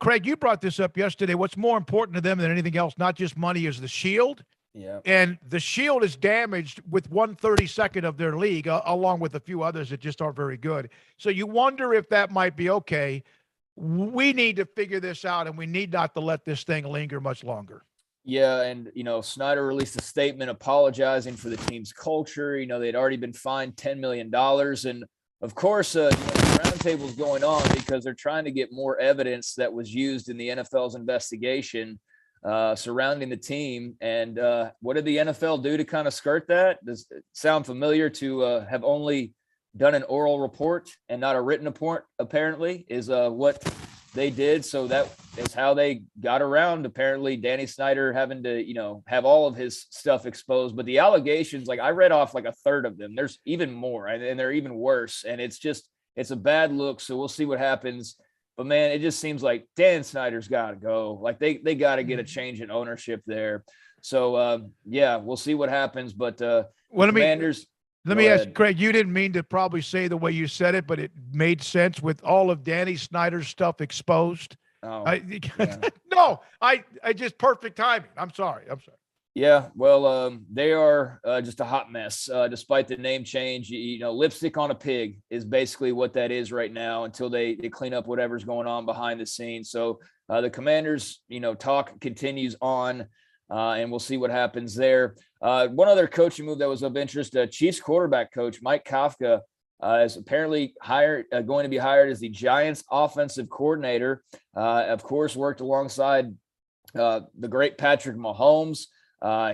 Craig, you brought this up yesterday. What's more important to them than anything else, not just money, is the Shield. Yeah. And the Shield is damaged with 1/32 of their league, along with a few others that just aren't very good. So you wonder if that might be okay. We need to figure this out, and we need not to let this thing linger much longer. Yeah, and, Snyder released a statement apologizing for the team's culture. They'd already been fined $10 million. And, of course, the roundtable's going on because they're trying to get more evidence that was used in the NFL's investigation surrounding the team. And what did the NFL do to kind of skirt that? Does it sound familiar to have only done an oral report and not a written report, apparently, is what they did. So that is how they got around, apparently, Danny Snyder having to, have all of his stuff exposed. But the allegations, I read off a third of them. There's even more, and they're even worse. And it's a bad look. So we'll see what happens. But, man, it just seems like Dan Snyder's got to go. They got to get a change in ownership there. So, we'll see what happens. But Commanders – Let me ask, Craig, you didn't mean to probably say the way you said it, but it made sense with all of Danny Snyder's stuff exposed. Oh, No, I just perfect timing. I'm sorry. Yeah, well, they are just a hot mess, despite the name change. Lipstick on a pig is basically what that is right now until they clean up whatever's going on behind the scenes. So the Commanders, talk continues on. And we'll see what happens there. One other coaching move that was of interest, Chiefs quarterback coach Mike Kafka is apparently going to be hired as the Giants offensive coordinator. Of course, worked alongside the great Patrick Mahomes.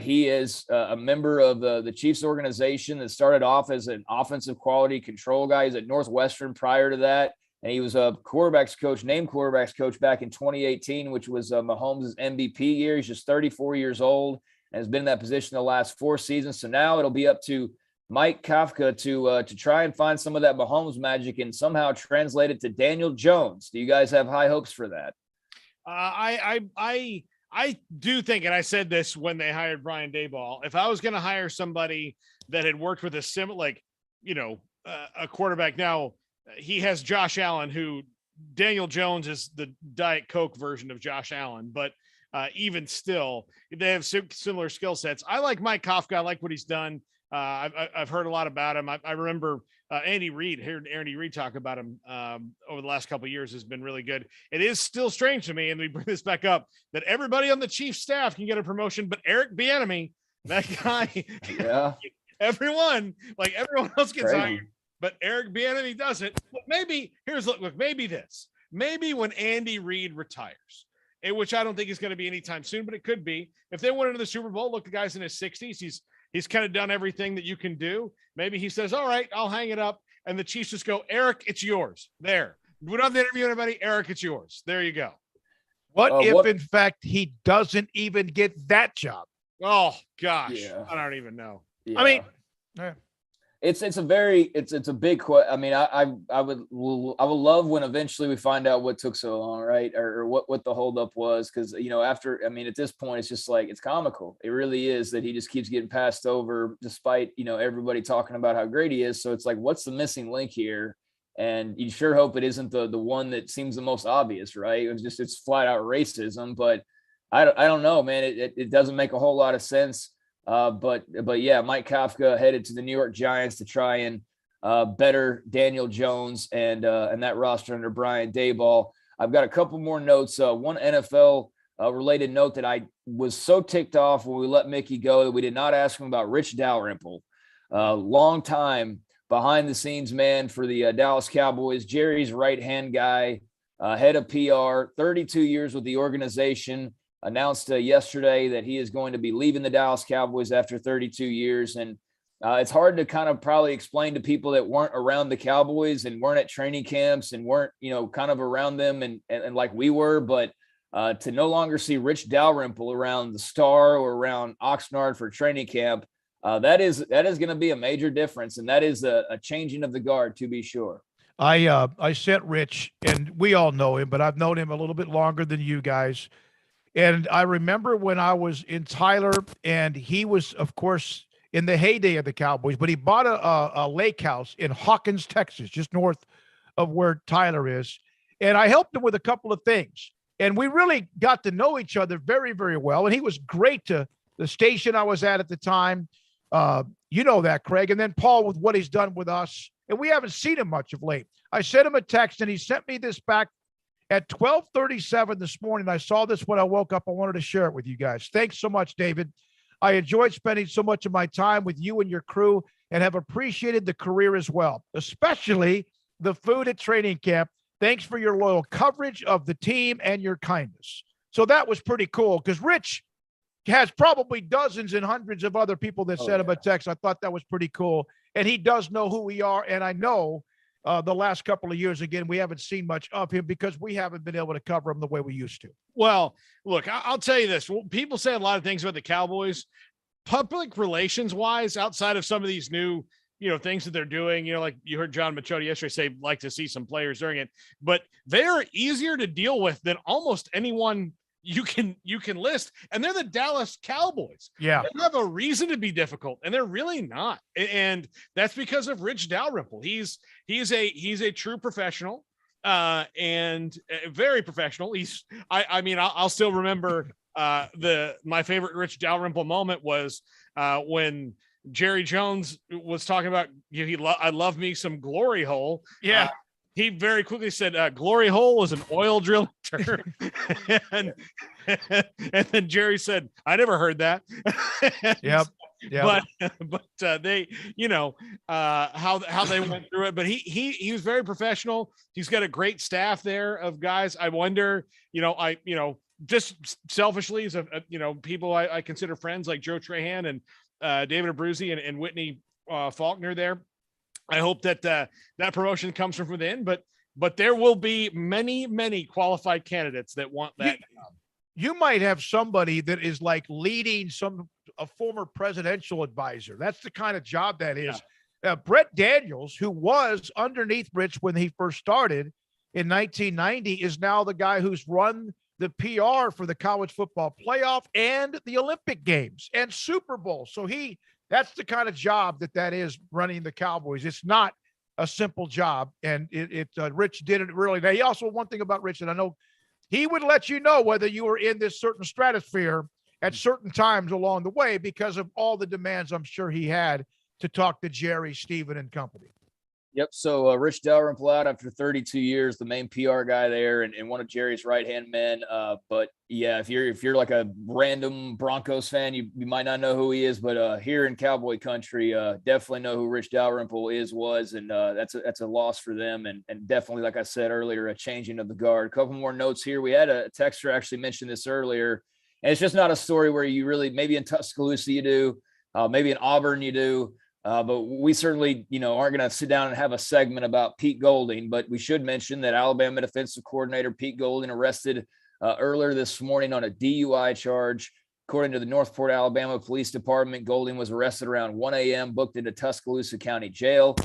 He is a member of the Chiefs organization that started off as an offensive quality control guy. He's at Northwestern prior to that. And he was a named quarterbacks coach back in 2018, which was Mahomes' MVP year. He's just 34 years old and has been in that position the last 4 seasons. So now it'll be up to Mike Kafka to try and find some of that Mahomes magic and somehow translate it to Daniel Jones. Do you guys have high hopes for that? I do think, and I said this when they hired Brian Daboll, if I was going to hire somebody that had worked with a quarterback now, he has Josh Allen, who Daniel Jones is the Diet Coke version of Josh Allen, but even still, they have similar skill sets. I like Mike Kafka. I like what he's done. I've heard a lot about him. I remember Andy Reid talk about him over the last couple of years has been really good. It is still strange to me, and we bring this back up, that everybody on the Chiefs staff can get a promotion, but Eric Bieniemy, that guy, yeah, everyone else gets hired, but Eric Bieniemy doesn't. But maybe maybe when Andy Reid retires, which I don't think is going to be anytime soon, but it could be. If they went into the Super Bowl, look, the guy's in his 60s. He's kind of done everything that you can do. Maybe he says, all right, I'll hang it up. And the Chiefs just go, Eric, it's yours. There. We don't have to interview anybody. Eric, it's yours. There you go. What if, in fact, he doesn't even get that job? Oh, gosh. Yeah. I don't even know. Yeah. I mean, it's a big question. I mean, I would love when eventually we find out what took so long, right? Or what the holdup was. Cause at this point, it's just like, it's comical. It really is that he just keeps getting passed over despite, everybody talking about how great he is. So it's like, what's the missing link here? And you sure hope it isn't the one that seems the most obvious, right? It's flat out racism, but I don't know, man. It doesn't make a whole lot of sense. But yeah, Mike Kafka headed to the New York Giants to try and better Daniel Jones and that roster under Brian Daboll. I've got a couple more notes. One NFL related note that I was so ticked off when we let Mickey go that we did not ask him about Rich Dalrymple, long time behind the scenes man for the Dallas Cowboys, Jerry's right-hand guy, head of PR, 32 years with the organization. Announced yesterday that he is going to be leaving the Dallas Cowboys after 32 years. And it's hard to kind of probably explain to people that weren't around the Cowboys and weren't at training camps and weren't, kind of around them and like we were, but to no longer see Rich Dalrymple around the Star or around Oxnard for training camp, that is going to be a major difference. And that is a changing of the guard, to be sure. I sent Rich, and we all know him, but I've known him a little bit longer than you guys. And I remember when I was in Tyler, and he was, of course, in the heyday of the Cowboys, but he bought a lake house in Huggins, Texas, just north of where Tyler is. And I helped him with a couple of things. And we really got to know each other very, very well. And he was great to the station I was at the time. You know that, Craig. And then Paul, with what he's done with us. And we haven't seen him much of late. I sent him a text, and he sent me this back at 12:37 this morning. I saw this when I woke up. I wanted to share it with you guys. Thanks so much, David. I enjoyed spending so much of my time with you and your crew and have appreciated the career as well, especially the food at training camp. Thanks for your loyal coverage of the team and your kindness. So that was pretty cool because Rich has probably dozens and hundreds of other people that sent him a text. I thought that was pretty cool. And he does know who we are. And I know the last couple of years, again, we haven't seen much of him because we haven't been able to cover him the way we used to. Well, look, I'll tell you this. People say a lot of things about the Cowboys, public relations wise, outside of some of these new, things that they're doing, like you heard John Machota yesterday say, like to see some players during it, but they're easier to deal with than almost anyone you can list. And they're the Dallas Cowboys. Yeah. They have a reason to be difficult, and they're really not. And that's because of Rich Dalrymple. He's a true professional, and very professional. I'll still remember my favorite Rich Dalrymple moment was when Jerry Jones was talking about, I love me some glory hole. Yeah. He very quickly said, glory hole is an oil drilling term. and then Jerry said, I never heard that. Yep. but they, how they went through it. But he was very professional. He's got a great staff there of guys. I wonder, just selfishly as people I consider friends like Joe Trahan and David Abruzzi and Whitney Faulkner there. I hope that that promotion comes from within, but there will be many qualified candidates that want that job. You might have somebody that is like leading a former presidential advisor. That's the kind of job that is. Yeah. Brett Daniels, who was underneath Rich when he first started in 1990, is now the guy who's run the PR for the college football playoff and the Olympic Games and Super Bowl. So that's the kind of job that is, running the Cowboys. It's not a simple job. And Rich did it really. Now, he also, one thing about Rich, and I know he would let you know whether you were in this certain stratosphere at certain times along the way because of all the demands I'm sure he had to talk to Jerry, Stephen, and company. Yep. So Rich Dalrymple out after 32 years, the main PR guy there, and one of Jerry's right-hand men. But yeah, if you're like a random Broncos fan, you might not know who he is, but here in Cowboy country, definitely know who Rich Dalrymple was, and that's a loss for them, and definitely, like I said earlier, a changing of the guard. A couple more notes here. We had a texter actually mention this earlier, and it's just not a story where you really, maybe in Tuscaloosa you do, maybe in Auburn you do. But we certainly, aren't going to sit down and have a segment about Pete Golding, but we should mention that Alabama defensive coordinator Pete Golding arrested earlier this morning on a DUI charge. According to the Northport, Alabama Police Department, Golding was arrested around 1 a.m., booked into Tuscaloosa County Jail.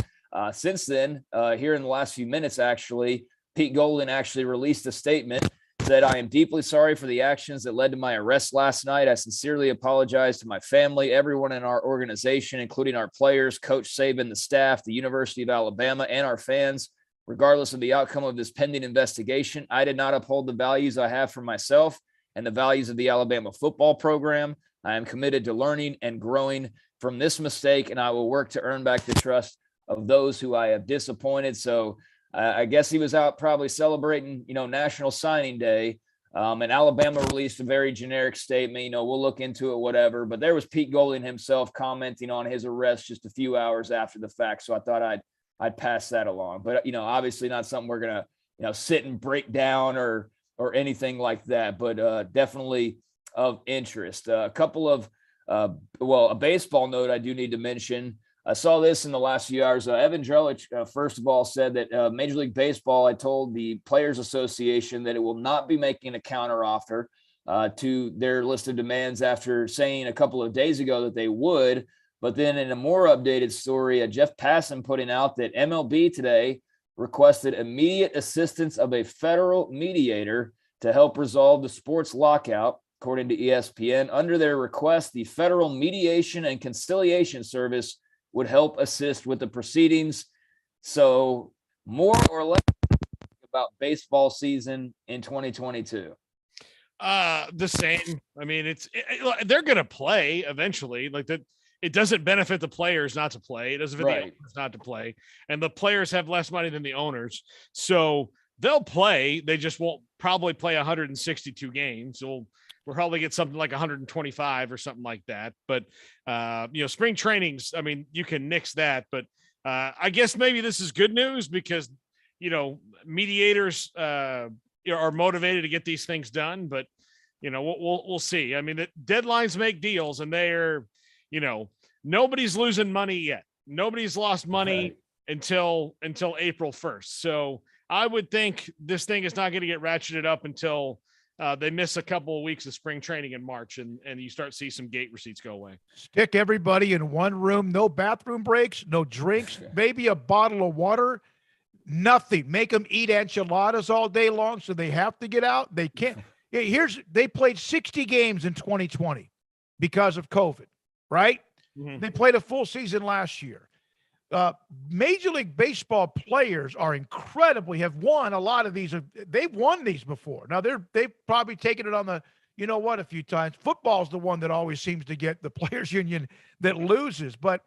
Since then, here in the last few minutes, actually, Pete Golding actually released a statement. Said, "I am deeply sorry for the actions that led to my arrest last night. I sincerely apologize to my family, everyone in our organization, including our players, Coach Saban, the staff, the University of Alabama, and our fans. Regardless of the outcome of this pending investigation, I did not uphold the values I have for myself and the values of the Alabama football program. I am committed to learning and growing from this mistake, and I will work to earn back the trust of those who I have disappointed." So I guess he was out probably celebrating, National Signing Day. And Alabama released a very generic statement, we'll look into it, whatever. But there was Pete Golding himself commenting on his arrest just a few hours after the fact. So I thought I'd pass that along. But, obviously not something we're going to, sit and break down or anything like that. But definitely of interest. A couple of, a baseball note I do need to mention. I saw this in the last few hours. Evan Drellich, first of all, said that Major League Baseball had told the Players Association that it will not be making a counteroffer to their list of demands after saying a couple of days ago that they would. But then in a more updated story, Jeff Passan putting out that MLB today requested immediate assistance of a federal mediator to help resolve the sports lockout. According to ESPN, under their request, the Federal Mediation and Conciliation Service would help assist with the proceedings. So more or less about baseball season in 2022. The same. I mean, they're going to play eventually. Like that, it doesn't benefit the players not to play. It doesn't benefit the owners not to play. And the players have less money than the owners. So they'll play. They just won't probably play 162 games. So we'll probably get something like 125 or something like that. But, spring trainings, I mean, you can nix that. But I guess maybe this is good news because, mediators are motivated to get these things done. But, we'll see. I mean, the deadlines make deals, and they're, nobody's losing money yet. Nobody's lost money until April 1st. So I would think this thing is not going to get ratcheted up until they miss a couple of weeks of spring training in March, and you start to see some gate receipts go away. Stick everybody in one room, no bathroom breaks, no drinks, maybe a bottle of water, nothing. Make them eat enchiladas all day long so they have to get out. They can't. They played 60 games in 2020 because of COVID, right? Mm-hmm. They played a full season last year. Major League Baseball players have won a lot of these. They've won these before. Now they've probably taken it on the, a few times. Football's the one that always seems to get the players union that loses. But,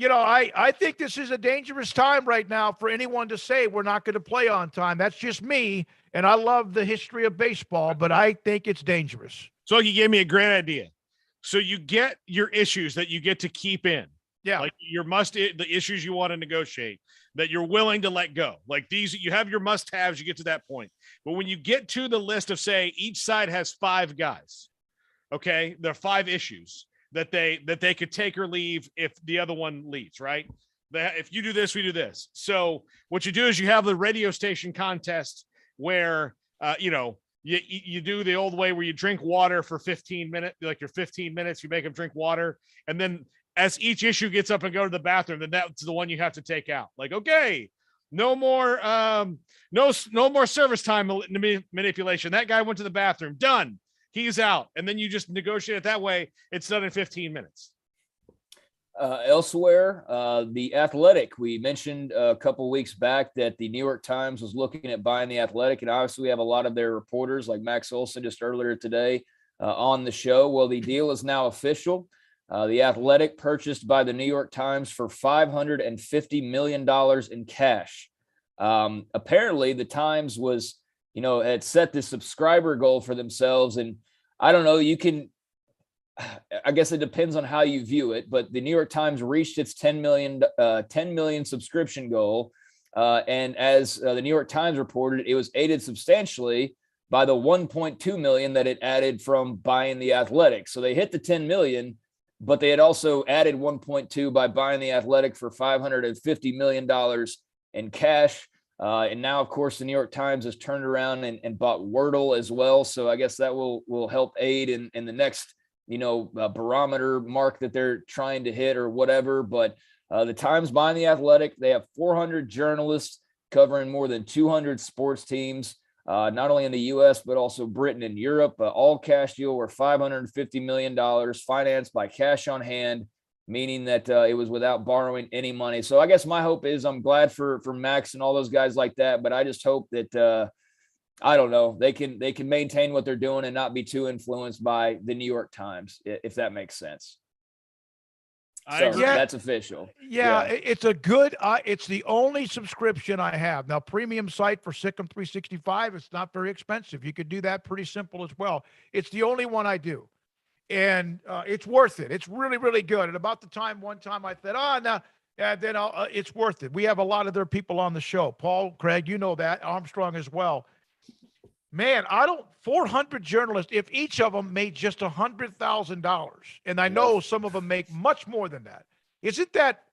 I think this is a dangerous time right now for anyone to say we're not going to play on time. That's just me. And I love the history of baseball, but I think it's dangerous. So you gave me a great idea. So you get your issues that you get to keep in. Yeah. Like the issues you want to negotiate that you're willing to let go. Like these, you have your must-haves, you get to that point. But when you get to the list of, say, each side has 5 guys, okay, there are 5 issues that they could take or leave if the other one leaves, right? If you do this, we do this. So what you do is you have the radio station contest where, you do the old way where you drink water for 15 minutes, like your 15 minutes, you make them drink water. And then as each issue gets up and go to the bathroom, then that's the one you have to take out. Like, okay, no more service time manipulation. That guy went to the bathroom. Done. He's out. And then you just negotiate it that way. It's done in 15 minutes. Elsewhere, the Athletic, we mentioned a couple of weeks back that the New York Times was looking at buying the Athletic, and obviously we have a lot of their reporters like Max Olson just earlier today on the show. Well, the deal is now official. The Athletic purchased by the New York Times for $550 million in cash. Apparently the Times had set this subscriber goal for themselves, and I don't know, I guess it depends on how you view it, but the New York Times reached its 10 million subscription goal. And as the New York Times reported, it was aided substantially by the 1.2 million that it added from buying the Athletic. So they hit the 10 million, but they had also added 1.2 by buying the Athletic for $550 million in cash. And now, of course, the New York Times has turned around and bought Wordle as well. So I guess that will help aid in the next barometer mark that they're trying to hit or whatever. But the Times buying the Athletic, they have 400 journalists covering more than 200 sports teams, not only in the U.S., but also Britain and Europe. All cash deal worth $550 million, financed by cash on hand, meaning that it was without borrowing any money. So I guess my hope is, I'm glad for Max and all those guys like that, but I just hope that I don't know, they can maintain what they're doing and not be too influenced by the New York Times, if that makes sense. That's official. Yeah, it's a good, it's the only subscription I have. Now, premium site for Sikkim 365, it's not very expensive. You could do that pretty simple as well. It's the only one I do. And it's worth it. It's really, really good. And about the time, one time I thought, it's worth it. We have a lot of their people on the show. Paul, Craig, you know that. Armstrong as well. Man, 400 journalists, if each of them made just $100,000, and I know some of them make much more than that. Is that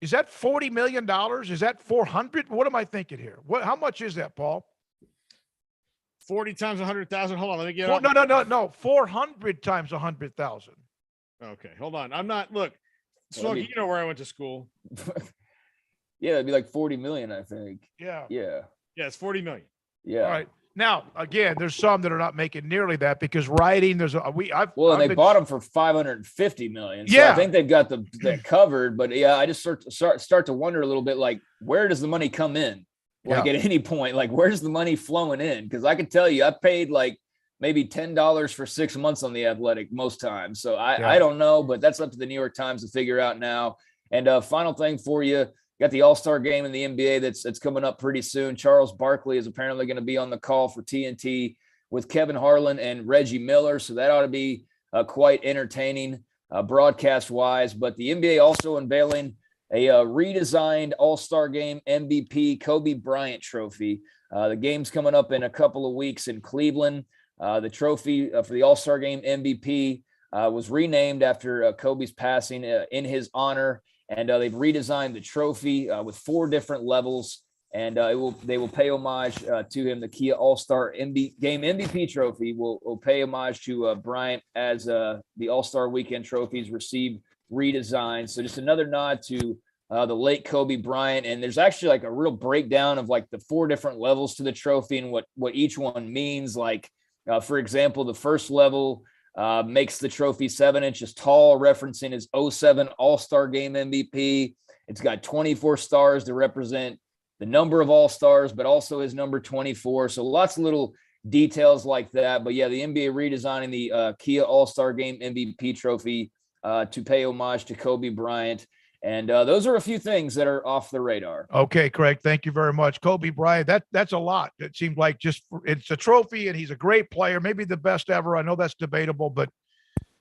$40 million? Is that 400? What am I thinking here? How much is that, Paul? 40 times 100,000. Hold on, let me get No. 400 times 100,000. Okay, hold on. I'm not, look, Smoak, you know where I went to school. Yeah, it'd be like 40 million, I think. Yeah. Yeah, it's 40 million. Yeah. All right. Now, again, there's some that are not making nearly that because writing, they bought them for 550 million. So yeah. I think they've got that covered. But yeah, I just start to wonder a little bit, like, where does the money come in? Like at any point, like, where's the money flowing in? Because I can tell you, I paid like maybe $10 for 6 months on the Athletic most times. So I don't know, but that's up to the New York Times to figure out now. And final thing for you. Got the All-Star game in the NBA that's coming up pretty soon. Charles Barkley is apparently going to be on the call for TNT with Kevin Harlan and Reggie Miller. So that ought to be quite entertaining broadcast-wise. But the NBA also unveiling a redesigned All-Star game MVP Kobe Bryant trophy. The game's coming up in a couple of weeks in Cleveland. The trophy for the All-Star game MVP was renamed after Kobe's passing in his honor. And they've redesigned the trophy with 4 different levels, and they will pay homage to him. The Kia All-Star Game MVP trophy will pay homage to Bryant as the All-Star Weekend trophies received redesign. So just another nod to the late Kobe Bryant. And there's actually like a real breakdown of like the 4 different levels to the trophy and what each one means. Like, for example, the first level makes the trophy 7 inches tall, referencing his 2007 All-Star Game MVP. It's got 24 stars to represent the number of All-Stars, but also his number 24. So lots of little details like that. But yeah, the NBA redesigning the Kia All-Star Game MVP trophy to pay homage to Kobe Bryant. And those are a few things that are off the radar. Okay, Craig, thank you very much. Kobe Bryant, that's a lot. It seemed like it's a trophy, and he's a great player, maybe the best ever. I know that's debatable, but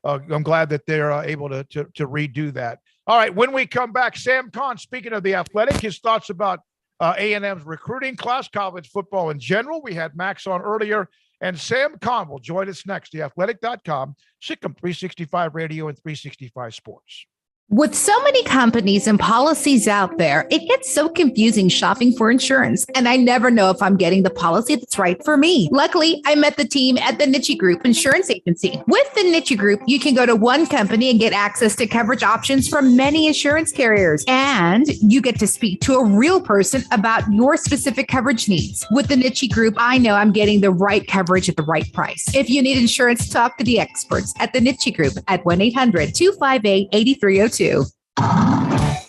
I'm glad that they're able to redo that. All right, when we come back, Sam Kahn, speaking of the Athletic, his thoughts about A&M's recruiting class, college football in general. We had Max on earlier, and Sam Kahn will join us next. TheAthletic.com, Sikkim 365 Radio and 365 Sports. With so many companies and policies out there, it gets so confusing shopping for insurance, and I never know if I'm getting the policy that's right for me. Luckily, I met the team at the Niche Group Insurance Agency. With the Niche Group, you can go to one company and get access to coverage options from many insurance carriers, and you get to speak to a real person about your specific coverage needs. With the Niche Group, I know I'm getting the right coverage at the right price. If you need insurance, talk to the experts at the Niche Group at 1-800-258-8302.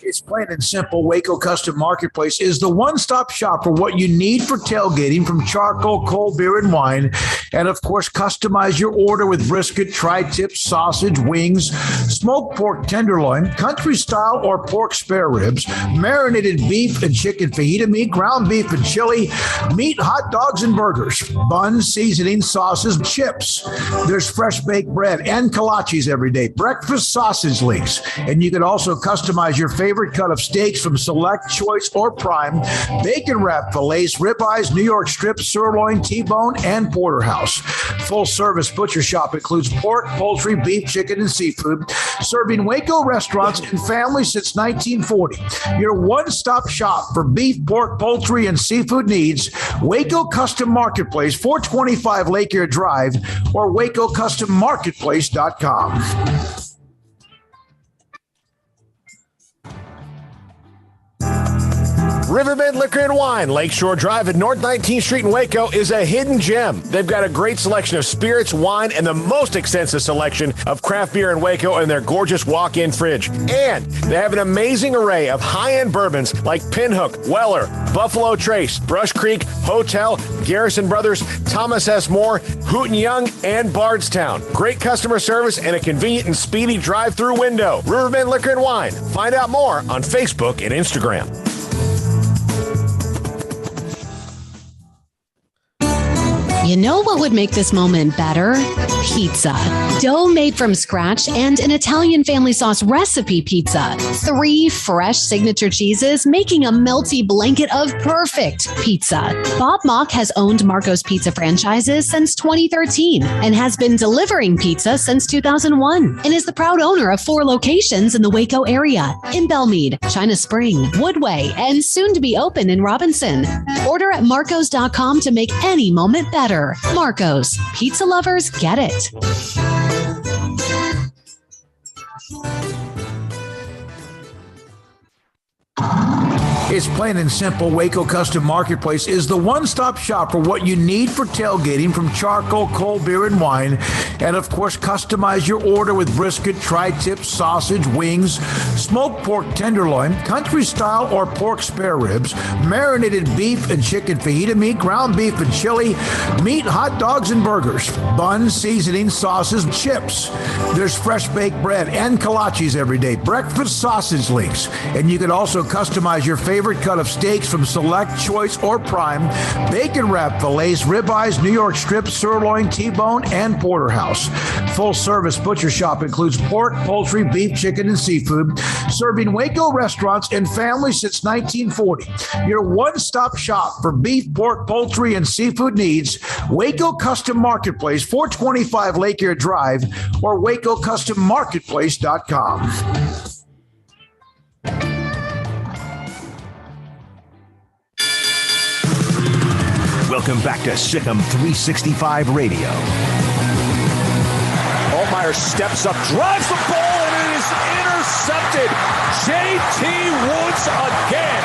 It's plain and simple. Waco Custom Marketplace is the one-stop shop for what you need for tailgating, from charcoal, cold beer, and wine. And, of course, customize your order with brisket, tri-tip, sausage, wings, smoked pork tenderloin, country style or pork spare ribs, marinated beef and chicken fajita meat, ground beef and chili, meat, hot dogs, and burgers, buns, seasoning, sauces, chips. There's fresh baked bread and kolaches every day, breakfast sausage links. And you can also customize your favorite cut of steaks from Select, Choice, or Prime, bacon wrap fillets, ribeyes, New York strip, sirloin, T-bone, and porterhouse. Full service butcher shop includes pork, poultry, beef, chicken, and seafood, serving Waco restaurants and families since 1940. Your one-stop shop for beef, pork, poultry, and seafood needs. Waco Custom Marketplace, 425 Lake Erie Drive, or WacoCustomMarketplace.com. Riverbend Liquor and Wine, Lakeshore Drive at North 19th Street in Waco, is a hidden gem. They've got a great selection of spirits, wine, and the most extensive selection of craft beer in Waco in their gorgeous walk-in fridge. And they have an amazing array of high-end bourbons like Pinhook, Weller, Buffalo Trace, Brush Creek, Hotel, Garrison Brothers, Thomas S. Moore, Hooten Young, and Bardstown. Great customer service and a convenient and speedy drive-through window. Riverbend Liquor and Wine. Find out more on Facebook and Instagram. You know what would make this moment better? Pizza. Dough made from scratch and an Italian family sauce recipe pizza. 3 fresh signature cheeses making a melty blanket of perfect pizza. Bob Mock has owned Marco's Pizza franchises since 2013 and has been delivering pizza since 2001 and is the proud owner of 4 locations in the Waco area, in Belmead, China Spring, Woodway, and soon to be open in Robinson. Order at marcos.com to make any moment better. Marco's. Pizza lovers get it. It's plain and simple. Waco Custom Marketplace is the one-stop shop for what you need for tailgating, from charcoal, cold beer, and wine. And, of course, customize your order with brisket, tri-tip, sausage, wings, smoked pork tenderloin, country style or pork spare ribs, marinated beef and chicken fajita meat, ground beef and chili, meat, hot dogs, and burgers, buns, seasoning, sauces, chips. There's fresh baked bread and kolaches every day, breakfast sausage links. And you can also customize your favorite cut of steaks from Select, Choice, or Prime, bacon wrap fillets, ribeyes, New York strip, sirloin, T-bone, and porterhouse. Full service butcher shop includes pork, poultry, beef, chicken, and seafood, serving Waco restaurants and families since 1940. Your one-stop shop for beef, pork, poultry, and seafood needs. Waco Custom Marketplace, 425 Lake Erie Drive, or WacoCustomMarketplace.com. Welcome back to Sikkim 365 Radio. Altmaier steps up, drives the ball, and it is intercepted. J.T. Woods again.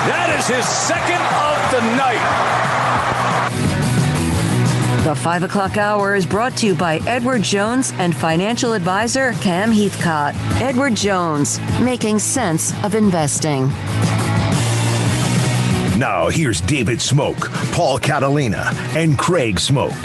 That is his second of the night. The 5 o'clock hour is brought to you by Edward Jones and financial advisor Cam Heathcott. Edward Jones, making sense of investing. Now, here's David Smoak, Paul Catalina, and Craig Smoak.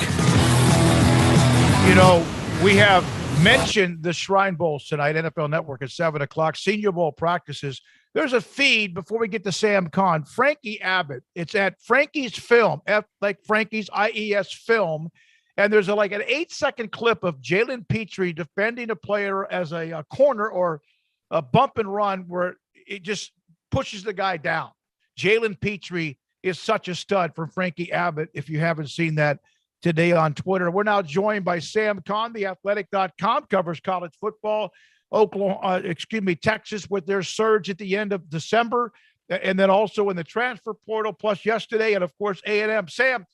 You know, we have mentioned the Shrine Bowls tonight, NFL Network at 7 o'clock, Senior Bowl practices. There's a feed before we get to Sam Kahn. Frankie Abbott. It's at Frankie's Film, F like Frankie's, IES Film. And there's like an 8-second clip of Jalen Petrie defending a player as a corner or a bump and run where it just pushes the guy down. Jalen Petrie is such a stud from Frankie Abbott. If you haven't seen that today on Twitter, we're now joined by Sam Kahn. TheAthletic.com covers college football, Texas with their surge at the end of December, and then also in the transfer portal, plus yesterday, and of course A&M. Sam,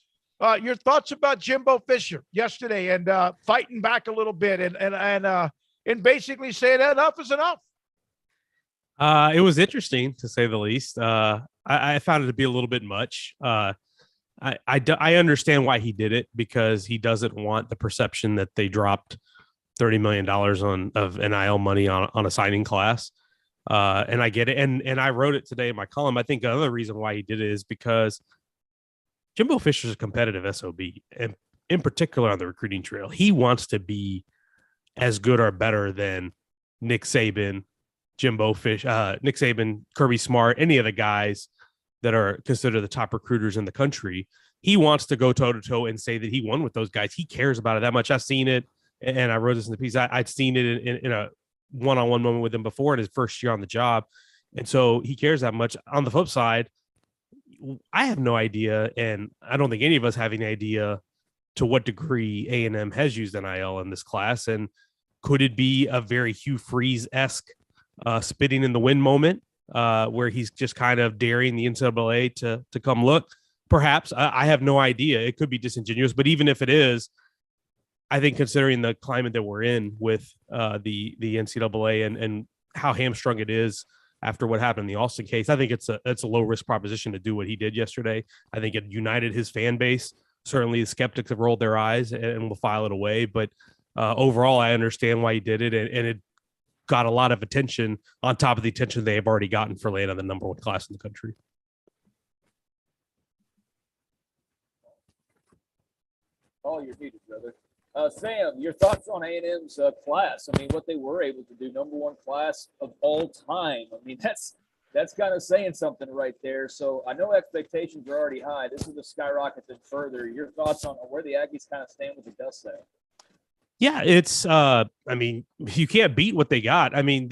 your thoughts about Jimbo Fisher yesterday and fighting back a little bit and basically saying enough is enough. It was interesting, to say the least. I found it to be a little bit much. I understand why he did it, because he doesn't want the perception that they dropped $30 million of NIL money on a signing class. And I get it. And I wrote it today in my column. I think another reason why he did it is because Jimbo Fisher's a competitive SOB, and in particular on the recruiting trail. He wants to be as good or better than Nick Saban, Nick Saban, Kirby Smart, any of the guys that are considered the top recruiters in the country. He wants to go toe-to-toe and say that he won with those guys. He cares about it that much. I've seen it, and I wrote this in the piece. I'd seen it in a one-on-one moment with him before in his first year on the job, and so he cares that much. On the flip side, I have no idea, and I don't think any of us have any idea to what degree A&M has used NIL in this class, and could it be a very Hugh Freeze-esque spitting in the wind moment where he's just kind of daring the NCAA to come look? Perhaps. I have no idea. It could be disingenuous, but even if it is, I think considering the climate that we're in with the NCAA and how hamstrung it is after what happened in the Austin case, I think it's a low risk proposition to do what he did yesterday. I think it united his fan base. Certainly the skeptics have rolled their eyes and will file it away, but overall, I understand why he did it, and it got a lot of attention on top of the attention they have already gotten for landing the number 1 class in the country. All you're needed, brother. Sam, your thoughts on A&M's class? I mean, what they were able to do, number 1 class of all time. I mean, that's kind of saying something right there. So I know expectations are already high. This is a skyrocket them further. Your thoughts on where the Aggies kind of stand with the dust there? Yeah, it's I mean, you can't beat what they got. I mean,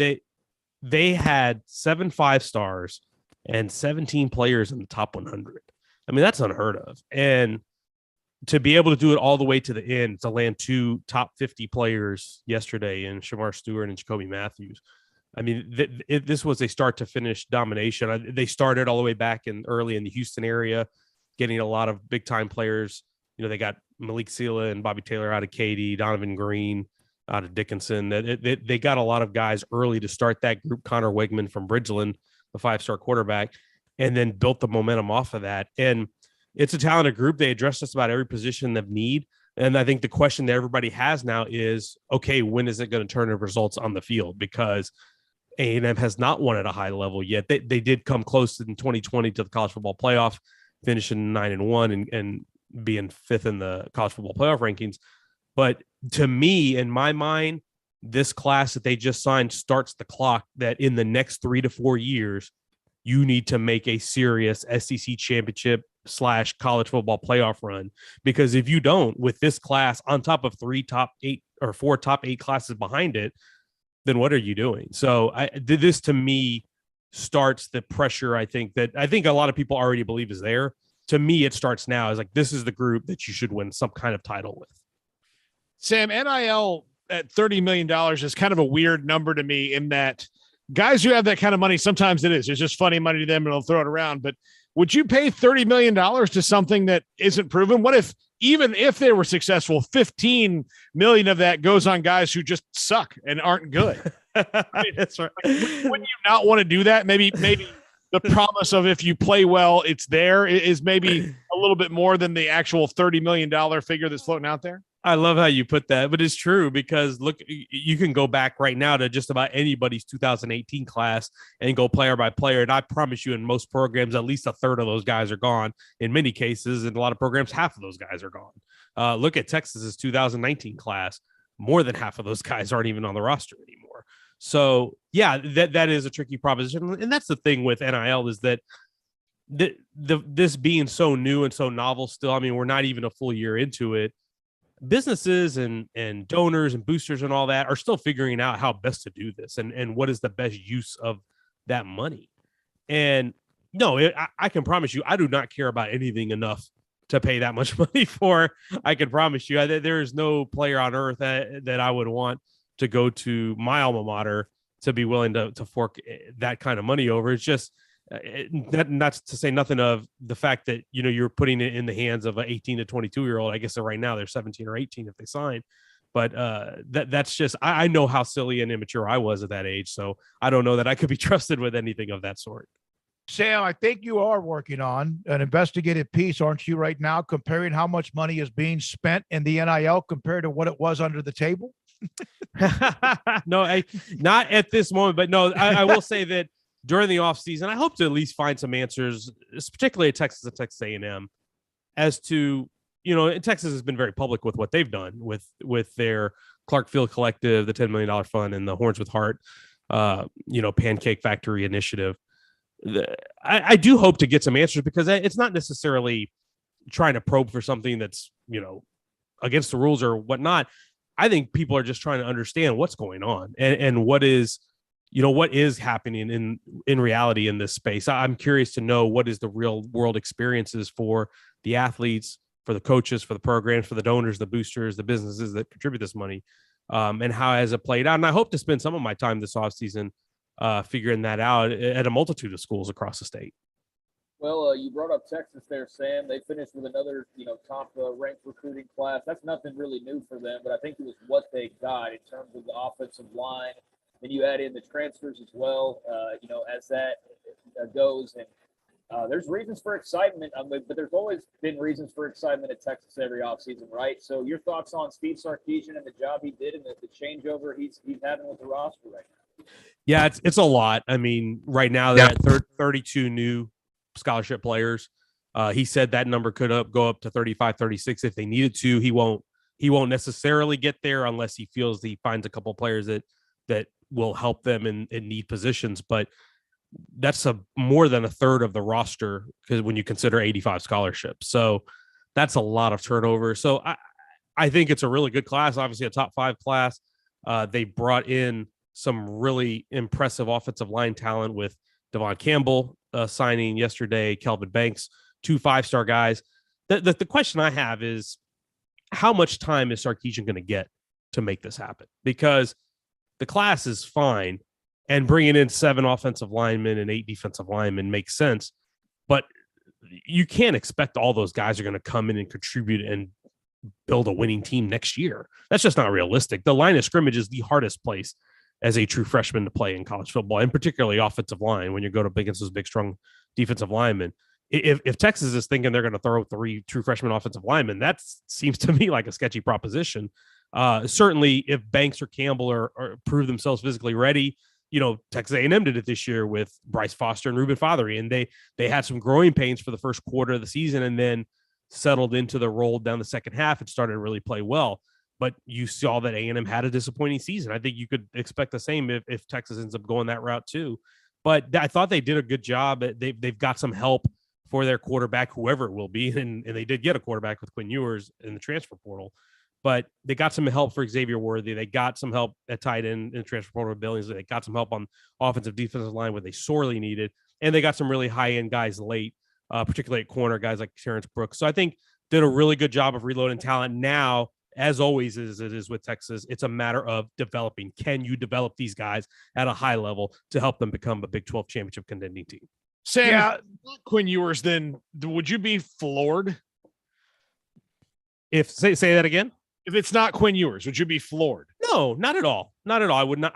they had 7 5-stars and 17 players in the top 100. I mean, that's unheard of. And to be able to do it all the way to the end, to land 2 top 50 players yesterday in Shamar Stewart and Jacoby Matthews. I mean, this was a start to finish domination. They started all the way back early in the Houston area, getting a lot of big time players. You know, they got Malik Sela and Bobby Taylor out of Katy, Donovan Green out of Dickinson. They got a lot of guys early to start that group. Connor Wigman from Bridgeland, the 5-star quarterback, and then built the momentum off of that. And it's a talented group. They addressed just about every position of need. And I think the question that everybody has now is, okay, when is it going to turn into results on the field? Because A&M has not won at a high level yet. They did come close in 2020 to the college football playoff, finishing 9-1 and being 5th in the college football playoff rankings. But to me, in my mind, this class that they just signed starts the clock that in the next 3 to 4 years, you need to make a serious SEC championship / college football playoff run. Because if you don't, with this class on top of 3 top 8 or 4 top 8 classes behind it, then what are you doing? So this to me starts the pressure. I think a lot of people already believe is there. To me, it starts now. It's like, this is the group that you should win some kind of title with. Sam, NIL at $30 million is kind of a weird number to me, in that guys who have that kind of money, sometimes it's just funny money to them and they'll throw it around. But would you pay $30 million to something that isn't proven? What if, even if they were successful, 15 million of that goes on guys who just suck and aren't good? That's right. Wouldn't you not want to do that? Maybe the promise of, if you play well, it's there, is maybe a little bit more than the actual $30 million figure that's floating out there. I love how you put that, but it's true, because look, you can go back right now to just about anybody's 2018 class and go player by player. And I promise you, in most programs, at least a third of those guys are gone. In many cases, in a lot of programs, half of those guys are gone. Look at Texas's 2019 class. More than half of those guys aren't even on the roster anymore. So yeah, that is a tricky proposition. And that's the thing with NIL, is that this being so new and so novel still, I mean, we're not even a full year into it. businesses and donors and boosters and all that are still figuring out how best to do this and what is the best use of that money. And no, I can promise you, I do not care about anything enough to pay that much money for. I can promise you, there is no player on earth that I would want to go to my alma mater to be willing to fork that kind of money over. It's just not to say nothing of the fact that, you're putting it in the hands of an 18 to 22-year-old. I guess right now they're 17 or 18 if they sign. But that's just, I know how silly and immature I was at that age. So I don't know that I could be trusted with anything of that sort. Sam, I think you are working on an investigative piece, aren't you, right now, comparing how much money is being spent in the NIL compared to what it was under the table? No, not at this moment, but no, I will say that during the offseason, I hope to at least find some answers, particularly at Texas and Texas A&M, as to, Texas has been very public with what they've done with their Clark Field Collective, the $10 million fund, and the Horns with Heart, Pancake Factory initiative. I do hope to get some answers, because it's not necessarily trying to probe for something that's, against the rules or whatnot. I think people are just trying to understand what's going on and what is happening in reality in this space. I'm curious to know what is the real world experiences for the athletes, for the coaches, for the programs, for the donors, the boosters, the businesses that contribute this money, and how has it played out. And I hope to spend some of my time this offseason figuring that out at a multitude of schools across the state. Well, you brought up Texas there, Sam. They finished with another, top ranked recruiting class. That's nothing really new for them, but I think it was what they got in terms of the offensive line. Then you add in the transfers as well, as that goes. And there's reasons for excitement, but there's always been reasons for excitement at Texas every offseason, right? So your thoughts on Steve Sarkisian and the job he did and the changeover he's having with the roster right now? Yeah, it's a lot. I mean, right now they're at 32 new scholarship players. He said that number could go up to 35, 36 if they needed to. He won't necessarily get there unless he feels he finds a couple of players that will help them in need positions. But that's more than a third of the roster, because when you consider 85 scholarships, so that's a lot of turnover. So I think it's a really good class, obviously a top 5 class. They brought in some really impressive offensive line talent with Devon Campbell signing yesterday, Kelvin Banks, 2 5-star guys. The question I have is, how much time is Sarkisian going to get to make this happen? Because the class is fine, and bringing in 7 offensive linemen and 8 defensive linemen makes sense, but you can't expect all those guys are going to come in and contribute and build a winning team next year. That's just not realistic. The line of scrimmage is the hardest place as a true freshman to play in college football, and particularly offensive line when you go up against those big, strong defensive linemen. If Texas is thinking they're going to throw 3 true freshman offensive linemen, that seems to me like a sketchy proposition. Certainly, if Banks or Campbell or prove themselves physically ready, Texas A&M did it this year with Bryce Foster and Ruben Fothery, and they had some growing pains for the first quarter of the season and then settled into the role down the second half and started to really play well. But you saw that A&M had a disappointing season. I think you could expect the same if Texas ends up going that route too. But I thought they did a good job. They've got some help for their quarterback, whoever it will be. And they did get a quarterback with Quinn Ewers in the transfer portal. But they got some help for Xavier Worthy. They got some help at tight end in the transfer portal with Billings. They got some help on offensive defensive line where they sorely needed. And they got some really high-end guys late, particularly at corner, guys like Terrence Brooks. So I think did a really good job of reloading talent. Now, as always, as it is with Texas, it's a matter of developing. Can you develop these guys at a high level to help them become a Big 12 championship contending team? Sam, Quinn Ewers, then would you be floored? Say that again? If it's not Quinn Ewers, would you be floored? No, not at all. Not at all. I would not.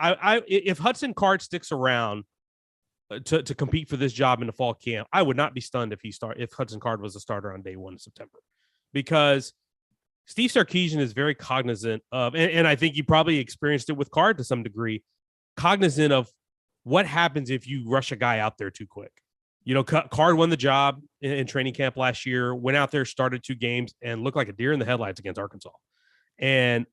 If Hudson Card sticks around to compete for this job in the fall camp, I would not be stunned if Hudson Card was a starter on day 1 in September, because Steve Sarkisian is very cognizant of, and I think you probably experienced it with Card to some degree, cognizant of what happens if you rush a guy out there too quick. Card won the job in training camp last year, went out there, started 2 games, and looked like a deer in the headlights against Arkansas. And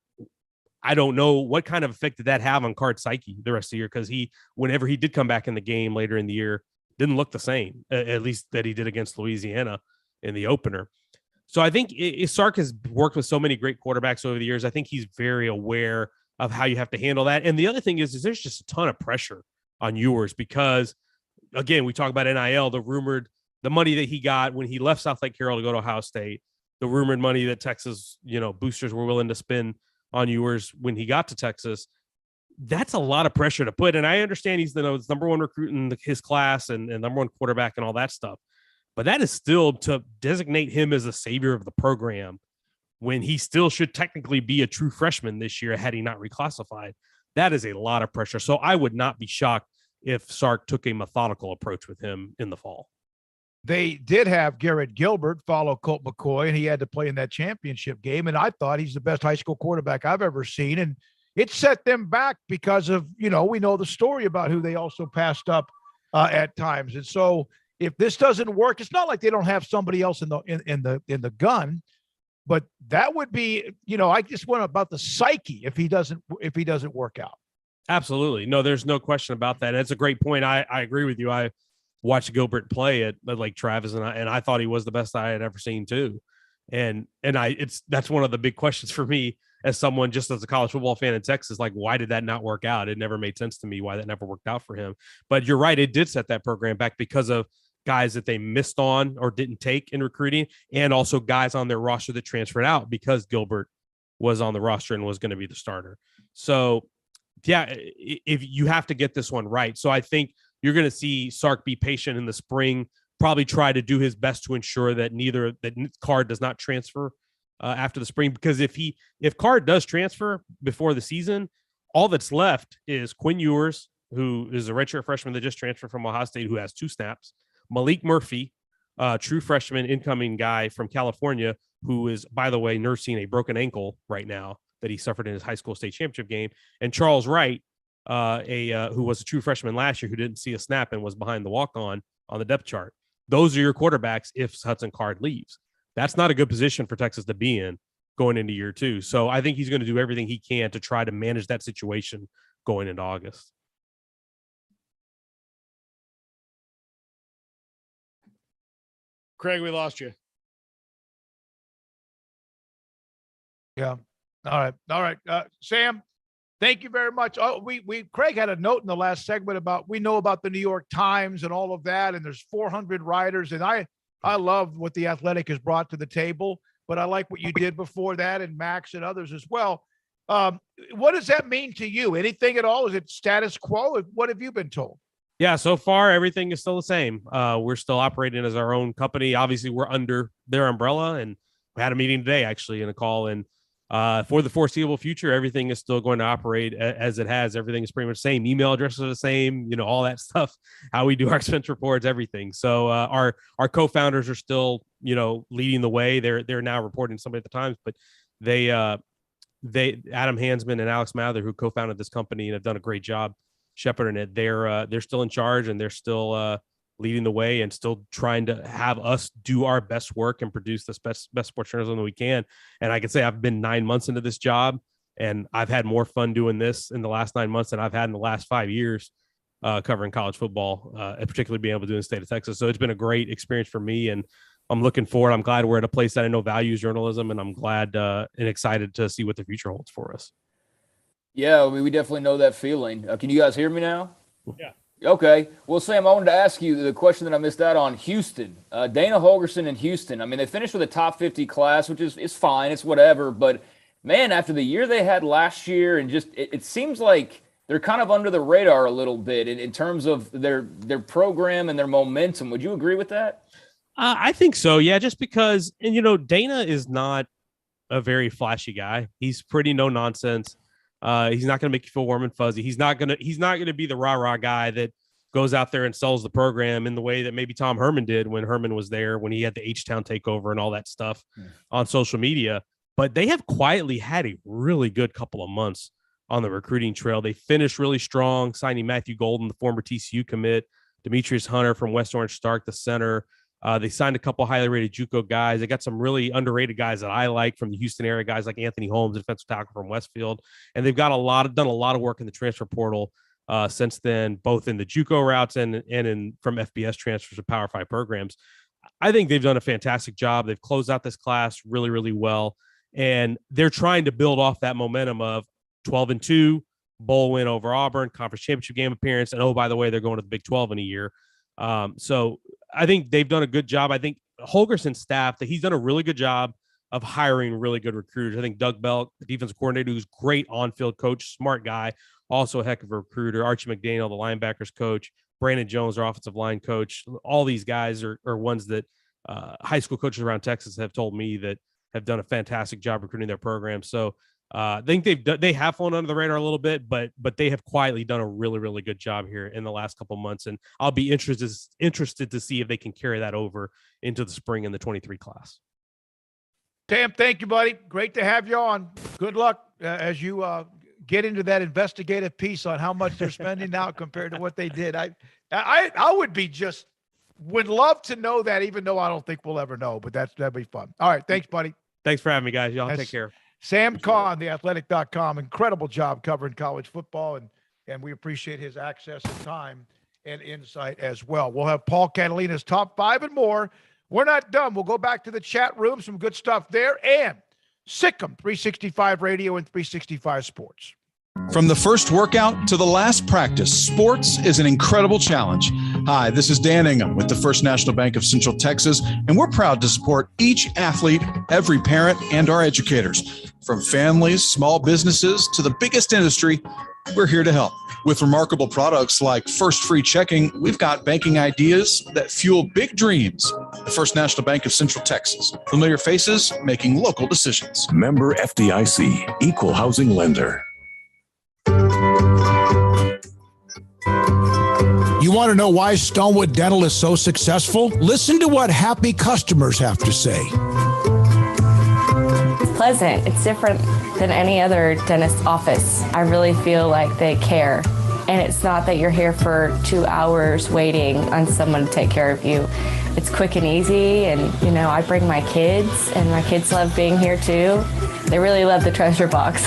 I don't know what kind of effect did that have on Card's psyche the rest of the year, because whenever he did come back in the game later in the year, didn't look the same, at least that he did against Louisiana in the opener. So I think Sark has worked with so many great quarterbacks over the years. I think he's very aware of how you have to handle that. And the other thing is there's just a ton of pressure on Ewers because, again, we talk about NIL, the money that he got when he left South Lake Carroll to go to Ohio State, the rumored money that Texas, boosters were willing to spend on Ewers when he got to Texas. That's a lot of pressure to put. And I understand he's the number one recruit in his class and number one quarterback and all that stuff. But that is still to designate him as a savior of the program when he still should technically be a true freshman this year had he not reclassified. That is a lot of pressure. So I would not be shocked if Sark took a methodical approach with him in the fall. They did have Garrett Gilbert follow Colt McCoy, and he had to play in that championship game. And I thought he's the best high school quarterback I've ever seen. And it set them back because of, we know the story about who they also passed up at times. And so if this doesn't work, it's not like they don't have somebody else in the gun, but that would be, I just wonder about the psyche if he doesn't work out. Absolutely. No, there's no question about that. That's a great point. I agree with you. I watched Gilbert play at Lake Travis, and I thought he was the best I had ever seen too. And that's one of the big questions for me as someone just as a college football fan in Texas, like, why did that not work out? It never made sense to me why that never worked out for him. But you're right. It did set that program back because of guys that they missed on or didn't take in recruiting, and also guys on their roster that transferred out because Gilbert was on the roster and was going to be the starter. So yeah, if you have to get this one right. So I think you're going to see Sark be patient in the spring, probably try to do his best to ensure that Card does not transfer after the spring, because if Card does transfer before the season, all that's left is Quinn Ewers, who is a redshirt freshman that just transferred from Ohio State, who has 2 snaps, Malik Murphy, true freshman incoming guy from California, who is, by the way, nursing a broken ankle right now that he suffered in his high school state championship game, and Charles Wright, who was a true freshman last year who didn't see a snap and was behind the walk-on the depth chart. Those are your quarterbacks if Hudson Card leaves. That's not a good position for Texas to be in going into year 2. So I think he's going to do everything he can to try to manage that situation going into August. Craig, we lost you. Yeah. All right. Sam, thank you very much. Oh, Craig had a note in the last segment about, we know about the New York Times and all of that, and there's 400 writers, and I love what the Athletic has brought to the table, but I like what you did before that, and Max and others as well. What does that mean to you? Anything at all? Is it status quo? What have you been told? Yeah, so far everything is still the same. We're still operating as our own company. Obviously, we're under their umbrella, and we had a meeting today actually in a call, and for the foreseeable future, everything is still going to operate as it has. Everything is pretty much the same. Email addresses are the same, all that stuff, how we do our expense reports, everything. So our co-founders are still, leading the way. They're now reporting somebody at the Times, but they Adam Hansman and Alex Mather, who co-founded this company and have done a great job shepherding it. They're still in charge, and they're still leading the way and still trying to have us do our best work and produce the best sports journalism that we can. And I can say I've been 9 months into this job, and I've had more fun doing this in the last 9 months than I've had in the last 5 years covering college football, and particularly being able to do in the state of Texas. So it's been a great experience for me, and I'm looking forward. I'm glad we're at a place that I know values journalism, and I'm glad and excited to see what the future holds for us. Yeah, we definitely know that feeling. Can you guys hear me now? Yeah. Okay. Well, Sam, I wanted to ask you the question that I missed out on. Houston, Dana Holgorsen in Houston. I mean, they finished with a top 50 class, which is fine. It's whatever. But, man, after the year they had last year, and just it seems like they're kind of under the radar a little bit in terms of their program and their momentum. Would you agree with that? I think so, yeah, just because, and, Dana is not a very flashy guy. He's pretty no nonsense. He's not going to make you feel warm and fuzzy. He's not going to be the rah-rah guy that goes out there and sells the program in the way that maybe Tom Herman did when Herman was there, when he had the H-Town takeover and all that stuff on social media. But they have quietly had a really good couple of months on the recruiting trail. They finished really strong, signing Matthew Golden, the former TCU commit, Demetrius Hunter from West Orange Stark, the center. They signed a couple highly rated JUCO guys. They got some really underrated guys that I like from the Houston area, guys like Anthony Holmes, defensive tackle from Westfield. And they've got done a lot of work in the transfer portal since then, both in the JUCO routes and from FBS transfers to Power 5 programs. I think they've done a fantastic job. They've closed out this class really, really well. And they're trying to build off that momentum of 12-2, bowl win over Auburn, conference championship game appearance. And, oh, by the way, they're going to the Big 12 in a year. So I think they've done a good job. I think Holgerson's staff, that he's done a really good job of hiring really good recruiters. I think Doug Belk, the defensive coordinator, who's great on-field coach, smart guy, also a heck of a recruiter. Archie McDaniel, the linebackers coach, Brandon Jones, our offensive line coach. All these guys are ones that high school coaches around Texas have told me that have done a fantastic job recruiting their program. So I think they have flown under the radar a little bit, but they have quietly done a really, really good job here in the last couple of months. And I'll be interested to see if they can carry that over into the spring in the 23 class. Tam, thank you, buddy. Great to have you on. Good luck as you get into that investigative piece on how much they're spending now compared to what they did. I would love to know that, even though I don't think we'll ever know, but that'd be fun. All right. Thanks, buddy. Thanks for having me, guys. Y'all take care. Sam Kahn, theathletic.com, incredible job covering college football, and we appreciate his access and time and insight as well. We'll have Paul Catalina's top 5 and more. We're not done. We'll go back to the chat room, some good stuff there, and Sikkim 365 Radio and 365 Sports. From the first workout to the last practice, sports is an incredible challenge. Hi, this is Dan Ingham with the First National Bank of Central Texas, and we're proud to support each athlete, every parent, and our educators. From families, small businesses, to the biggest industry, we're here to help. With remarkable products like First Free Checking, we've got banking ideas that fuel big dreams. The First National Bank of Central Texas. Familiar faces making local decisions. Member FDIC, Equal Housing Lender. You want to know why Stonewood Dental is so successful? Listen to what happy customers have to say. It's pleasant. It's different than any other dentist office. I really feel like they care. And it's not that you're here for 2 hours waiting on someone to take care of you. It's quick and easy, and I bring my kids, and my kids love being here too. They really love the treasure box.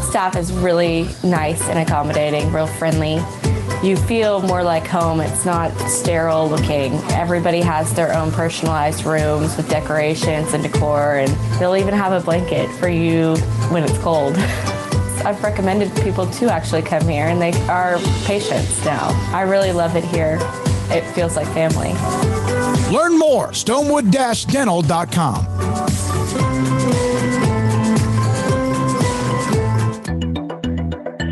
Staff is really nice and accommodating, real friendly. You feel more like home. It's not sterile looking. Everybody has their own personalized rooms with decorations and decor, and they'll even have a blanket for you when it's cold. I've recommended people to actually come here, and they are patients now. I really love it here. It feels like family. Learn more, stonewood-dental.com.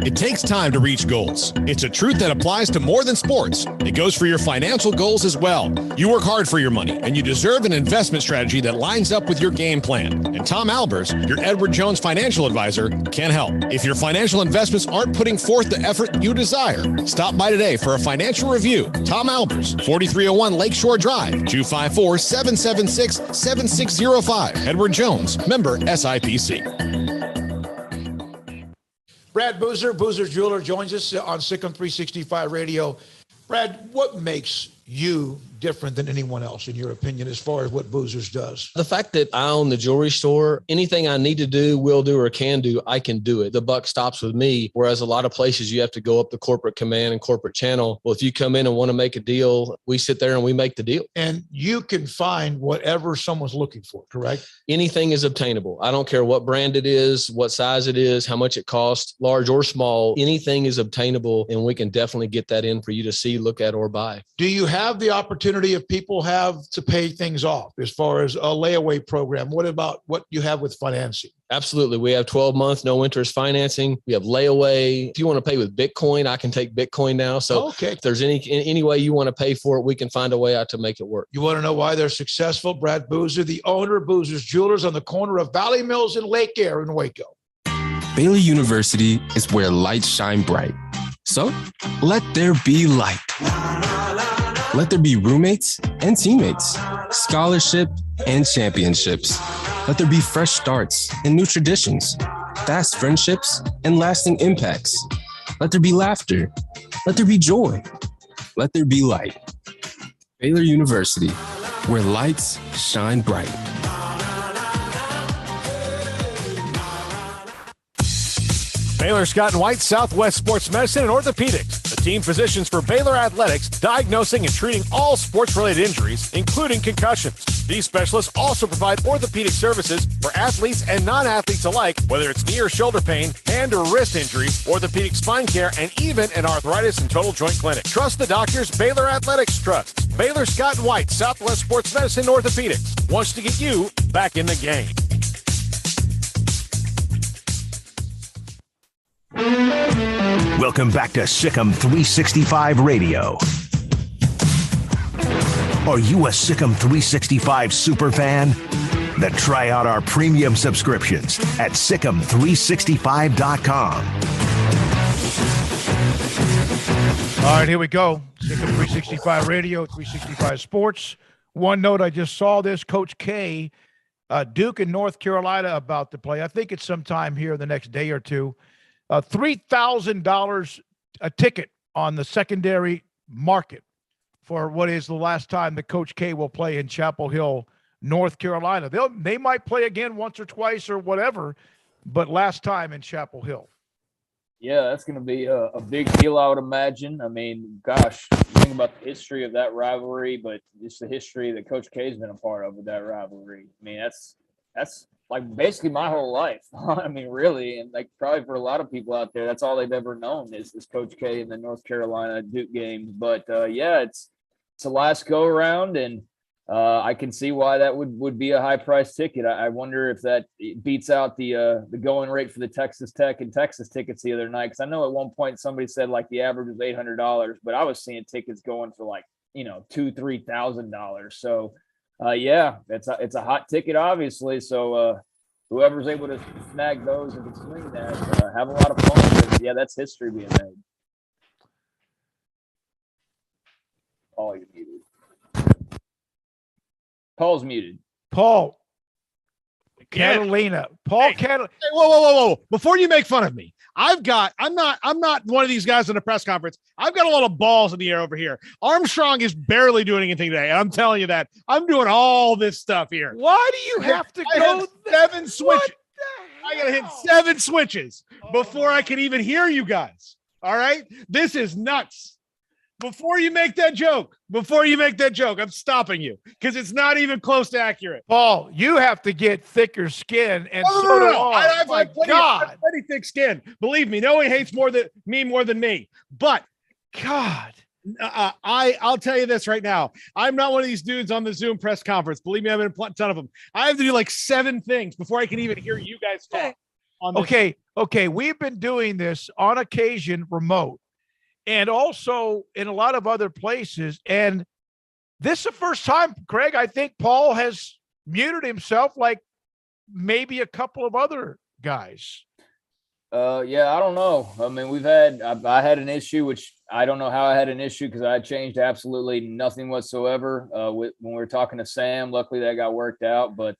It takes time to reach goals. It's a truth that applies to more than sports. It goes for your financial goals as well. You work hard for your money, and you deserve an investment strategy that lines up with your game plan. And Tom Albers, your Edward Jones financial advisor, can help. If your financial investments aren't putting forth the effort you desire, stop by today for a financial review. Tom Albers, 4301 Lakeshore Drive, 254-776-7605. Edward Jones, member SIPC. Brad Boozer, Boozer's Jeweler, joins us on Sikkim 365 Radio. Brad, what makes you different than anyone else, in your opinion, as far as what Boozer's does? The fact that I own the jewelry store, anything I need to do, will do, or can do, I can do it. The buck stops with me, whereas a lot of places you have to go up the corporate command and corporate channel. Well, if you come in and want to make a deal, we sit there and we make the deal. And you can find whatever someone's looking for, correct? Anything is obtainable. I don't care what brand it is, what size it is, how much it costs, large or small. Anything is obtainable, and we can definitely get that in for you to see, look at, or buy. Do you have the opportunity, if people have to pay things off, as far as a layaway program? What about what you have with financing? Absolutely. We have 12-month no interest financing. We have layaway. If you want to pay with Bitcoin, I can take Bitcoin now. So if there's any way you want to pay for it, we can find a way out to make it work. You want to know why they're successful? Brad Boozer, the owner of Boozer's Jewelers on the corner of Valley Mills and Lake Air in Waco. Baylor University is where lights shine bright. So let there be light. Let there be roommates and teammates, scholarship and championships. Let there be fresh starts and new traditions, fast friendships and lasting impacts. Let there be laughter. Let there be joy. Let there be light. Baylor University, where lights shine bright. Baylor Scott and White, Southwest Sports Medicine and Orthopedics. The team physicians for Baylor Athletics, diagnosing and treating all sports-related injuries, including concussions. These specialists also provide orthopedic services for athletes and non-athletes alike, whether it's knee or shoulder pain, hand or wrist injuries, orthopedic spine care, and even an arthritis and total joint clinic. Trust the doctors Baylor Athletics trusts. Baylor Scott & White, Southwest Sports Medicine Orthopedics, wants to get you back in the game. Welcome back to Sikkim 365 Radio. Are you a Sikkim 365 super fan? Then try out our premium subscriptions at Sikkim365.com. All right, here we go. Sikkim 365 Radio, 365 Sports. One note, I just saw this. Coach K, Duke in North Carolina about to play. I think it's sometime here the next day or two. $3,000 a ticket on the secondary market for what is the last time that Coach K will play in Chapel Hill, North Carolina. They might play again once or twice or whatever, but last time in Chapel Hill. Yeah, that's going to be a big deal, I would imagine. I mean, gosh, think about the history of that rivalry, but just the history that Coach K has been a part of with that rivalry. I mean, that's like basically my whole life. I mean, really, and like probably for a lot of people out there, that's all they've ever known is Coach K in the North Carolina Duke games. But yeah, it's a last go around, and I can see why that would be a high price ticket. I wonder if that beats out the going rate for the Texas Tech and Texas tickets the other night. Because I know at one point somebody said like the average was $800, but I was seeing tickets going for like $2,000-$3,000. So. Yeah, it's a hot ticket, obviously. So whoever's able to snag those and can swing that, have a lot of fun. But yeah, that's history being made. Paul, you're muted. Paul's muted. Paul. Catalina. Paul Catalina. Hey, whoa. Before you make fun of me, I'm not one of these guys in a press conference. I've got a lot of balls in the air over here. Armstrong is barely doing anything today. I'm telling you that. I'm doing all this stuff here. Why do you have to go 7 switches? I got to hit 7 switches before I can even hear you guys. All right? This is nuts. Before you make that joke, I'm stopping you because it's not even close to accurate. Paul, you have to get thicker skin, and so do I. I've plenty thick skin. Believe me, no one hates more than me. But God, I'll tell you this right now. I'm not one of these dudes on the Zoom press conference. Believe me, I've been a ton of them. I have to do like 7 things before I can even hear you guys talk. Okay. We've been doing this on occasion remote. And also in a lot of other places. And this is the first time, Craig, I think Paul has muted himself like maybe a couple of other guys. Yeah, I don't know. I mean, I had an issue, which I don't know how I had an issue because I changed absolutely nothing whatsoever when we were talking to Sam. Luckily that got worked out. But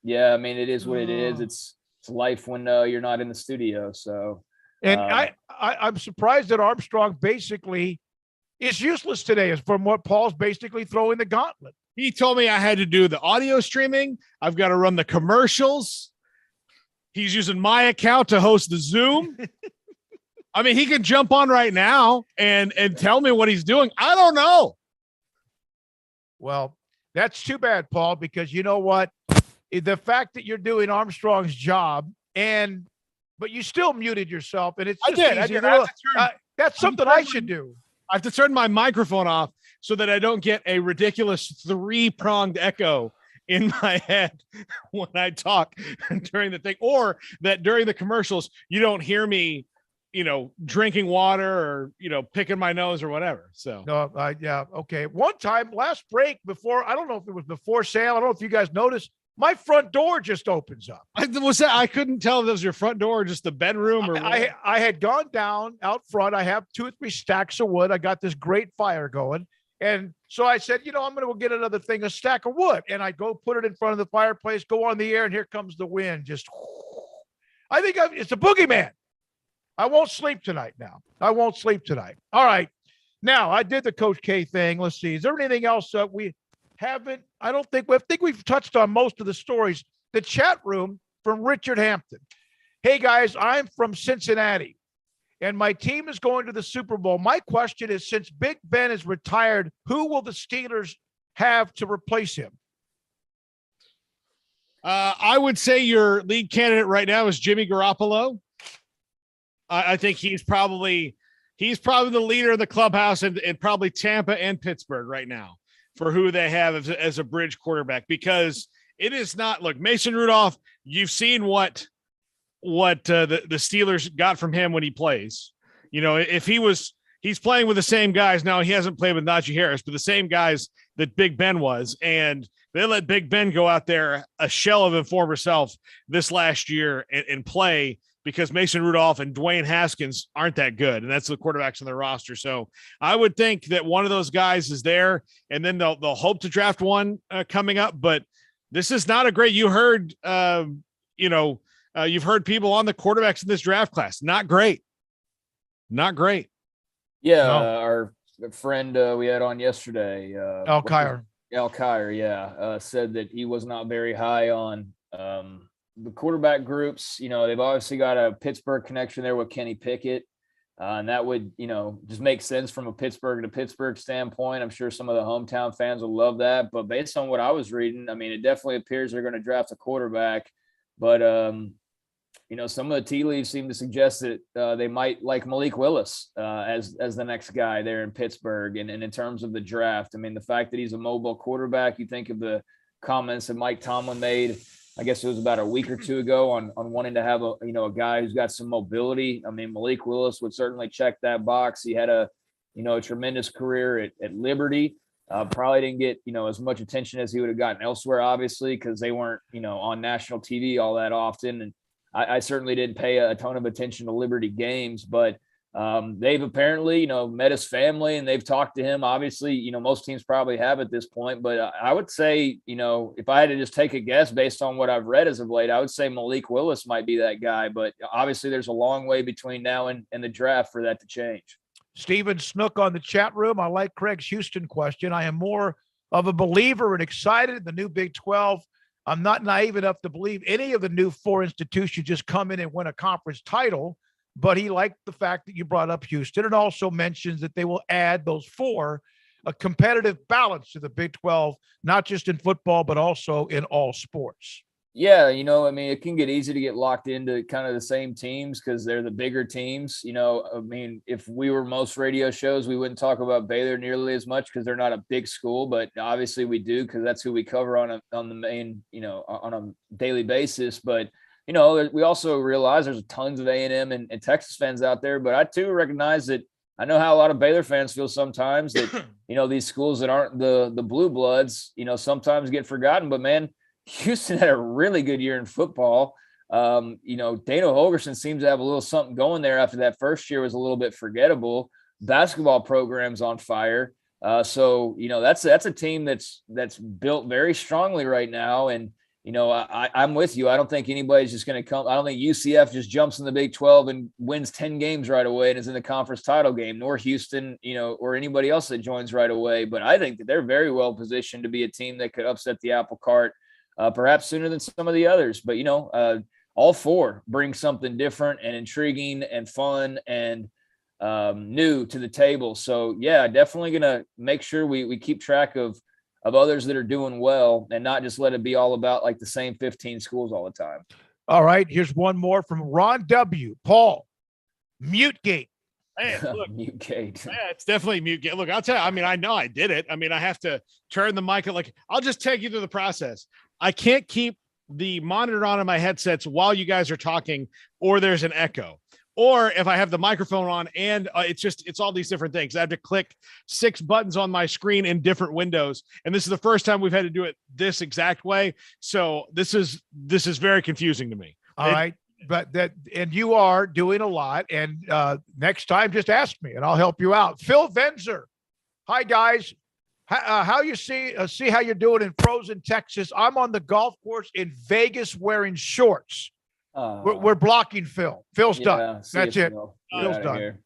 yeah, I mean, it is what it is. It's life when you're not in the studio. So. And I'm surprised that Armstrong basically is useless today, is from what Paul's basically throwing the gauntlet. He told me I had to do the audio streaming. I've got to run the commercials. He's using my account to host the Zoom. I mean, he can jump on right now and tell me what he's doing. I don't know. Well, that's too bad, Paul, because you know what? The fact that you're doing Armstrong's job but you still muted yourself, and it's just easy. That's something I should do. I have to turn my microphone off so that I don't get a ridiculous 3-pronged echo in my head when I talk during the thing, or that during the commercials, you don't hear me, drinking water or, picking my nose or whatever. So no, yeah. Okay. One time last break I don't know if it was before sale. I don't know if you guys noticed, my front door just opens up. I couldn't tell if it was your front door or just the bedroom. Or I had gone down out front. I have 2 or 3 stacks of wood. I got this great fire going. And so I said, I'm going to go get another thing, a stack of wood. And I go put it in front of the fireplace, go on the air, and here comes the wind. Just, I think it's a boogeyman. I won't sleep tonight now. All right. Now, I did the Coach K thing. Let's see. Is there anything else we haven't? I think we've touched on most of the stories. The chat room from Richard Hampton. Hey, guys, I'm from Cincinnati. and my team is going to the Super Bowl. My question is, since Big Ben is retired, who will the Steelers have to replace him? I would say your lead candidate right now is Jimmy Garoppolo. I think he's probably the leader of the clubhouse in probably Tampa and Pittsburgh right now for who they have as a bridge quarterback, because it is not, look, Mason Rudolph, you've seen what the Steelers got from him when he plays. You know, if he's playing with the same guys now, he hasn't played with Najee Harris, but the same guys that Big Ben was, and they let Big Ben go out there, a shell of his former self this last year and play, because Mason Rudolph and Dwayne Haskins aren't that good, and that's the quarterbacks on their roster. So I would think that one of those guys is there, and then they'll hope to draft one coming up. But this is not a great. You heard, you've heard people on the quarterbacks in this draft class. Not great. Not great. Yeah, no. Our friend we had on yesterday, Al Kyer, said that he was not very high on the quarterback groups. You know, they've obviously got a Pittsburgh connection there with Kenny Pickett, and that would, just make sense from a Pittsburgh to Pittsburgh standpoint. I'm sure some of the hometown fans will love that. But based on what I was reading, I mean, it definitely appears they're going to draft a quarterback. But some of the tea leaves seem to suggest that they might like Malik Willis as the next guy there in Pittsburgh. And in terms of the draft, I mean, the fact that he's a mobile quarterback, you think of the comments that Mike Tomlin made, I guess it was about a week or two ago, on wanting to have a guy who's got some mobility. I mean, Malik Willis would certainly check that box. He had a tremendous career at Liberty. Probably didn't get, as much attention as he would have gotten elsewhere, obviously, because they weren't, on national TV all that often. And I certainly didn't pay a ton of attention to Liberty games, but they've apparently, met his family and they've talked to him. Obviously, most teams probably have at this point, but I would say, if I had to just take a guess based on what I've read as of late, I would say Malik Willis might be that guy, but obviously there's a long way between now and the draft for that to change. Stephen Snook on the chat room. I like Craig's Houston question. I am more of a believer and excited in the new Big 12. I'm not naive enough to believe any of the new four institutions just come in and win a conference title, but he liked the fact that you brought up Houston, and also mentions that they will add those four, a competitive balance to the Big 12, not just in football, but also in all sports. Yeah, I mean, it can get easy to get locked into kind of the same teams because they're the bigger teams. I mean, if we were most radio shows, we wouldn't talk about Baylor nearly as much because they're not a big school, but obviously we do because that's who we cover on the main, on a daily basis. But, we also realize there's tons of A&M and Texas fans out there, but I too recognize that I know how a lot of Baylor fans feel sometimes that, these schools that aren't the blue bloods, sometimes get forgotten, but man, Houston had a really good year in football. Dana Holgerson seems to have a little something going there after that first year was a little bit forgettable. Basketball program's on fire. So that's a team that's built very strongly right now. And, I'm with you. I don't think anybody's just going to come. I don't think UCF just jumps in the Big 12 and wins 10 games right away and is in the conference title game, nor Houston, or anybody else that joins right away. But I think that they're very well positioned to be a team that could upset the apple cart perhaps sooner than some of the others. But, all four bring something different and intriguing and fun and new to the table. So, yeah, definitely going to make sure we keep track of others that are doing well and not just let it be all about like the same 15 schools all the time. All right. Here's one more from Ron W. Paul, Mutegate. Hey, look, Mutegate. Yeah, it's definitely Mutegate. Look, I'll tell you, I mean, I know I did it. I mean, I have to turn the mic. I'll just take you through the process. I can't keep the monitor on in my headsets while you guys are talking, or there's an echo. Or if I have the microphone on and it's all these different things. I have to click 6 buttons on my screen in different windows. And this is the first time we've had to do it this exact way. So this is very confusing to me. All right. But and you are doing a lot. And next time, just ask me and I'll help you out. Phil Venzer. Hi, guys. How you see how you're doing in frozen Texas. I'm on the golf course in Vegas wearing shorts. We're blocking Phil. Phil's done. That's it. Phil's done.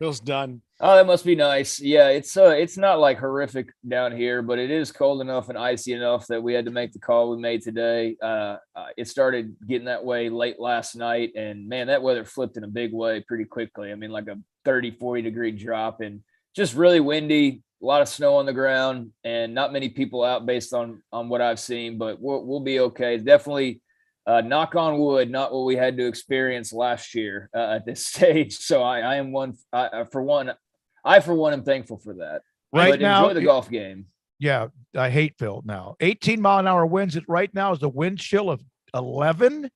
Feels done. Oh, that must be nice. Yeah, it's not like horrific down here, but it is cold enough and icy enough that we had to make the call we made today. It started getting that way late last night, and man, that weather flipped in a big way pretty quickly. I mean, like a 30, 40 degree drop, and just really windy, a lot of snow on the ground, and not many people out based on what I've seen, but we'll be okay. Definitely. Knock on wood, not what we had to experience last year at this stage. So I for one am thankful for that. Right but now, enjoy the golf game. Yeah, I hate Phil now. 18-mile-an-hour winds. It right now is the wind chill of 11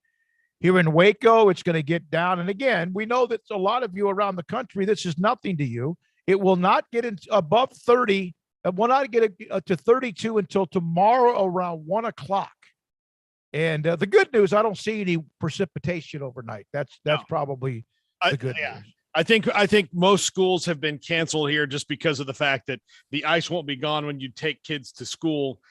here in Waco. It's going to get down, and again, we know that a lot of you around the country, this is nothing to you. It will not get above 30. It will not get to 32 until tomorrow around 1 o'clock. And the good news, I don't see any precipitation overnight. That's probably the good news. I think most schools have been canceled here just because of the fact that the ice won't be gone when you take kids to school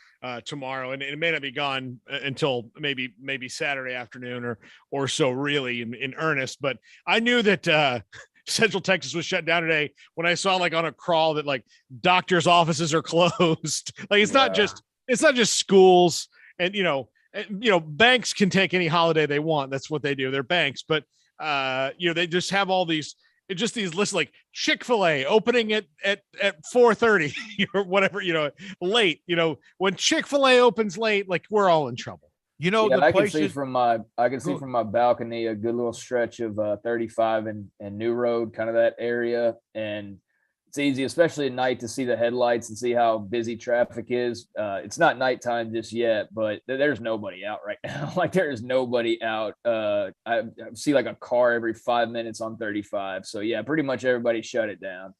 tomorrow, and it may not be gone until maybe Saturday afternoon or so, really in earnest. But I knew that Central Texas was shut down today when I saw like on a crawl that like doctors' offices are closed. Like it's not just schools, and banks can take any holiday they want. That's what they do. They're banks, but they just have all these lists like Chick-fil-A opening at 4:30 or whatever, late. When Chick-fil-A opens late, like we're all in trouble. I can see from my balcony a good little stretch of 35 and New Road, kind of that area, and it's easy, especially at night, to see the headlights and see how busy traffic is. It's not nighttime just yet, but there's nobody out right now. Like there is nobody out. I see like a car every 5 minutes on 35. So yeah, pretty much everybody shut it down.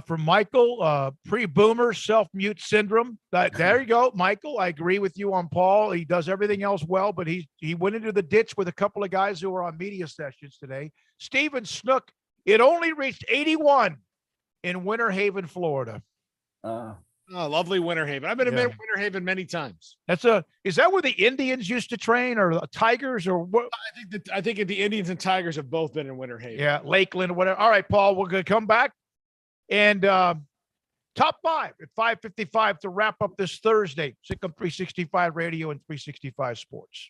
From Michael, pre-boomer self-mute syndrome. There you go, Michael. I agree with you on Paul. He does everything else well, but he went into the ditch with a couple of guys who were on media sessions today. Steven Snook, it only reached 81 in Winter Haven, Florida. Lovely Winter Haven. I've been in Winter Haven many times. Is that where the Indians used to train, or the Tigers, or what? I think the Indians and Tigers have both been in Winter Haven. Yeah, Lakeland or whatever. All right, Paul, we're going to come back. And top five at 5:55 to wrap up this Thursday. Sikkim 365 Radio and 365 Sports.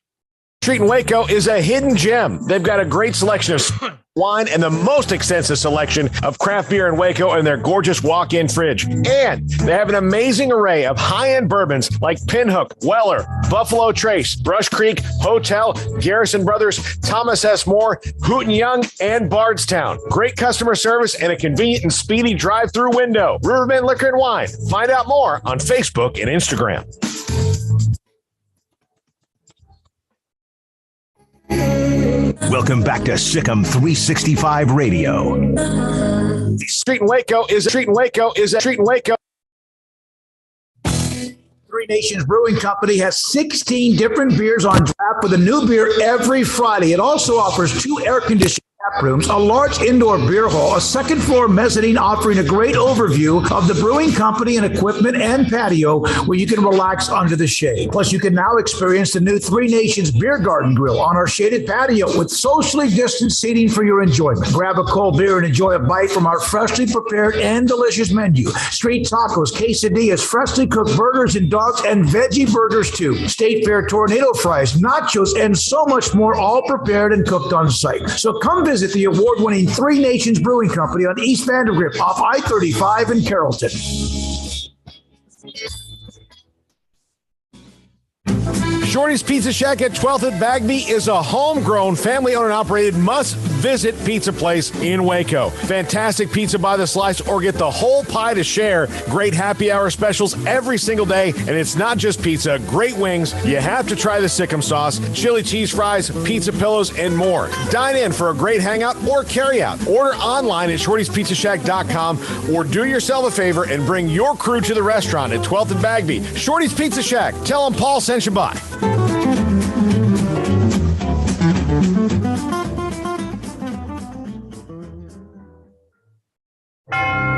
Street in Waco is a hidden gem. They've got a great selection of wine and the most extensive selection of craft beer in Waco in their gorgeous walk-in fridge. And they have an amazing array of high-end bourbons like Pinhook, Weller, Buffalo Trace, Brush Creek, Hotel, Garrison Brothers, Thomas S. Moore, Hooten Young, and Bardstown. Great customer service and a convenient and speedy drive-through window. Riverbend Liquor and Wine. Find out more on Facebook and Instagram. Welcome back to Sikkim 365 Radio. Street in Waco is a street in Waco. Three Nations Brewing Company has 16 different beers on draft with a new beer every Friday. It also offers 2 air-conditioned tap rooms, a large indoor beer hall, a second-floor mezzanine offering a great overview of the brewing company and equipment and patio where you can relax under the shade. Plus, you can now experience the new Three Nations Beer Garden Grill on our shaded patio with socially distanced seating for your enjoyment. Grab a cold beer and enjoy a bite from our freshly prepared and delicious menu. Street tacos, quesadillas, freshly cooked burgers and dogs, and veggie burgers too. State Fair tornado fries, nachos, and so much more, all prepared and cooked on site. So come visit the award-winning Three Nations Brewing Company on East Vandergrift off I-35 in Carrollton. Shorty's Pizza Shack at 12th and Bagby is a homegrown, family-owned and operated must-visit pizza place in Waco. Fantastic pizza by the slice or get the whole pie to share. Great happy hour specials every single day, and it's not just pizza. Great wings. You have to try the Sikkim sauce, chili cheese fries, pizza pillows, and more. Dine in for a great hangout or carry-out. Order online at shortyspizzashack.com or do yourself a favor and bring your crew to the restaurant at 12th and Bagby. Shorty's Pizza Shack. Tell them Paul sent you by.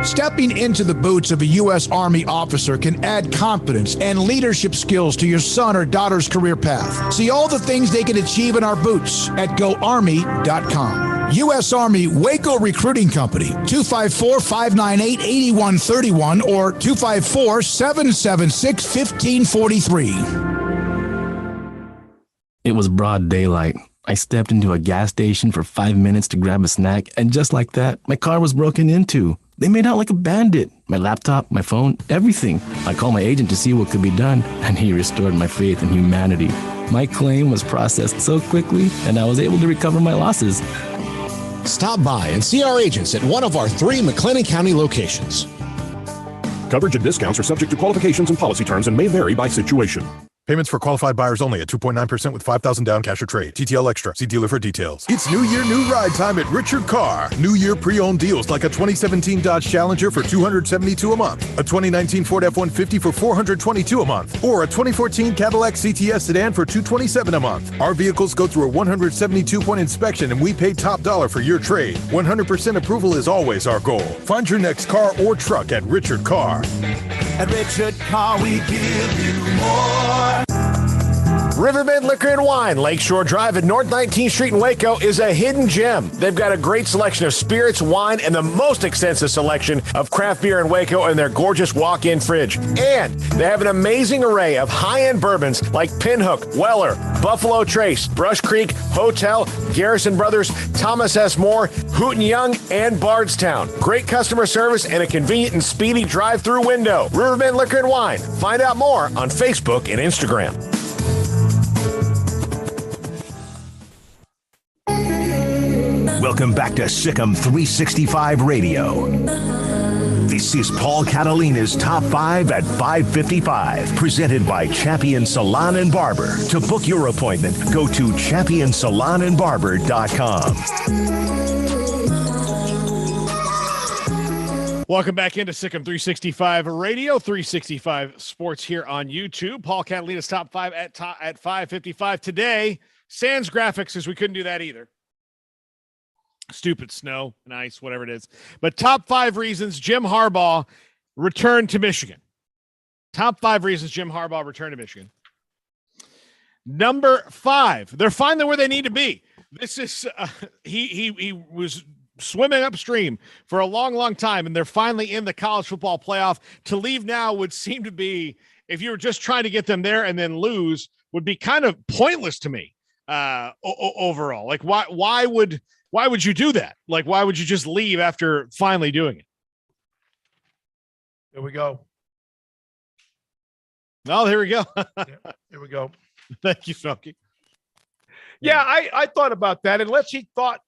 Stepping into the boots of a U.S. Army officer can add confidence and leadership skills to your son or daughter's career path. See all the things they can achieve in our boots at GoArmy.com. U.S. Army Waco Recruiting Company, 254-598-8131 or 254-776-1543. It was broad daylight. I stepped into a gas station for 5 minutes to grab a snack, and just like that, my car was broken into. They made out like a bandit. My laptop, my phone, everything. I called my agent to see what could be done, and he restored my faith in humanity. My claim was processed so quickly, and I was able to recover my losses. Stop by and see our agents at one of our 3 McLennan County locations. Coverage and discounts are subject to qualifications and policy terms and may vary by situation. Payments for qualified buyers only at 2.9% with $5,000 down cash or trade. TTL Extra. See dealer for details. It's New Year, New Ride time at Richard Carr. New Year pre-owned deals like a 2017 Dodge Challenger for $272 a month, a 2019 Ford F-150 for $422 a month, or a 2014 Cadillac CTS sedan for $227 a month. Our vehicles go through a 172-point inspection and we pay top dollar for your trade. 100% approval is always our goal. Find your next car or truck at Richard Carr. At Richard Carr, we give you more. Riverbend Liquor and Wine, Lakeshore Drive at North 19th Street in Waco is a hidden gem. They've got a great selection of spirits, wine, and the most extensive selection of craft beer in Waco in their gorgeous walk-in fridge. And they have an amazing array of high-end bourbons like Pinhook, Weller, Buffalo Trace, Brush Creek, Hotel, Garrison Brothers, Thomas S. Moore, Hooten Young, and Bardstown. Great customer service and a convenient and speedy drive-through window. Riverbend Liquor and Wine. Find out more on Facebook and Instagram. Welcome back to Sikkim 365 Radio. This is Paul Catalina's Top 5 at 5:55, presented by Champion Salon and Barber. To book your appointment, go to championsalonandbarber.com. Welcome back into Sikkim 365 Radio, 365 Sports here on YouTube. Paul Catalina's Top 5 at 5:55. Today, sans graphics, as we couldn't do that either. Stupid snow and ice, whatever it is. But top 5 reasons Jim Harbaugh returned to Michigan. Top 5 reasons Jim Harbaugh returned to Michigan. Number 5, they're finally where they need to be. This is he was swimming upstream for a long, long time, and they're finally in the college football playoff. To leave now would seem to be, if you were just trying to get them there and then lose, would be kind of pointless to me overall. Like, why would you do that? Like, why would you just leave after finally doing it? There we go. Oh, here we go. Here we go. Thank you, Smokey. Yeah, I thought about that. Unless he thought,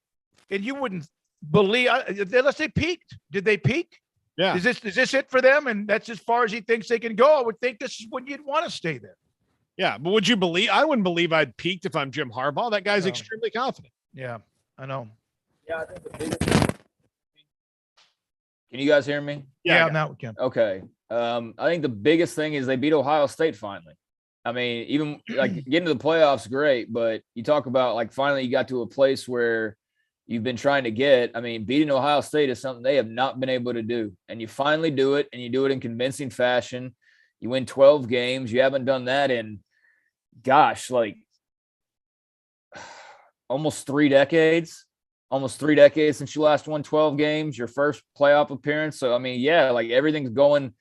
and you wouldn't believe, unless they peaked. Did they peak? Yeah. Is this it for them? And that's as far as he thinks they can go. I would think this is when you'd want to stay there. Yeah, but would you believe? I wouldn't believe I'd peaked if I'm Jim Harbaugh. That guy's extremely confident. Yeah, I know. Yeah, I think the biggest. Can you guys hear me? Yeah, now we can. Okay. I think the biggest thing is they beat Ohio State finally. I mean, even like getting to the playoffs, great, but you talk about like finally you got to a place where you've been trying to get. I mean, beating Ohio State is something they have not been able to do, and you finally do it, and you do it in convincing fashion. You win 12 games. You haven't done that in, gosh, like almost 3 decades. Almost 3 decades since you last won 12 games, your first playoff appearance. So, I mean, yeah, like everything's going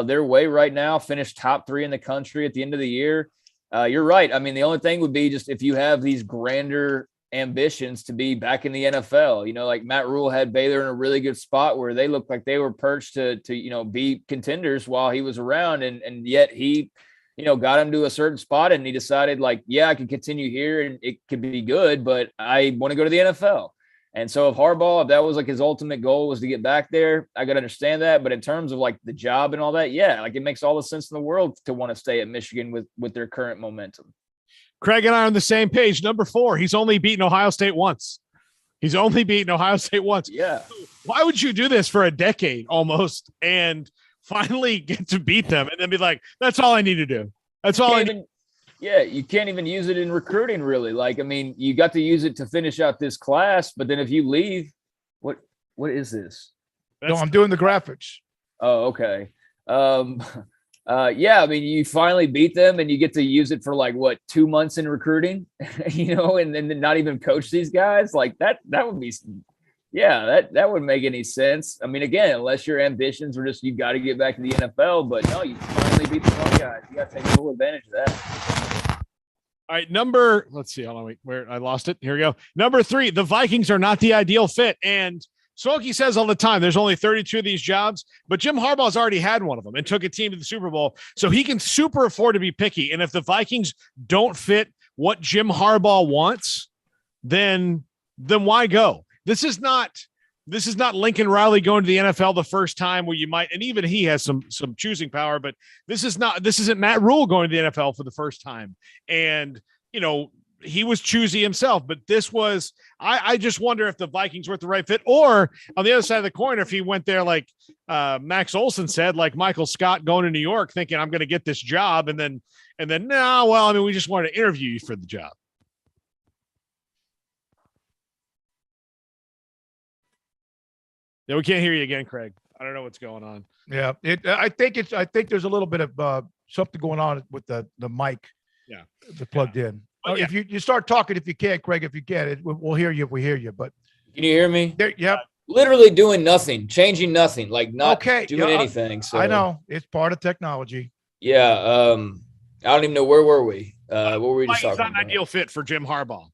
their way right now. Finished top 3 in the country at the end of the year. You're right. I mean, the only thing would be just if you have these grander ambitions to be back in the NFL, you know, like Matt Rule had Baylor in a really good spot where they looked like they were perched to you know, be contenders while he was around. And yet he, you know, got him to a certain spot and he decided like, yeah, I can continue here and it could be good, but I want to go to the NFL. And so if Harbaugh, if that was like his ultimate goal was to get back there, I could understand that. But in terms of like the job and all that, yeah, like it makes all the sense in the world to want to stay at Michigan with their current momentum. Craig and I are on the same page. Number 4, he's only beaten Ohio State once. Yeah. Why would you do this for a decade almost and finally get to beat them and then be like, that's all I need to do. That's all I need. Yeah, you can't even use it in recruiting, really. Like, I mean, you got to use it to finish out this class, but then if you leave, what is this? No, I'm doing the graphics. Oh, okay. Yeah, I mean, you finally beat them and you get to use it for 2 months in recruiting, and then not even coach these guys. Like that would be, yeah, that wouldn't make any sense. I mean, again, unless your ambitions were just, you got to get back to the NFL, but no, you finally beat the one guys. You got to take full advantage of that. All right, let's see, hold on, wait, where I lost it. Here we go. Number 3, the Vikings are not the ideal fit. And Smokey says all the time, there's only 32 of these jobs, but Jim Harbaugh's already had one of them and took a team to the Super Bowl. So he can super afford to be picky. And if the Vikings don't fit what Jim Harbaugh wants, then why go? This is not Lincoln Riley going to the NFL the first time where you might, and even he has some choosing power, but this isn't Matt Rule going to the NFL for the first time. And, he was choosy himself, but this was, I just wonder if the Vikings were the right fit, or on the other side of the coin, if he went there, like Max Olson said, like Michael Scott going to New York thinking I'm going to get this job. And then no, well, I mean, we just wanted to interview you for the job. Yeah. We can't hear you again, Craig. I don't know what's going on. Yeah. I think there's a little bit of something going on with the mic. Yeah. The plugged in. Yeah. If you start talking, if you can, Craig, if you can, we'll hear you if we hear you. But can you hear me? Yep. Literally doing nothing, changing nothing, like not doing anything. So I know it's part of technology. Yeah. I don't even know, where were we? What were we just talking about? It's not an ideal fit for Jim Harbaugh.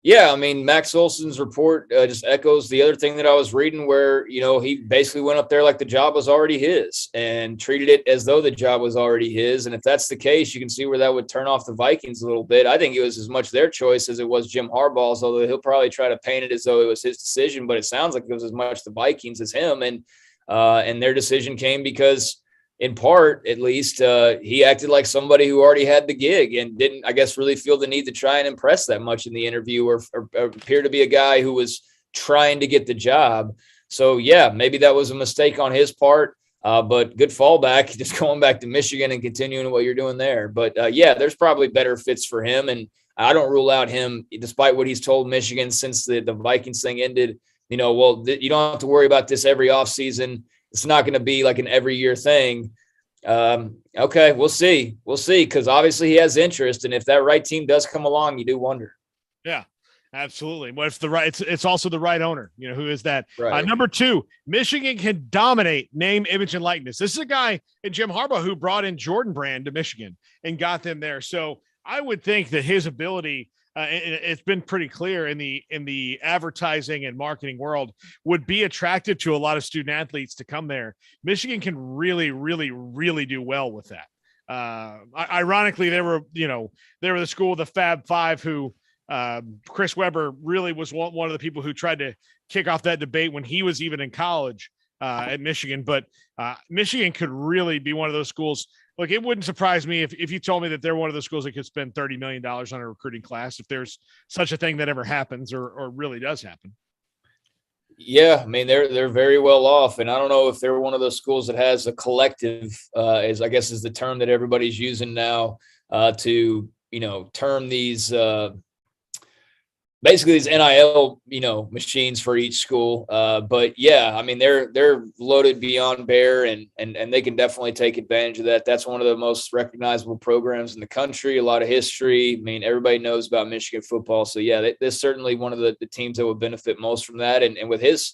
Yeah, I mean, Max Olson's report just echoes the other thing that I was reading where, he basically went up there like the job was already his and treated it as though the job was already his. And if that's the case, you can see where that would turn off the Vikings a little bit. I think it was as much their choice as it was Jim Harbaugh's, although he'll probably try to paint it as though it was his decision, but it sounds like it was as much the Vikings as him. And their decision came because, in part, at least, he acted like somebody who already had the gig and didn't, I guess, really feel the need to try and impress that much in the interview or appear to be a guy who was trying to get the job. So, yeah, maybe that was a mistake on his part, but good fallback, just going back to Michigan and continuing what you're doing there. But, yeah, there's probably better fits for him, and I don't rule out him, despite what he's told Michigan since the Vikings thing ended, you don't have to worry about this every offseason. It's not going to be like an every year thing. Okay, we'll see. Because obviously he has interest. And if that right team does come along, you do wonder. Yeah, absolutely. Well, it's also the right owner, who is that? Right. Number 2, Michigan can dominate name, image, and likeness. This is a guy in Jim Harbaugh who brought in Jordan Brand to Michigan and got them there. So I would think that his ability, it's been pretty clear in the advertising and marketing world, would be attractive to a lot of student athletes to come there. Michigan can really, really, really do well with that. Ironically, they were the school of the Fab Five who Chris Webber really was one of the people who tried to kick off that debate when he was even in college at Michigan. But Michigan could really be one of those schools. Look, it wouldn't surprise me if you told me that they're one of the schools that could spend $30 million on a recruiting class, if there's such a thing that ever happens or really does happen. Yeah, I mean, they're very well off. And I don't know if they're one of those schools that has a collective, is the term that everybody's using now, to, term these basically these NIL, machines for each school. But yeah, I mean, they're loaded beyond bear and they can definitely take advantage of that. That's one of the most recognizable programs in the country, a lot of history. I mean, everybody knows about Michigan football. So yeah, that's certainly one of the teams that would benefit most from that. And with his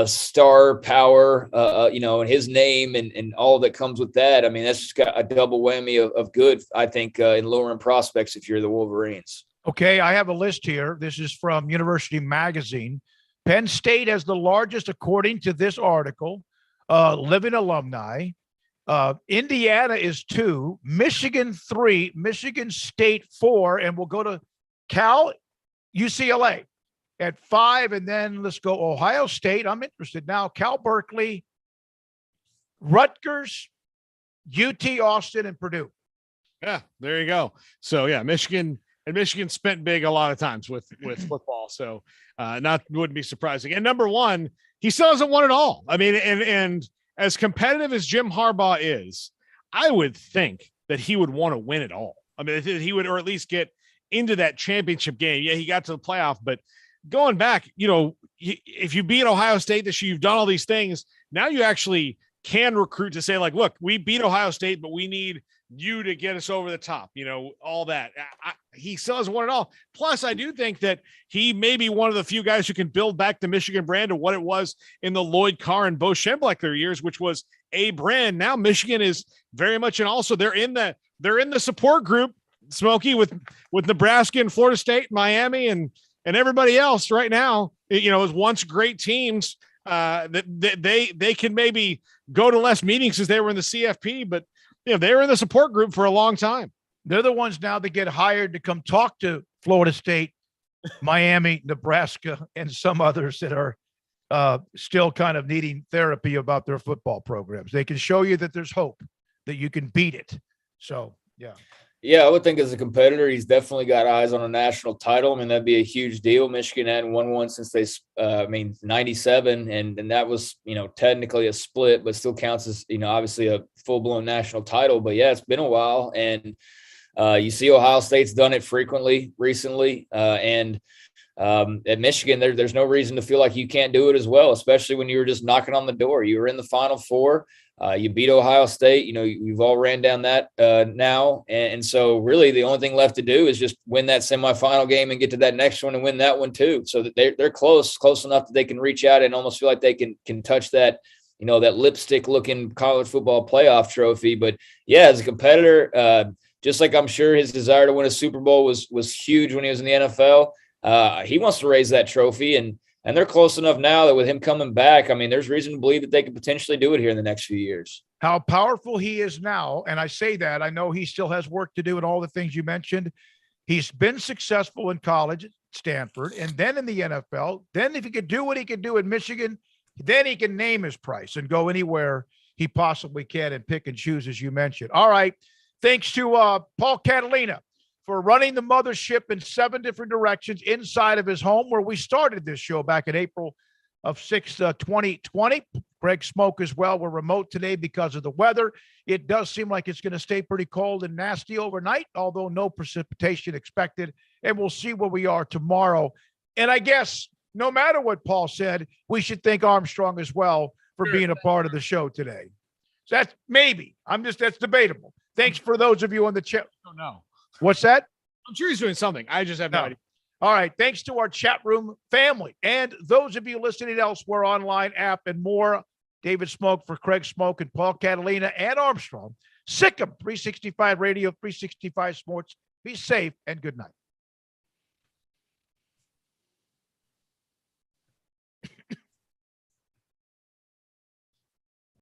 star power, and his name and all that comes with that, I mean, that's just got a double whammy of good, I think, in lowering prospects if you're the Wolverines. Okay, I have a list here. This is from University Magazine. Penn State has the largest, according to this article, living alumni. Indiana is 2, Michigan 3, Michigan State 4, and we'll go to Cal, UCLA at 5, and then let's go Ohio State. I'm interested now. Cal Berkeley, Rutgers, UT Austin, and Purdue. Yeah, there you go. So yeah, Michigan spent big a lot of times with football. So wouldn't be surprising. And number 1, he still hasn't won it all. I mean, and as competitive as Jim Harbaugh is, I would think that he would want to win it all. I mean, he would, or at least get into that championship game. Yeah, he got to the playoff, but going back, if you beat Ohio State this year, you've done all these things. Now you actually can recruit to say, like, look, we beat Ohio State, but we need you to get us over the top, all that. He still hasn't won it all. Plus, I do think that he may be one of the few guys who can build back the Michigan brand to what it was in the Lloyd Carr and Bo Schembechler years, which was a brand. Now Michigan is very much, and also they're in the support group, Smokey, with Nebraska and Florida State, Miami, and everybody else right now. As once great teams that they can maybe go to less meetings as they were in the CFP, but they were in the support group for a long time. They're the ones now that get hired to come talk to Florida State, Miami, Nebraska, and some others that are still kind of needing therapy about their football programs. They can show you that there's hope, that you can beat it. So, yeah. Yeah, I would think as a competitor, he's definitely got eyes on a national title. I mean, that'd be a huge deal. Michigan hadn't won one since 97, and that was, technically a split, but still counts as, obviously a full-blown national title. But, yeah, it's been a while, and you see Ohio State's done it frequently recently, and at Michigan, there's no reason to feel like you can't do it as well, especially when you were just knocking on the door. You were in the Final Four. You beat Ohio State. You've all ran down that now. And so really the only thing left to do is just win that semifinal game and get to that next one and win that one too. So that they're close enough that they can reach out and almost feel like they can touch that, that lipstick looking college football playoff trophy. But yeah, as a competitor, just like I'm sure his desire to win a Super Bowl was huge when he was in the NFL. He wants to raise that trophy, and they're close enough now that with him coming back, I mean, there's reason to believe that they could potentially do it here in the next few years. How powerful he is now, and I say that, I know he still has work to do and all the things you mentioned. He's been successful in college, Stanford, and then in the NFL. Then if he could do what he could do in Michigan, then he can name his price and go anywhere he possibly can and pick and choose, as you mentioned. All right. Thanks to Paul Catalina for running the mothership in 7 different directions inside of his home, where we started this show back in April of 2020. Craig Smoak as well. We're remote today because of the weather. It does seem like it's going to stay pretty cold and nasty overnight, although no precipitation expected. And we'll see where we are tomorrow. And I guess no matter what Paul said, we should thank Armstrong as well for being a part of the show today. So that's maybe. That's debatable. Thanks for those of you on the chat. Oh, no. What's that? I'm sure he's doing something. I just have no idea. All right. Thanks to our chat room family and those of you listening elsewhere, online, app, and more. David Smoak for Craig Smoak and Paul Catalina and Armstrong. Sikkim 365 Radio, 365 Sports. Be safe and good night.